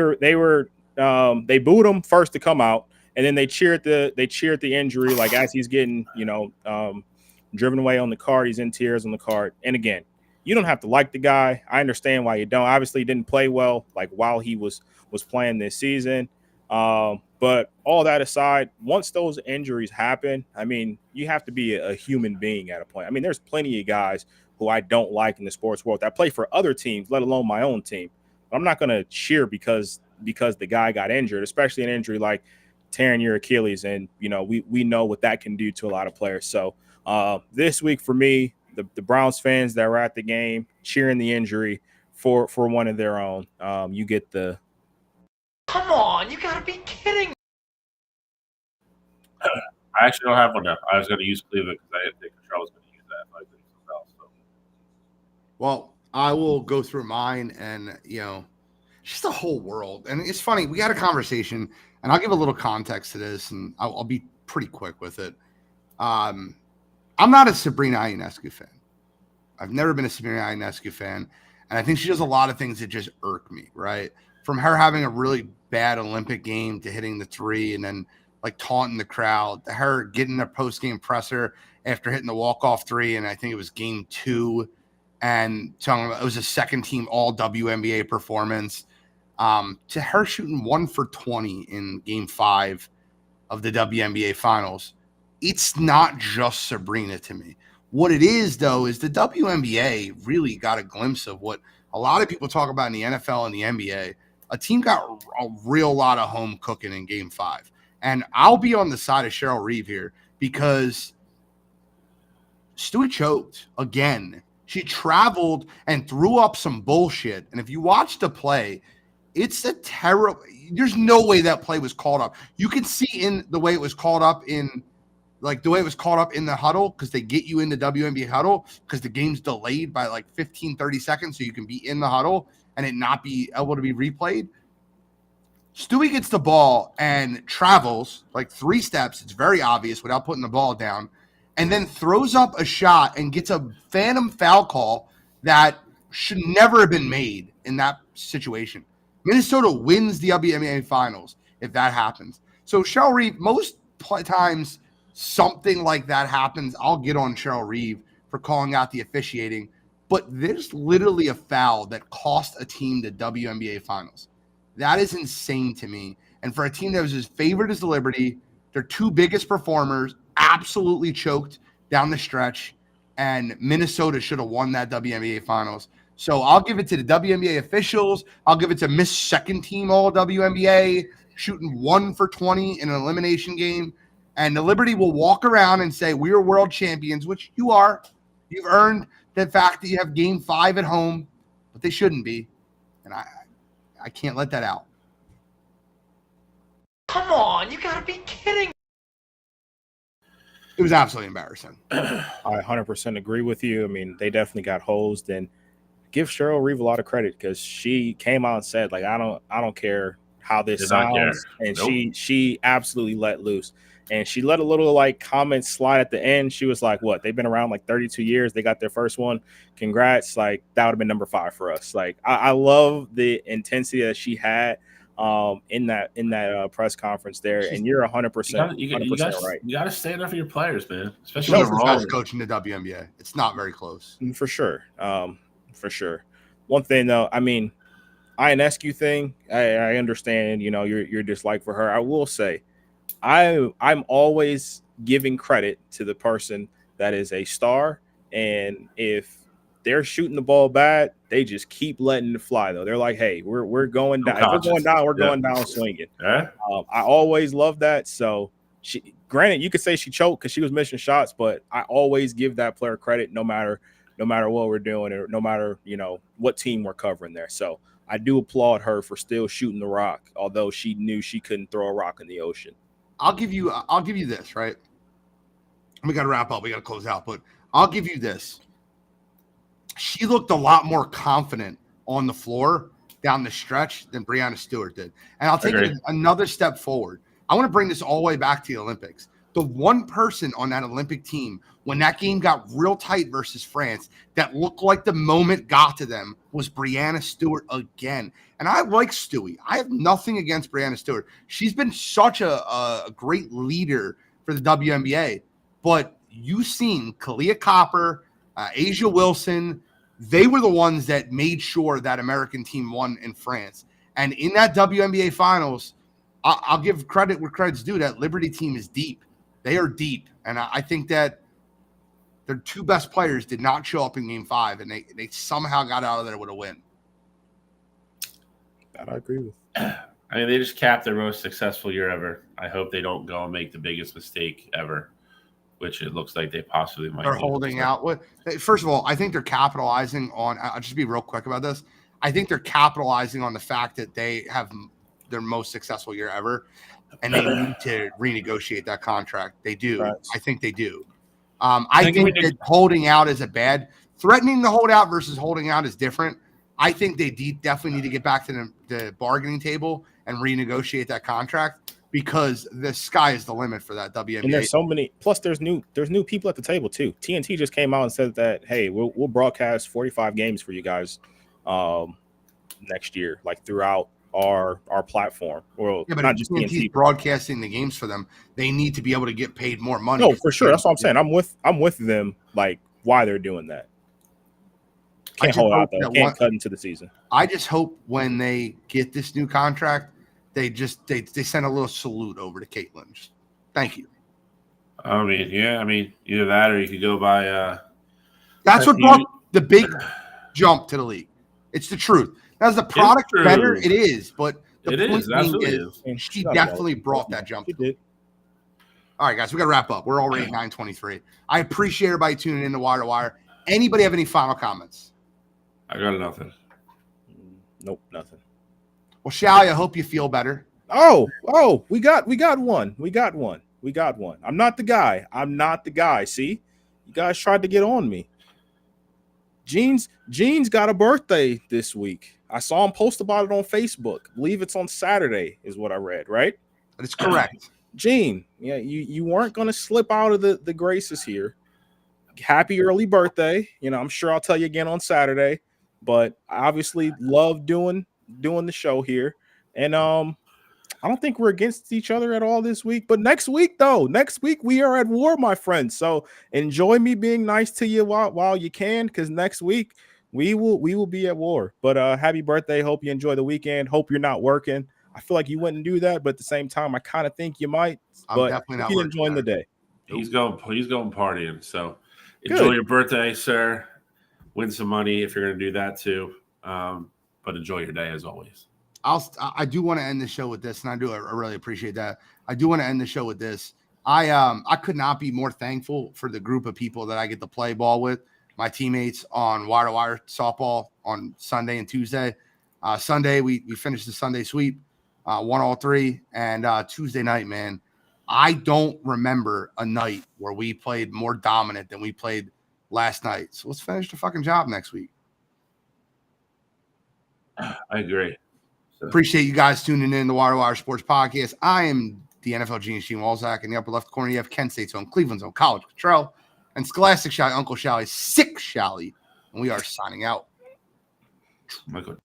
booed him first to come out, and then they cheered the injury, like as he's getting driven away on the cart. He's in tears on the cart. And again, you don't have to like the guy. I understand why you don't. Obviously, he didn't play well like while he was playing this season. But all that aside, once those injuries happen, I mean, you have to be a human being at a point. I mean, there's plenty of guys who I don't like in the sports world that play for other teams, let alone my own team. But I'm not going to cheer because the guy got injured, especially an injury like tearing your Achilles. And, we know what that can do to a lot of players. So this week for me, the Browns fans that were at the game cheering the injury for one of their own, you get the. Come on, you gotta be kidding. I actually don't have one now. I was going to use Cleveland because I didn't think Cottrell was going to use that. I think something else. So. Well, I will go through mine, and just the whole world. And it's funny, we had a conversation, and I'll give a little context to this, and I'll be pretty quick with it. I'm not a Sabrina Ionescu fan. I've never been a Sabrina Ionescu fan, and I think she does a lot of things that just irk me, right? From her having a really bad Olympic game to hitting the three and then like taunting the crowd, to her getting a post-game presser after hitting the walk-off three, and I think it was game 2, and telling them it was a second-team all-WNBA performance, to her shooting 1 for 20 in game 5 of the WNBA finals. It's not just Sabrina to me. What it is, though, is the WNBA really got a glimpse of what a lot of people talk about in the NFL and the NBA. A team got a real lot of home cooking in game 5. And I'll be on the side of Cheryl Reeve here because Stewie choked again. She traveled and threw up some bullshit. And if you watch the play, it's a terrible – there's no way that play was called up. You can see in the way it was called up in – like the way it was caught up in the huddle, because they get you in the WNBA huddle because the game's delayed by like 15, 30 seconds so you can be in the huddle and it not be able to be replayed. Stewie gets the ball and travels like 3 steps. It's very obvious without putting the ball down, and then throws up a shot and gets a phantom foul call that should never have been made in that situation. Minnesota wins the WNBA finals if that happens. So Cheryl Reeve, most times something like that happens, I'll get on Cheryl Reeve for calling out the officiating. But there's literally a foul that cost a team the WNBA finals. That is insane to me. And for a team that was as favored as the Liberty, their 2 biggest performers absolutely choked down the stretch, and Minnesota should have won that WNBA finals. So I'll give it to the WNBA officials. I'll give it to Miss Second Team All WNBA, shooting 1 for 20 in an elimination game. And the Liberty will walk around and say, we are world champions, which you are. You've earned the fact that you have game 5 at home, but they shouldn't be. And I can't let that out. Come on, you gotta be kidding. It was absolutely embarrassing. I 100% agree with you. I mean, they definitely got hosed, and give Cheryl Reeve a lot of credit because she came out and said, like, I don't care how this sounds. And nope. she absolutely let loose. And she let a little like comment slide at the end. She was like, what? They've been around like 32 years. They got their first one. Congrats. Like, that would have been number 5 for us. Like, I love the intensity that she had. in that press conference there, and you're 100% right. You got to stand up for your players, man. Especially She's when the they're best coach in the WNBA. It's not very close. For sure. For sure. One thing though, I mean, Ionescu thing, I understand, your dislike for her. I will say, I'm always giving credit to the person that is a star, and if they're shooting the ball bad, they just keep letting it fly. Though they're like, "Hey, we're going down. If we're going down, we're going down swinging." Yeah. I always love that. So granted, you could say she choked because she was missing shots, but I always give that player credit, no matter what we're doing, or no matter what team we're covering there. So I do applaud her for still shooting the rock, although she knew she couldn't throw a rock in the ocean. I'll give you this, right? We got to wrap up. We got to close out, but I'll give you this. She looked a lot more confident on the floor down the stretch than Breanna Stewart did. And I'll take it another step forward. I want to bring this all the way back to the Olympics. The one person on that Olympic team, when that game got real tight versus France, that looked like the moment got to them was Breanna Stewart again. And I like Stewie. I have nothing against Breanna Stewart. She's been such a great leader for the WNBA. But you've seen Kalia Copper, Asia Wilson, they were the ones that made sure that American team won in France. And in that WNBA finals, I'll give credit where credit's due. That Liberty team is deep. They are deep. And I think that their two best players did not show up in game 5, and they somehow got out of there with a win. That I agree with. I mean, they just capped their most successful year ever. I hope they don't go and make the biggest mistake ever, which it looks like they possibly might. They're holding out. First of all, I think they're capitalizing on – I'll just be real quick about this. I think they're capitalizing on the fact that they have their most successful year ever, and they need to renegotiate that contract. They do. Right. I think they do. I think that holding out is threatening to hold out versus holding out is different. I think they definitely need to get back to the bargaining table and renegotiate that contract, because the sky is the limit for that WNBA. And there's so many. Plus, there's new people at the table too. TNT just came out and said that, hey, we'll broadcast 45 games for you guys next year, like throughout our platform. Well, yeah, but not just TNT's broadcasting the games for them. They need to be able to get paid more money. No, for sure. That's what I'm saying. I'm with them. Like, why they're doing that. Can't hold out though. Can't cut into the season. I just hope when they get this new contract, they send a little salute over to Caitlin. Just, thank you. I mean, yeah. I mean, either that or you could go by. That's what brought the big jump to the league. It's the truth. Now, is the product better? It is, but the point is she definitely brought that jump. She did. All right, guys, we got to wrap up. We're already at 9:23. I appreciate everybody tuning in to Wire to Wire. Anybody have any final comments? I got nothing. Nope, nothing. Well, Shally, I hope you feel better. Oh, we got one. We got one. I'm not the guy. See, you guys tried to get on me. Jean's got a birthday this week. I saw him post about it on Facebook. I believe it's on Saturday, is what I read, right? That is correct. Jean, yeah, you weren't going to slip out of the graces here. Happy early birthday. I'm sure I'll tell you again on Saturday, but I obviously love doing the show here. And I don't think we're against each other at all this week. But next week we are at war, my friends. So enjoy me being nice to you while you can, because next week we will be at war. But happy birthday. Hope you enjoy the weekend. Hope you're not working. I feel like you wouldn't do that, but at the same time, I kind of think you might. But definitely not enjoying the day. He's going partying. So enjoy your birthday, sir. Win some money if you're going to do that too. But enjoy your day as always. I do want to end the show with this, and I really appreciate that. I do want to end the show with this. I could not be more thankful for the group of people that I get to play ball with. My teammates on Wire to Wire softball on Sunday and Tuesday. Sunday we finished the Sunday sweep, 1-3, and Tuesday night, man, I don't remember a night where we played more dominant than we played last night. So let's finish the fucking job next week. I agree. Appreciate you guys tuning in to the Wire to Wire Sports Podcast. I am the NFL genius, Gene Walzak. In the upper left corner, you have Kent State's own, Cleveland's own, College Cottrell, and Scholastic Shally, Uncle Shally, Sick Shally. And we are signing out. Michael.